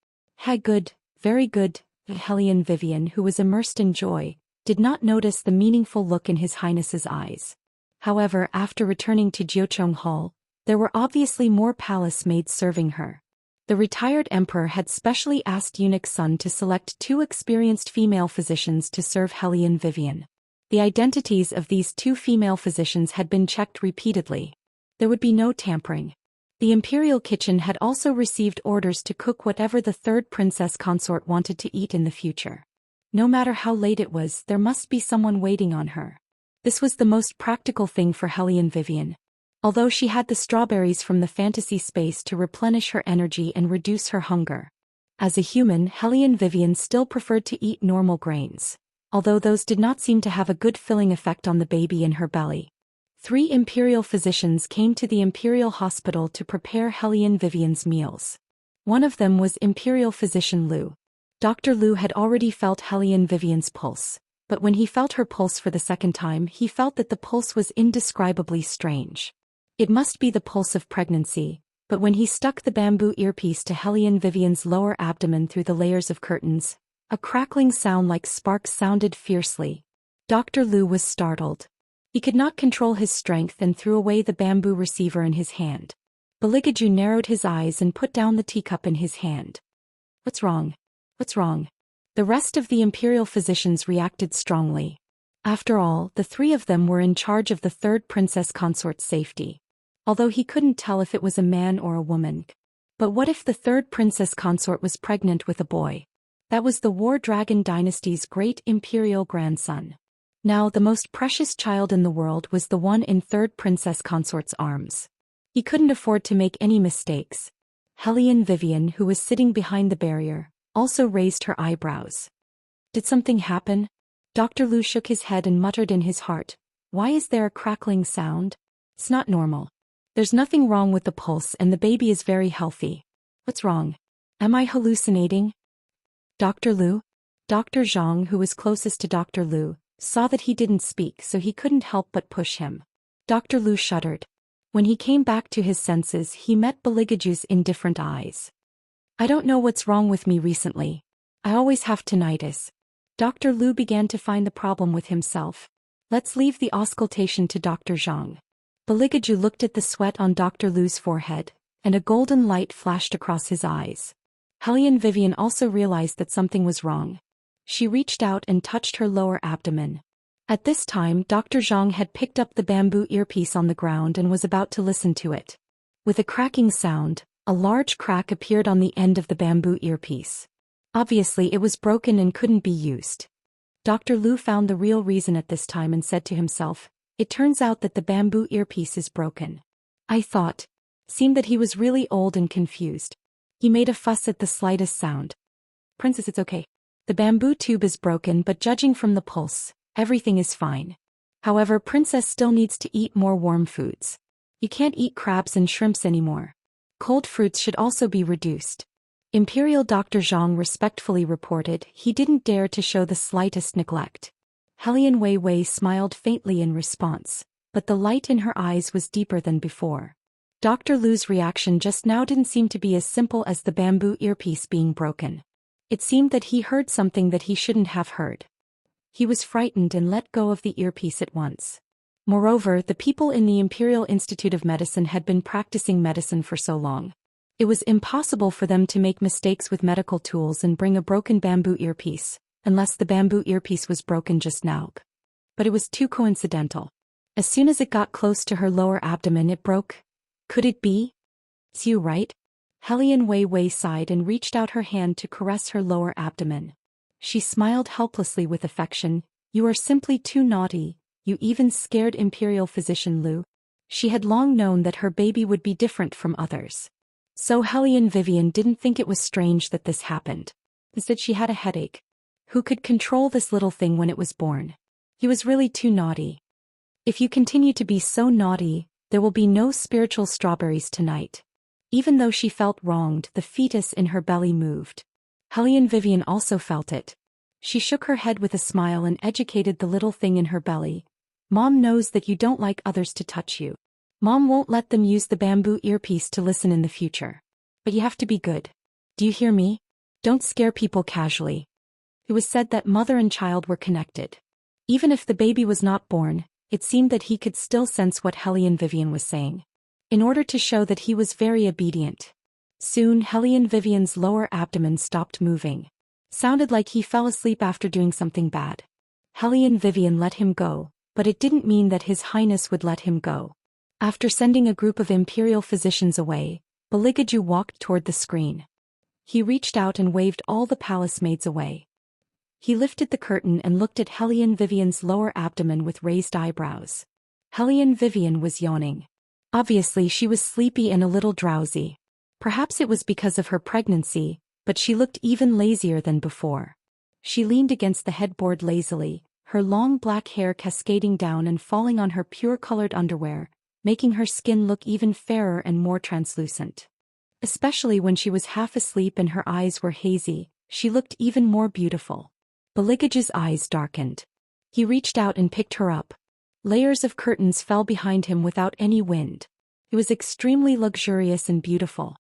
Good, very good." Hellion Vivian, who was immersed in joy, did not notice the meaningful look in His Highness's eyes. However, after returning to Jiucheng Hall, there were obviously more palace maids serving her. The retired emperor had specially asked Eunuch Sun to select 2 experienced female physicians to serve Hellion Vivian. The identities of these 2 female physicians had been checked repeatedly. There would be no tampering. The imperial kitchen had also received orders to cook whatever the third princess consort wanted to eat in the future. No matter how late it was, there must be someone waiting on her. This was the most practical thing for Hellion Vivian. Although she had the strawberries from the fantasy space to replenish her energy and reduce her hunger. As a human, Hellion Vivian still preferred to eat normal grains, although those did not seem to have a good filling effect on the baby in her belly. 3 imperial physicians came to the imperial hospital to prepare Hellion Vivian's meals. One of them was Imperial Physician Lu. Dr. Lu had already felt Hellion Vivian's pulse, but when he felt her pulse for the second time, he felt that the pulse was indescribably strange. It must be the pulse of pregnancy, but when he stuck the bamboo earpiece to Hellion Vivian's lower abdomen through the layers of curtains, a crackling sound like sparks sounded fiercely. Dr. Lu was startled. He could not control his strength and threw away the bamboo receiver in his hand. Beligaju narrowed his eyes and put down the teacup in his hand. "What's wrong? What's wrong?" The rest of the imperial physicians reacted strongly. After all, the 3 of them were in charge of the 3rd Princess Consort's safety. Although he couldn't tell if it was a man or a woman. But what if the 3rd Princess Consort was pregnant with a boy? That was the War Dragon Dynasty's great imperial grandson. Now the most precious child in the world was the one in 3rd Princess Consort's arms. He couldn't afford to make any mistakes. Hellion Vivian, who was sitting behind the barrier, also raised her eyebrows. Did something happen? Dr. Lu shook his head and muttered in his heart, "Why is there a crackling sound? It's not normal. There's nothing wrong with the pulse and the baby is very healthy. What's wrong? Am I hallucinating?" Dr. Lu? Dr. Zhang, who was closest to Dr. Lu, saw that he didn't speak, so he couldn't help but push him. Dr. Lu shuddered. When he came back to his senses, he met Beligaju's indifferent eyes. "I don't know what's wrong with me recently. I always have tinnitus." Dr. Lu began to find the problem with himself. "Let's leave the auscultation to Dr. Zhang." Beligaju looked at the sweat on Dr. Lu's forehead, and a golden light flashed across his eyes. Hellion Vivian also realized that something was wrong. She reached out and touched her lower abdomen. At this time, Dr. Zhang had picked up the bamboo earpiece on the ground and was about to listen to it. With a cracking sound, a large crack appeared on the end of the bamboo earpiece. Obviously, it was broken and couldn't be used. Dr. Lu found the real reason at this time and said to himself, "It turns out that the bamboo earpiece is broken." I thought. Seemed that he was really old and confused. He made a fuss at the slightest sound. "Princess, it's okay. The bamboo tube is broken, but judging from the pulse, everything is fine. However, Princess still needs to eat more warm foods. You can't eat crabs and shrimps anymore. Cold fruits should also be reduced." Imperial Dr. Zhang respectfully reported he didn't dare to show the slightest neglect. Hellion Wei Wei smiled faintly in response, but the light in her eyes was deeper than before. Dr. Lu's reaction just now didn't seem to be as simple as the bamboo earpiece being broken. It seemed that he heard something that he shouldn't have heard. He was frightened and let go of the earpiece at once. Moreover, the people in the Imperial Institute of Medicine had been practicing medicine for so long. It was impossible for them to make mistakes with medical tools and bring a broken bamboo earpiece, unless the bamboo earpiece was broken just now. But it was too coincidental. As soon as it got close to her lower abdomen, it broke. Could it be? "It's you, right?" Hellion Wei Wei sighed and reached out her hand to caress her lower abdomen. She smiled helplessly with affection. "You are simply too naughty. You even scared Imperial Physician Lu." She had long known that her baby would be different from others. So Hellion Vivian didn't think it was strange that this happened. Instead, she had a headache. Who could control this little thing when it was born? He was really too naughty. "If you continue to be so naughty, there will be no spiritual strawberries tonight." Even though she felt wronged, the fetus in her belly moved. Hellion Vivian also felt it. She shook her head with a smile and educated the little thing in her belly. "Mom knows that you don't like others to touch you. Mom won't let them use the bamboo earpiece to listen in the future. But you have to be good. Do you hear me? Don't scare people casually." It was said that mother and child were connected. Even if the baby was not born, it seemed that he could still sense what Hellion Vivian was saying. In order to show that he was very obedient. Soon Hellion Vivian's lower abdomen stopped moving. Sounded like he fell asleep after doing something bad. Hellion Vivian let him go, but it didn't mean that His Highness would let him go. After sending a group of imperial physicians away, Beligaju walked toward the screen. He reached out and waved all the palace maids away. He lifted the curtain and looked at Hellion Vivian's lower abdomen with raised eyebrows. Hellion Vivian was yawning. Obviously she was sleepy and a little drowsy. Perhaps it was because of her pregnancy, but she looked even lazier than before. She leaned against the headboard lazily, her long black hair cascading down and falling on her pure-colored underwear, making her skin look even fairer and more translucent. Especially when she was half asleep and her eyes were hazy, she looked even more beautiful. Beligaju's eyes darkened. He reached out and picked her up. Layers of curtains fell behind him without any wind. It was extremely luxurious and beautiful.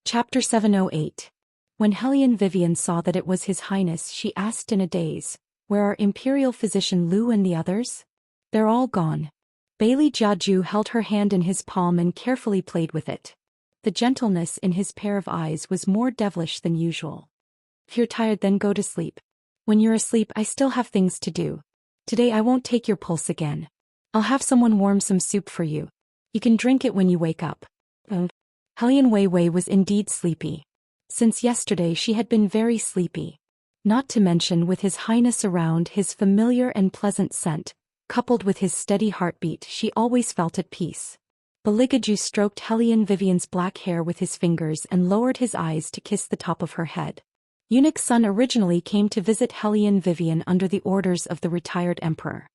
Chapter 708. When Hellion Vivian saw that it was His Highness, she asked in a daze, "Where are Imperial Physician Lu and the others?" "They're all gone." Bailey Jiaju held her hand in his palm and carefully played with it. The gentleness in his pair of eyes was more devilish than usual. "If you're tired, then go to sleep. When you're asleep, I still have things to do. Today I won't take your pulse again. I'll have someone warm some soup for you. You can drink it when you wake up." Hellion Weiwei was indeed sleepy. Since yesterday she had been very sleepy. Not to mention with His Highness around, his familiar and pleasant scent, coupled with his steady heartbeat, she always felt at peace. Beligaju stroked Hellion Vivian's black hair with his fingers and lowered his eyes to kiss the top of her head. Eunuch Sun originally came to visit Hellion Vivian under the orders of the retired emperor.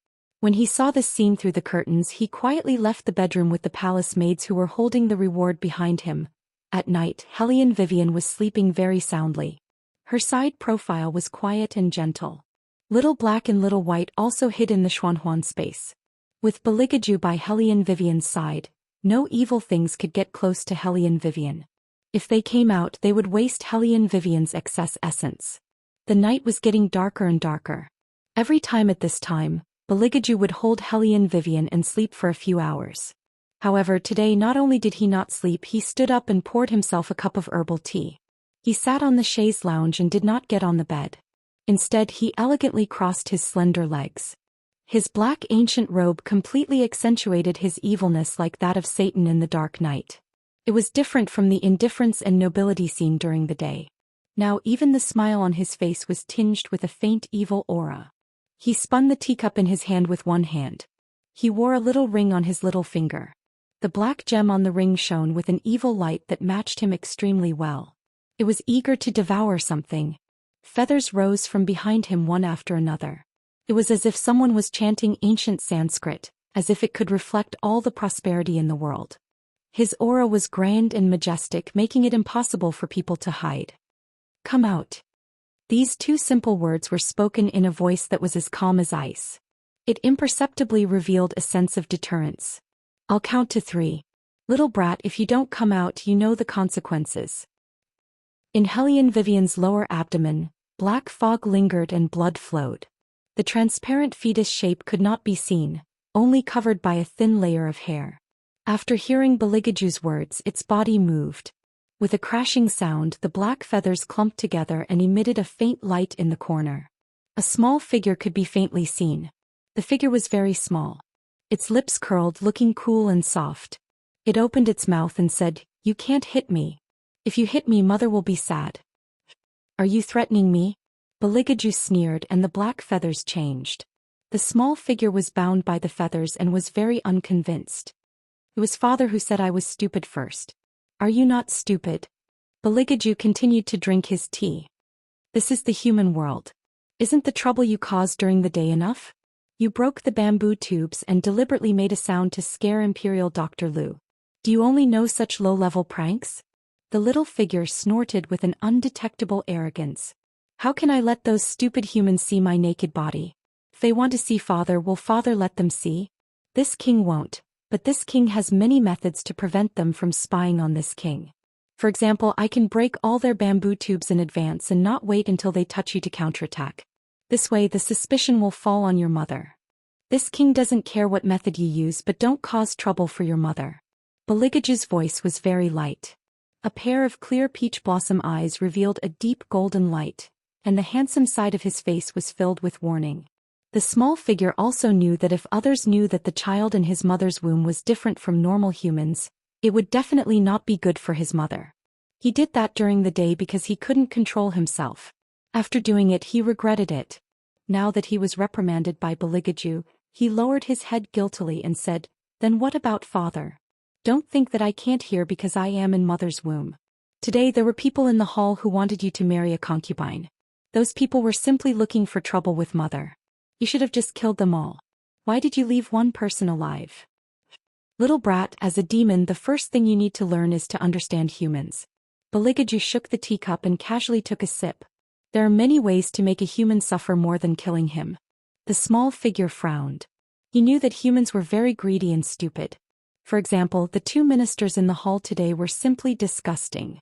When he saw this scene through the curtains, he quietly left the bedroom with the palace maids who were holding the reward behind him. At night, Hellion Vivian was sleeping very soundly. Her side profile was quiet and gentle. Little Black and Little White also hid in the Xuanhuan space. With Beligaju by Hellion Vivian's side, no evil things could get close to Hellion Vivian. If they came out, they would waste Hellion Vivian's excess essence. The night was getting darker and darker. Every time at this time, Beligaju would hold Hellion Vivian and sleep for a few hours. However, today not only did he not sleep, he stood up and poured himself a cup of herbal tea. He sat on the chaise lounge and did not get on the bed. Instead, he elegantly crossed his slender legs. His black ancient robe completely accentuated his evilness like that of Satan in the dark night. It was different from the indifference and nobility seen during the day. Now even the smile on his face was tinged with a faint evil aura. He spun the teacup in his hand with one hand. He wore a little ring on his little finger. The black gem on the ring shone with an evil light that matched him extremely well. It was eager to devour something. Feathers rose from behind him one after another. It was as if someone was chanting ancient Sanskrit, as if it could reflect all the prosperity in the world. His aura was grand and majestic, making it impossible for people to hide. "Come out." These two simple words were spoken in a voice that was as calm as ice. It imperceptibly revealed a sense of deterrence. "I'll count to 3. Little brat, if you don't come out, you know the consequences." In Hellion Vivian's lower abdomen, black fog lingered and blood flowed. The transparent fetus shape could not be seen, only covered by a thin layer of hair. After hearing Beligaju's words, its body moved. With a crashing sound, the black feathers clumped together and emitted a faint light in the corner. A small figure could be faintly seen. The figure was very small. Its lips curled, looking cool and soft. It opened its mouth and said, "You can't hit me. If you hit me, Mother will be sad." "Are you threatening me?" Beligaju sneered, and the black feathers changed. The small figure was bound by the feathers and was very unconvinced. "It was Father who said I was stupid first. Are you not stupid?" Beligaju continued to drink his tea. "This is the human world. Isn't the trouble you caused during the day enough? You broke the bamboo tubes and deliberately made a sound to scare Imperial Dr. Lu. Do you only know such low-level pranks?" The little figure snorted with an undetectable arrogance. "How can I let those stupid humans see my naked body? If they want to see Father, will Father let them see? This king won't. But this king has many methods to prevent them from spying on this king. For example, I can break all their bamboo tubes in advance and not wait until they touch you to counterattack. This way the suspicion will fall on your mother. This king doesn't care what method you use, but don't cause trouble for your mother." Beligaju's voice was very light. A pair of clear peach blossom eyes revealed a deep golden light, and the handsome side of his face was filled with warning. The small figure also knew that if others knew that the child in his mother's womb was different from normal humans, it would definitely not be good for his mother. He did that during the day because he couldn't control himself. After doing it, he regretted it. Now that he was reprimanded by Beligaju, he lowered his head guiltily and said, "Then what about Father?" Don't think that I can't hear because I am in mother's womb. Today there were people in the hall who wanted you to marry a concubine. Those people were simply looking for trouble with mother. You should have just killed them all. Why did you leave one person alive? Little brat, as a demon, the first thing you need to learn is to understand humans. Baligaju shook the teacup and casually took a sip. There are many ways to make a human suffer more than killing him. The small figure frowned. He knew that humans were very greedy and stupid. For example, the two ministers in the hall today were simply disgusting.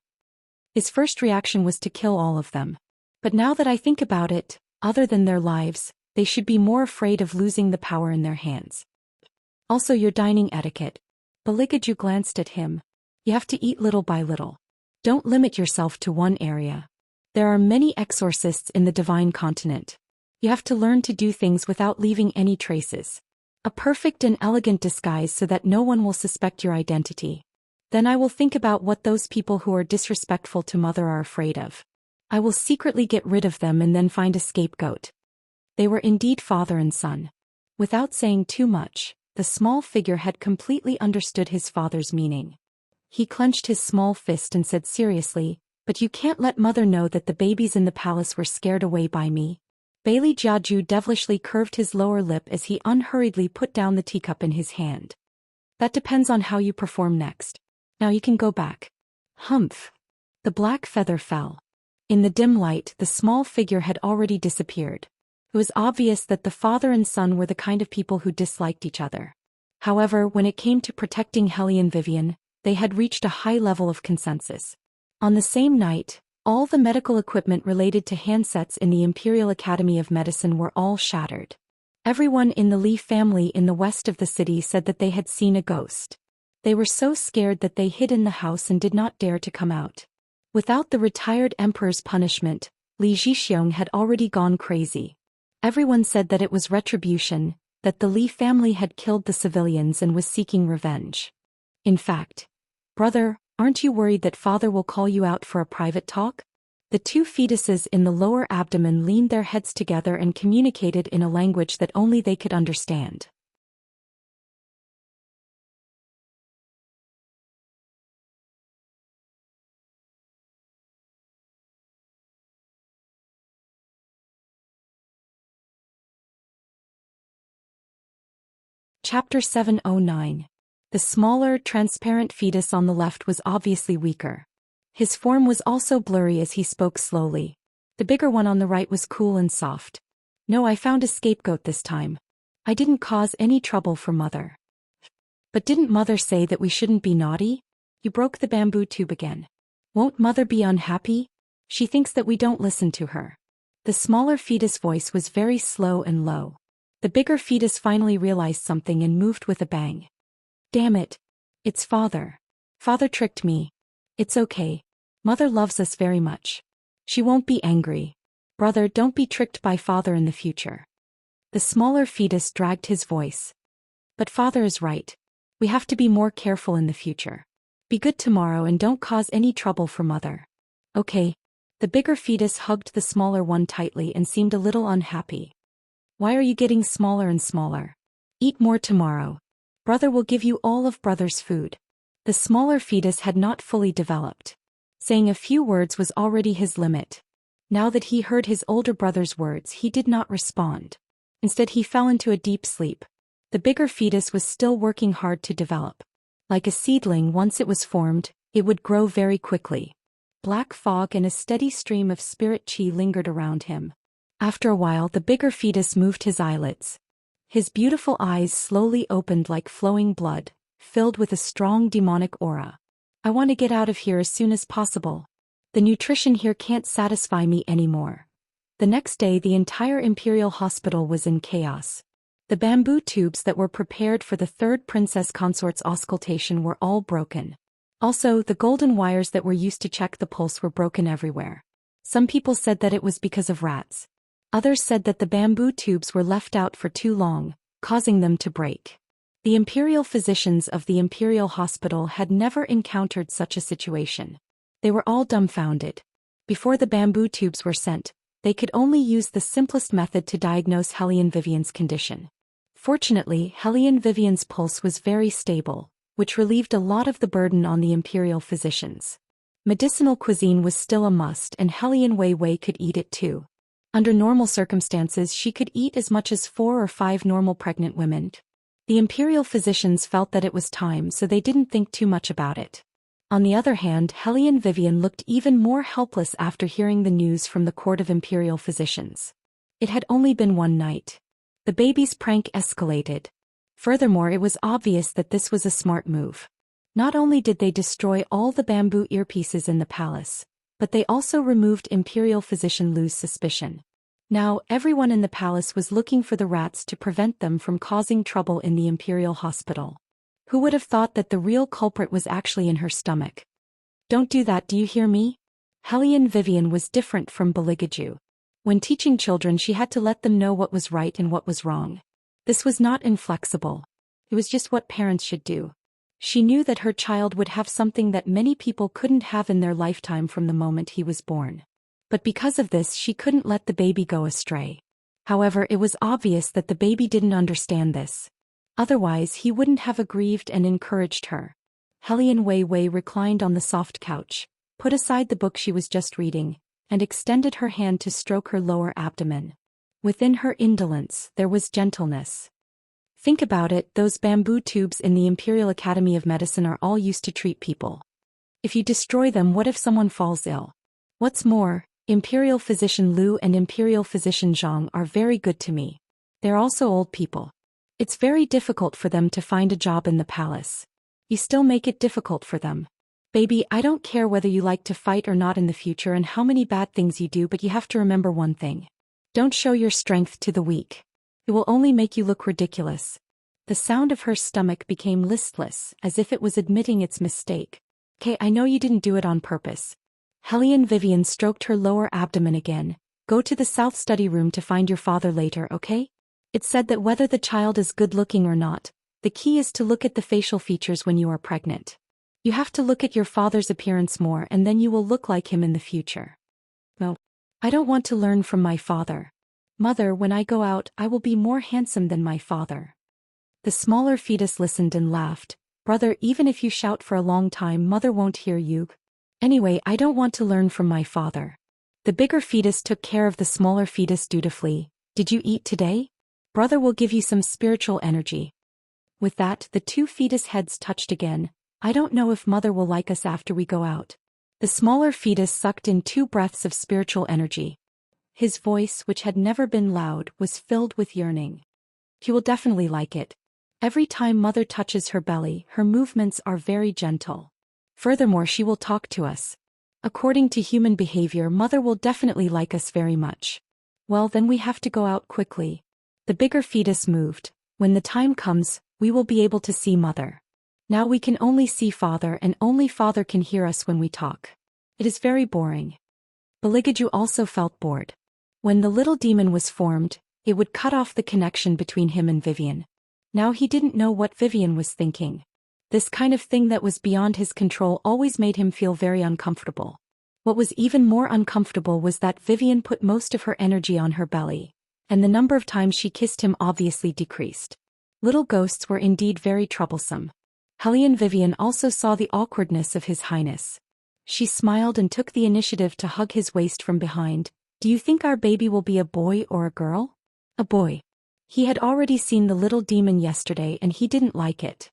His first reaction was to kill all of them. But now that I think about it, other than their lives, they should be more afraid of losing the power in their hands. Also, your dining etiquette. Baligaju glanced at him. You have to eat little by little. Don't limit yourself to one area. There are many exorcists in the divine continent. You have to learn to do things without leaving any traces. A perfect and elegant disguise so that no one will suspect your identity. Then I will think about what those people who are disrespectful to mother are afraid of. I will secretly get rid of them and then find a scapegoat. They were indeed father and son. Without saying too much, the small figure had completely understood his father's meaning. He clenched his small fist and said seriously, "But you can't let mother know that the babies in the palace were scared away by me." Bailey Jiaju devilishly curved his lower lip as he unhurriedly put down the teacup in his hand. "That depends on how you perform next. Now you can go back." Humph. The black feather fell. In the dim light, the small figure had already disappeared. It was obvious that the father and son were the kind of people who disliked each other. However, when it came to protecting Hellion Vivian, they had reached a high level of consensus. On the same night, all the medical equipment related to handsets in the Imperial Academy of Medicine were all shattered. Everyone in the Li family in the west of the city said that they had seen a ghost. They were so scared that they hid in the house and did not dare to come out. Without the retired emperor's punishment, Li Jixiong had already gone crazy. Everyone said that it was retribution, that the Li family had killed the civilians and was seeking revenge. In fact, "Brother, aren't you worried that father will call you out for a private talk?" The two fetuses in the lower abdomen leaned their heads together and communicated in a language that only they could understand. Chapter 709. The smaller, transparent fetus on the left was obviously weaker. His form was also blurry as he spoke slowly. The bigger one on the right was cool and soft. "No, I found a scapegoat this time. I didn't cause any trouble for mother." "But didn't mother say that we shouldn't be naughty?" "You broke the bamboo tube again. Won't mother be unhappy? She thinks that we don't listen to her." The smaller fetus voice was very slow and low. The bigger fetus finally realized something and moved with a bang. "Damn it. It's father. Father tricked me. It's okay. Mother loves us very much. She won't be angry. Brother, don't be tricked by father in the future." The smaller fetus dragged his voice. "But father is right. We have to be more careful in the future. Be good tomorrow and don't cause any trouble for mother." "Okay." The bigger fetus hugged the smaller one tightly and seemed a little unhappy. "Why are you getting smaller and smaller? Eat more tomorrow. Brother will give you all of brother's food." The smaller fetus had not fully developed. Saying a few words was already his limit. Now that he heard his older brother's words, he did not respond. Instead, he fell into a deep sleep. The bigger fetus was still working hard to develop. Like a seedling, once it was formed, it would grow very quickly. Black fog and a steady stream of spirit chi lingered around him. After a while, the bigger fetus moved his eyelids. His beautiful eyes slowly opened like flowing blood, filled with a strong demonic aura. "I want to get out of here as soon as possible. The nutrition here can't satisfy me anymore." The next day, the entire Imperial Hospital was in chaos. The bamboo tubes that were prepared for the third Princess Consort's auscultation were all broken. Also, the golden wires that were used to check the pulse were broken everywhere. Some people said that it was because of rats. Others said that the bamboo tubes were left out for too long, causing them to break. The imperial physicians of the Imperial Hospital had never encountered such a situation. They were all dumbfounded. Before the bamboo tubes were sent, they could only use the simplest method to diagnose Hellion Vivian's condition. Fortunately, Hellion Vivian's pulse was very stable, which relieved a lot of the burden on the imperial physicians. Medicinal cuisine was still a must, and Helian Wei Wei could eat it too. Under normal circumstances, she could eat as much as 4 or 5 normal pregnant women. The imperial physicians felt that it was time, so they didn't think too much about it. On the other hand, Helian Vivian looked even more helpless after hearing the news from the court of imperial physicians. It had only been one night. The baby's prank escalated. Furthermore, it was obvious that this was a smart move. Not only did they destroy all the bamboo earpieces in the palace, but they also removed imperial physician Lu's suspicion. Now, everyone in the palace was looking for the rats to prevent them from causing trouble in the imperial hospital. Who would have thought that the real culprit was actually in her stomach? Don't do that, do you hear me? Helian Vivian was different from Beligaju. When teaching children, she had to let them know what was right and what was wrong. This was not inflexible. It was just what parents should do. She knew that her child would have something that many people couldn't have in their lifetime from the moment he was born. But because of this, she couldn't let the baby go astray. However, it was obvious that the baby didn't understand this. Otherwise, he wouldn't have aggrieved and encouraged her. Helian Wei Wei reclined on the soft couch, put aside the book she was just reading, and extended her hand to stroke her lower abdomen. Within her indolence, there was gentleness. Think about it, those bamboo tubes in the Imperial Academy of Medicine are all used to treat people. If you destroy them, what if someone falls ill? What's more, Imperial Physician Lu and Imperial Physician Zhang are very good to me. They're also old people. It's very difficult for them to find a job in the palace. You still make it difficult for them. Baby, I don't care whether you like to fight or not in the future and how many bad things you do, but you have to remember one thing. Don't show your strength to the weak. It will only make you look ridiculous. The sound of her stomach became listless, as if it was admitting its mistake. Okay, I know you didn't do it on purpose. Helian Vivian stroked her lower abdomen again. Go to the south study room to find your father later, okay? It said that whether the child is good-looking or not, the key is to look at the facial features when you are pregnant. You have to look at your father's appearance more, and then you will look like him in the future. No, I don't want to learn from my father. Mother, when I go out, I will be more handsome than my father. The smaller fetus listened and laughed. Brother, even if you shout for a long time, mother won't hear you. Anyway, I don't want to learn from my father. The bigger fetus took care of the smaller fetus dutifully. Did you eat today? Brother will give you some spiritual energy. With that, the 2 fetus heads touched again. I don't know if mother will like us after we go out. The smaller fetus sucked in 2 breaths of spiritual energy. His voice, which had never been loud, was filled with yearning. He will definitely like it. Every time mother touches her belly, her movements are very gentle. Furthermore, she will talk to us. According to human behavior, mother will definitely like us very much. Well, then we have to go out quickly. The bigger fetus moved. When the time comes, we will be able to see mother. Now we can only see father, and only father can hear us when we talk. It is very boring. Beligaju also felt bored. When the little demon was formed, it would cut off the connection between him and Vivian. Now he didn't know what Vivian was thinking. This kind of thing that was beyond his control always made him feel very uncomfortable. What was even more uncomfortable was that Vivian put most of her energy on her belly, and the number of times she kissed him obviously decreased. Little ghosts were indeed very troublesome. Helian Vivian also saw the awkwardness of His Highness. She smiled and took the initiative to hug his waist from behind. Do you think our baby will be a boy or a girl? A boy. He had already seen the little demon yesterday and he didn't like it.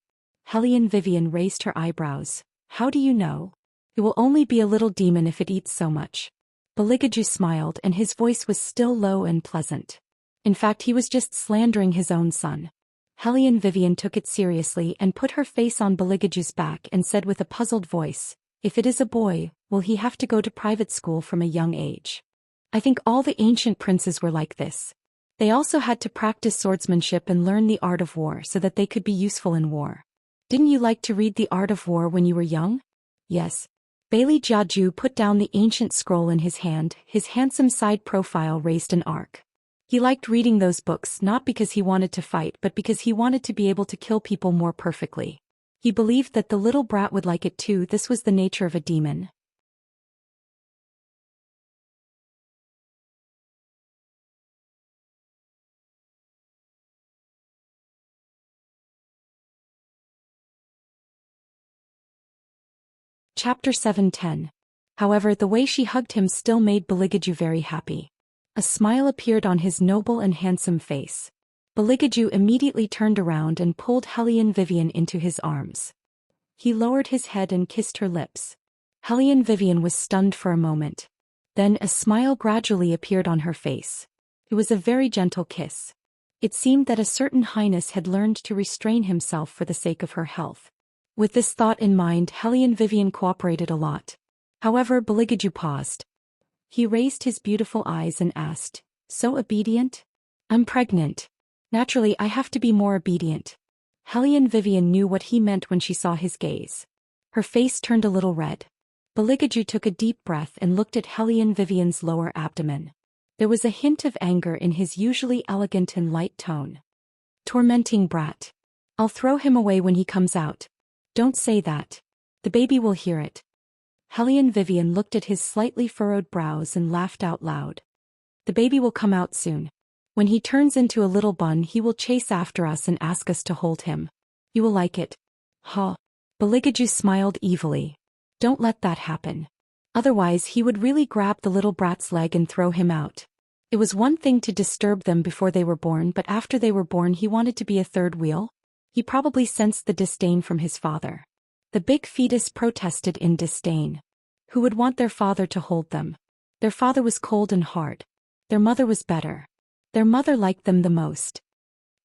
Helian Vivian raised her eyebrows. How do you know? It will only be a little demon if it eats so much. Beligaju smiled and his voice was still low and pleasant. In fact, he was just slandering his own son. Helian Vivian took it seriously and put her face on Beligaju's back and said with a puzzled voice, if it is a boy, will he have to go to private school from a young age? I think all the ancient princes were like this. They also had to practice swordsmanship and learn the art of war so that they could be useful in war. Didn't you like to read The Art of War when you were young? Yes. Bailey Jiaju put down the ancient scroll in his hand, his handsome side profile raised an arc. He liked reading those books not because he wanted to fight but because he wanted to be able to kill people more perfectly. He believed that the little brat would like it too. This was the nature of a demon. Chapter 710. However, the way she hugged him still made Beligaju very happy. A smile appeared on his noble and handsome face. Beligaju immediately turned around and pulled Hellion Vivian into his arms. He lowered his head and kissed her lips. Hellion Vivian was stunned for a moment. Then a smile gradually appeared on her face. It was a very gentle kiss. It seemed that a certain highness had learned to restrain himself for the sake of her health. With this thought in mind, Hellion Vivian cooperated a lot. However, Beligaju paused. He raised his beautiful eyes and asked, "So obedient?" "I'm pregnant. Naturally, I have to be more obedient." Hellion Vivian knew what he meant when she saw his gaze. Her face turned a little red. Beligaju took a deep breath and looked at Hellion Vivian's lower abdomen. There was a hint of anger in his usually elegant and light tone. "Tormenting brat. I'll throw him away when he comes out." "Don't say that. The baby will hear it." Hellion Vivian looked at his slightly furrowed brows and laughed out loud. "The baby will come out soon. When he turns into a little bun, he will chase after us and ask us to hold him. You will like it." "Huh." Beligaju smiled evilly. "Don't let that happen. Otherwise he would really grab the little brat's leg and throw him out." It was one thing to disturb them before they were born, but after they were born he wanted to be a third wheel? He probably sensed the disdain from his father. The big fetus protested in disdain. Who would want their father to hold them? Their father was cold and hard. Their mother was better. Their mother liked them the most.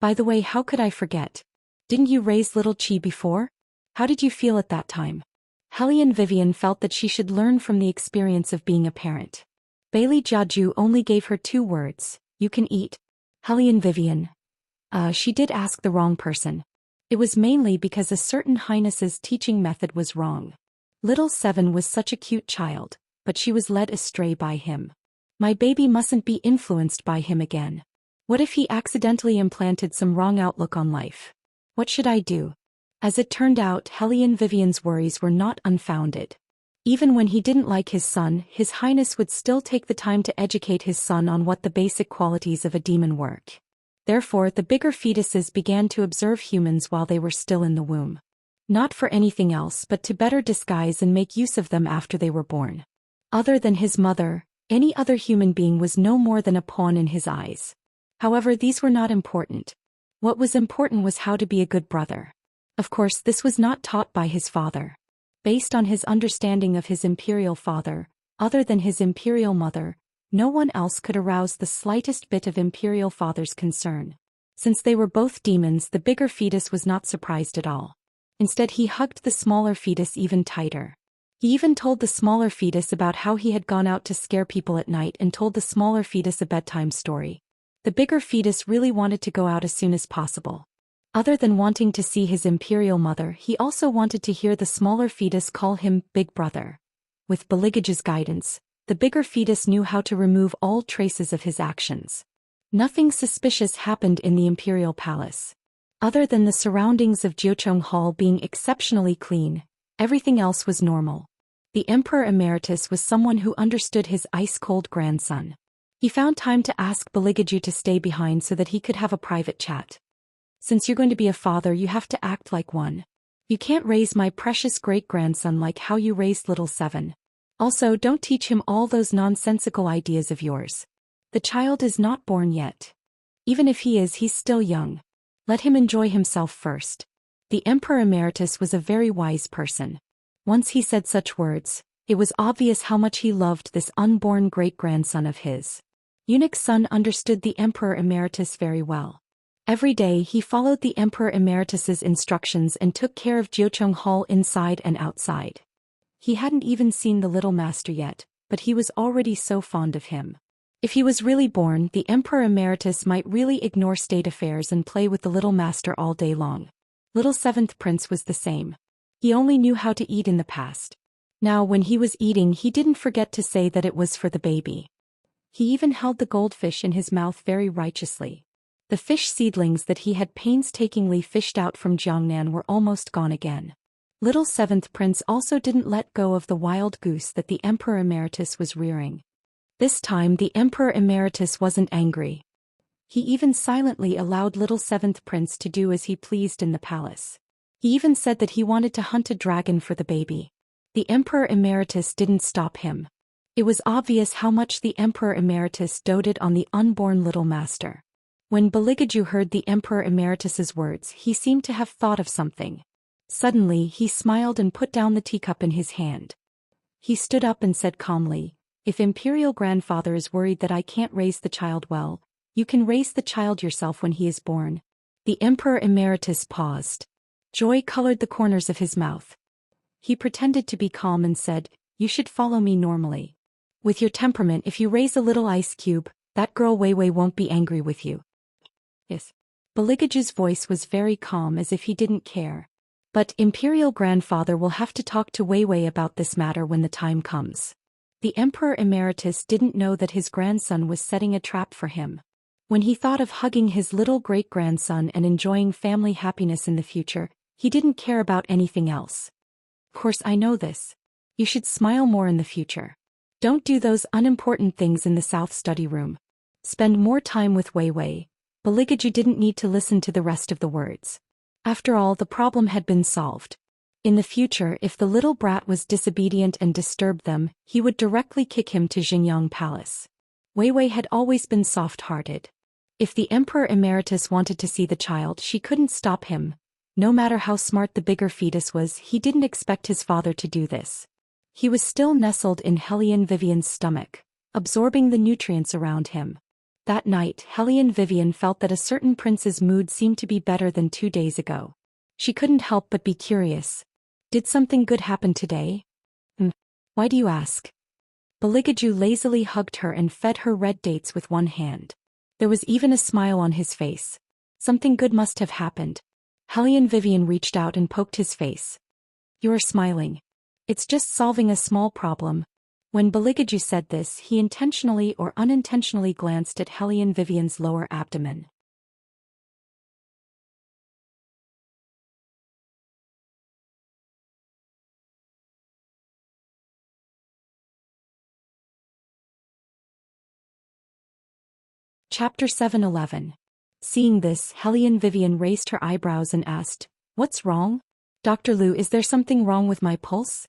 By the way, how could I forget? Didn't you raise little Chi before? How did you feel at that time? Hellion Vivian felt that she should learn from the experience of being a parent. Bailey Jiaju only gave her 2 words, "You can eat." Hellion Vivian. She did ask the wrong person. It was mainly because a certain highness's teaching method was wrong. Little Seven was such a cute child, but she was led astray by him. My baby mustn't be influenced by him again. What if he accidentally implanted some wrong outlook on life? What should I do? As it turned out, Hellion Vivian's worries were not unfounded. Even when he didn't like his son, His Highness would still take the time to educate his son on what the basic qualities of a demon work. Therefore, the bigger fetuses began to observe humans while they were still in the womb. Not for anything else but to better disguise and make use of them after they were born. Other than his mother, any other human being was no more than a pawn in his eyes. However, these were not important. What was important was how to be a good brother. Of course, this was not taught by his father. Based on his understanding of his imperial father, other than his imperial mother, no one else could arouse the slightest bit of imperial father's concern. Since they were both demons, the bigger fetus was not surprised at all. Instead, he hugged the smaller fetus even tighter. He even told the smaller fetus about how he had gone out to scare people at night and told the smaller fetus a bedtime story. The bigger fetus really wanted to go out as soon as possible. Other than wanting to see his imperial mother, he also wanted to hear the smaller fetus call him Big Brother. With Beligage's guidance, the bigger fetus knew how to remove all traces of his actions. Nothing suspicious happened in the imperial palace. Other than the surroundings of Jiucheng Hall being exceptionally clean, everything else was normal. The Emperor Emeritus was someone who understood his ice-cold grandson. He found time to ask Beligaju to stay behind so that he could have a private chat. "Since you're going to be a father, you have to act like one. You can't raise my precious great-grandson like how you raised little Seven. Also, don't teach him all those nonsensical ideas of yours. The child is not born yet. Even if he is, he's still young. Let him enjoy himself first." The Emperor Emeritus was a very wise person. Once he said such words, it was obvious how much he loved this unborn great-grandson of his. Eunuch Sun understood the Emperor Emeritus very well. Every day he followed the Emperor Emeritus's instructions and took care of Jiucheng Hall inside and outside. He hadn't even seen the little master yet, but he was already so fond of him. If he was really born, the Emperor Emeritus might really ignore state affairs and play with the little master all day long. Little Seventh Prince was the same. He only knew how to eat in the past. Now when he was eating, he didn't forget to say that it was for the baby. He even held the goldfish in his mouth very righteously. The fish seedlings that he had painstakingly fished out from Jiangnan were almost gone again. Little Seventh Prince also didn't let go of the wild goose that the Emperor Emeritus was rearing. This time the Emperor Emeritus wasn't angry. He even silently allowed little Seventh Prince to do as he pleased in the palace. He even said that he wanted to hunt a dragon for the baby. The Emperor Emeritus didn't stop him. It was obvious how much the Emperor Emeritus doted on the unborn little master. When Beligaju heard the Emperor Emeritus's words, he seemed to have thought of something. Suddenly, he smiled and put down the teacup in his hand. He stood up and said calmly, "If Imperial Grandfather is worried that I can't raise the child well, you can raise the child yourself when he is born." The Emperor Emeritus paused. Joy colored the corners of his mouth. He pretended to be calm and said, "You should follow me normally. With your temperament, if you raise a little ice cube, that girl Wei Wei won't be angry with you." Yes. Beligaju's voice was very calm, as if he didn't care. "But Imperial Grandfather will have to talk to Wei Wei about this matter when the time comes." The Emperor Emeritus didn't know that his grandson was setting a trap for him. When he thought of hugging his little great-grandson and enjoying family happiness in the future, he didn't care about anything else. "Of course I know this. You should smile more in the future. Don't do those unimportant things in the South study room. Spend more time with Wei Wei." Beligaju didn't need to listen to the rest of the words. After all, the problem had been solved. In the future, if the little brat was disobedient and disturbed them, he would directly kick him to Xingyang Palace. Wei Wei had always been soft-hearted. If the Emperor Emeritus wanted to see the child, she couldn't stop him. No matter how smart the bigger fetus was, he didn't expect his father to do this. He was still nestled in Hellion Vivian's stomach, absorbing the nutrients around him. That night, Hellion Vivian felt that a certain prince's mood seemed to be better than 2 days ago. She couldn't help but be curious. Did something good happen today? Why do you ask? Beligaju lazily hugged her and fed her red dates with one hand. There was even a smile on his face. Something good must have happened. Hellion Vivian reached out and poked his face. "You are smiling. It's just solving a small problem." When Beligaju said this, he intentionally or unintentionally glanced at Hellion Vivian's lower abdomen. Chapter 7:11. Seeing this, Hellion Vivian raised her eyebrows and asked, "What's wrong? Dr. Lu, is there something wrong with my pulse?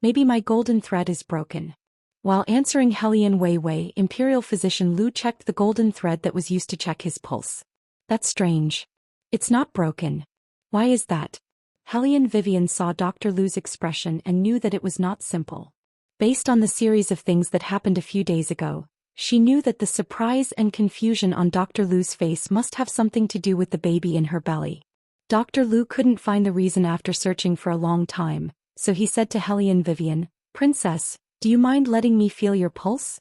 Maybe my golden thread is broken." While answering Hellion Wei Wei, Imperial Physician Lu checked the golden thread that was used to check his pulse. "That's strange. It's not broken. Why is that?" Hellion Vivian saw Dr. Lu's expression and knew that it was not simple. Based on the series of things that happened a few days ago, she knew that the surprise and confusion on Dr. Lu's face must have something to do with the baby in her belly. Dr. Lu couldn't find the reason after searching for a long time, so he said to Hellion Vivian, "Princess, do you mind letting me feel your pulse?"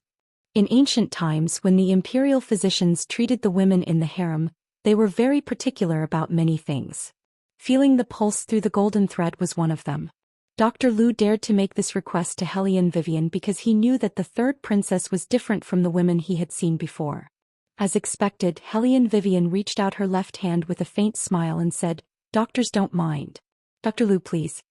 In ancient times, when the imperial physicians treated the women in the harem, they were very particular about many things. Feeling the pulse through the golden thread was one of them. Dr. Lu dared to make this request to Hellion Vivian because he knew that the third princess was different from the women he had seen before. As expected, Hellion Vivian reached out her left hand with a faint smile and said, "Doctors don't mind. Dr. Lu, please."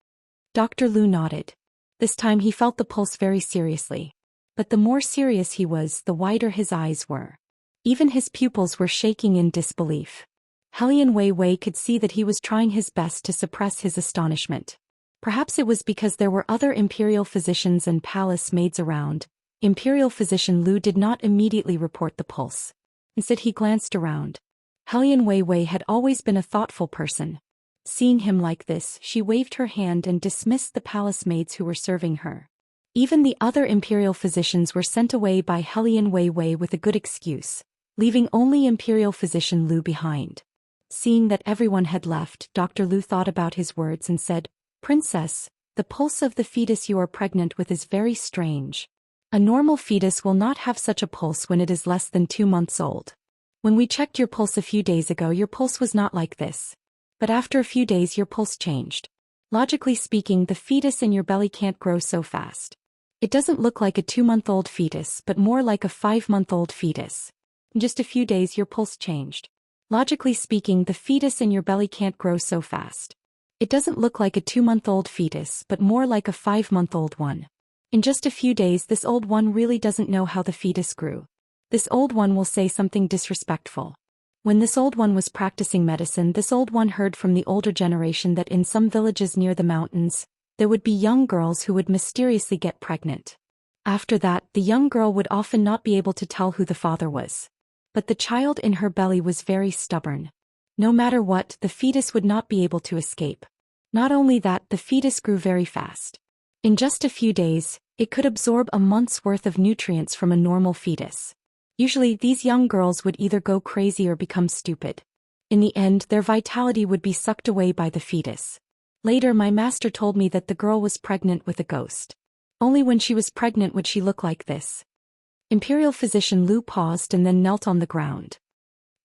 Dr. Lu nodded. This time he felt the pulse very seriously. But the more serious he was, the wider his eyes were. Even his pupils were shaking in disbelief. Hellion Wei Wei could see that he was trying his best to suppress his astonishment. Perhaps it was because there were other imperial physicians and palace maids around. Imperial Physician Lu did not immediately report the pulse. Instead he glanced around. Hellion Wei Wei had always been a thoughtful person. Seeing him like this, she waved her hand and dismissed the palace maids who were serving her. Even the other imperial physicians were sent away by Hellion Wei Wei with a good excuse, leaving only Imperial Physician Lu behind. Seeing that everyone had left, Dr. Lu thought about his words and said, "Princess, the pulse of the fetus you are pregnant with is very strange. A normal fetus will not have such a pulse when it is less than 2 months old. When we checked your pulse a few days ago, your pulse was not like this. But after a few days your pulse changed. Logically speaking, the fetus in your belly can't grow so fast. It doesn't look like a 2-month-old fetus, but more like a 5-month-old fetus. In just a few days your pulse changed. Logically speaking, the fetus in your belly can't grow so fast. It doesn't look like a 2-month-old fetus, but more like a 5-month-old one. In just a few days this old one really doesn't know how the fetus grew. This old one will say something disrespectful. When this old one was practicing medicine, this old one heard from the older generation that in some villages near the mountains, there would be young girls who would mysteriously get pregnant. After that, the young girl would often not be able to tell who the father was. But the child in her belly was very stubborn. No matter what, the fetus would not be able to escape. Not only that, the fetus grew very fast. In just a few days, it could absorb a month's worth of nutrients from a normal fetus. Usually, these young girls would either go crazy or become stupid. In the end, their vitality would be sucked away by the fetus. Later, my master told me that the girl was pregnant with a ghost. Only when she was pregnant would she look like this. Imperial Physician Lu paused and then knelt on the ground.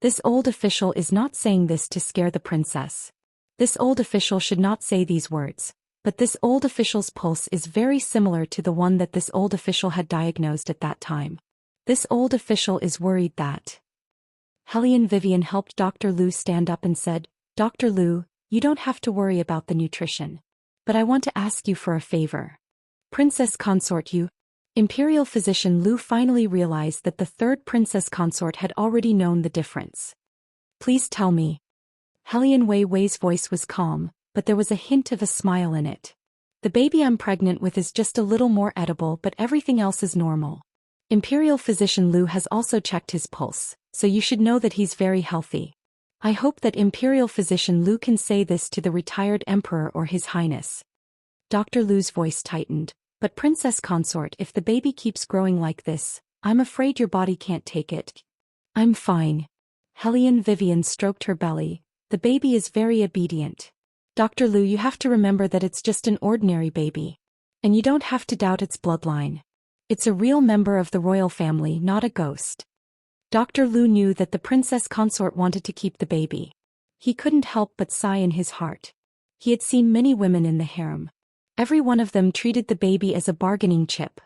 This old official is not saying this to scare the princess. This old official should not say these words, but this old official's pulse is very similar to the one that this old official had diagnosed at that time. This old official is worried that. Hellion Vivian helped Dr. Lu stand up and said, "Dr. Lu, you don't have to worry about the nutrition. But I want to ask you for a favor. Princess Consort, you." Imperial Physician Lu finally realized that the third princess consort had already known the difference. "Please tell me." Hellion Wei Wei's voice was calm, but there was a hint of a smile in it. "The baby I'm pregnant with is just a little more edible, but everything else is normal. Imperial Physician Lu has also checked his pulse, so you should know that he's very healthy. I hope that Imperial Physician Lu can say this to the retired emperor or His Highness." Dr. Lu's voice tightened. "But Princess Consort, if the baby keeps growing like this, I'm afraid your body can't take it." "I'm fine." Hellion Vivian stroked her belly. "The baby is very obedient. Dr. Lu, you have to remember that it's just an ordinary baby. And you don't have to doubt its bloodline. It's a real member of the royal family, not a ghost." Dr. Lu knew that the Princess Consort wanted to keep the baby. He couldn't help but sigh in his heart. He had seen many women in the harem. Every one of them treated the baby as a bargaining chip.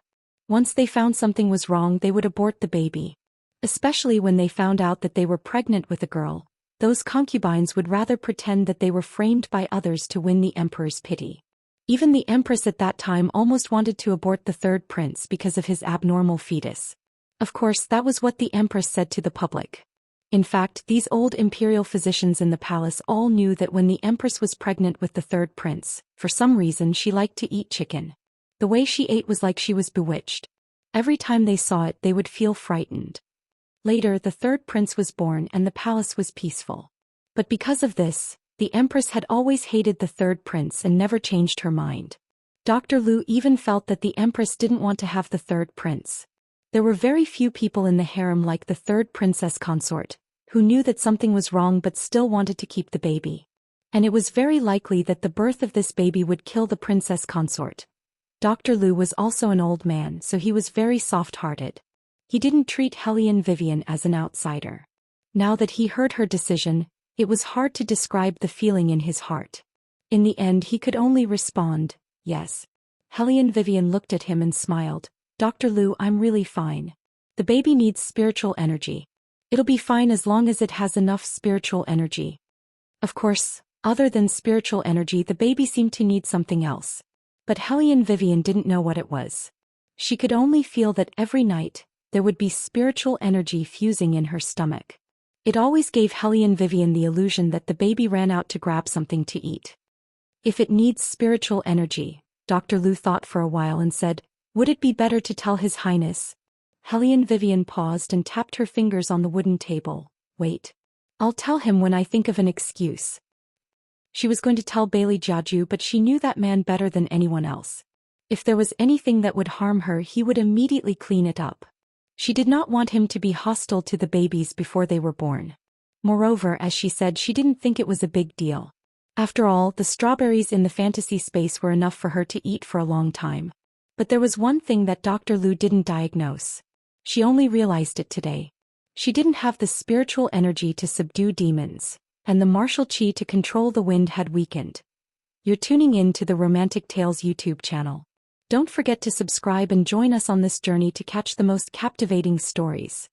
Once they found something was wrong, they would abort the baby. Especially when they found out that they were pregnant with a girl, those concubines would rather pretend that they were framed by others to win the emperor's pity. Even the empress at that time almost wanted to abort the third prince because of his abnormal fetus. Of course, that was what the empress said to the public. In fact, these old imperial physicians in the palace all knew that when the empress was pregnant with the third prince, for some reason she liked to eat chicken. The way she ate was like she was bewitched. Every time they saw it, they would feel frightened. Later, the third prince was born and the palace was peaceful. But because of this, the empress had always hated the third prince and never changed her mind. Dr. Lu even felt that the empress didn't want to have the third prince. There were very few people in the harem like the third princess consort, who knew that something was wrong but still wanted to keep the baby. And it was very likely that the birth of this baby would kill the princess consort. Dr. Lu was also an old man, so he was very soft-hearted. He didn't treat Hellion Vivian as an outsider. Now that he heard her decision, it was hard to describe the feeling in his heart. In the end, he could only respond, "Yes." Hellion Vivian looked at him and smiled. "Dr. Lu, I'm really fine. The baby needs spiritual energy. It'll be fine as long as it has enough spiritual energy." Of course, other than spiritual energy, the baby seemed to need something else. But Hellion Vivian didn't know what it was. She could only feel that every night, there would be spiritual energy fusing in her stomach. It always gave Hellion Vivian the illusion that the baby ran out to grab something to eat. If it needs spiritual energy, Dr. Lu thought for a while and said, "Would it be better to tell His Highness?" Hellion Vivian paused and tapped her fingers on the wooden table. "Wait. I'll tell him when I think of an excuse." She was going to tell Bailey Jiaju, but she knew that man better than anyone else. If there was anything that would harm her, he would immediately clean it up. She did not want him to be hostile to the babies before they were born. Moreover, as she said, she didn't think it was a big deal. After all, the strawberries in the fantasy space were enough for her to eat for a long time. But there was one thing that Dr. Lu didn't diagnose. She only realized it today. She didn't have the spiritual energy to subdue demons, and the martial chi to control the wind had weakened. You're tuning in to the Romantic Tales YouTube channel. Don't forget to subscribe and join us on this journey to catch the most captivating stories.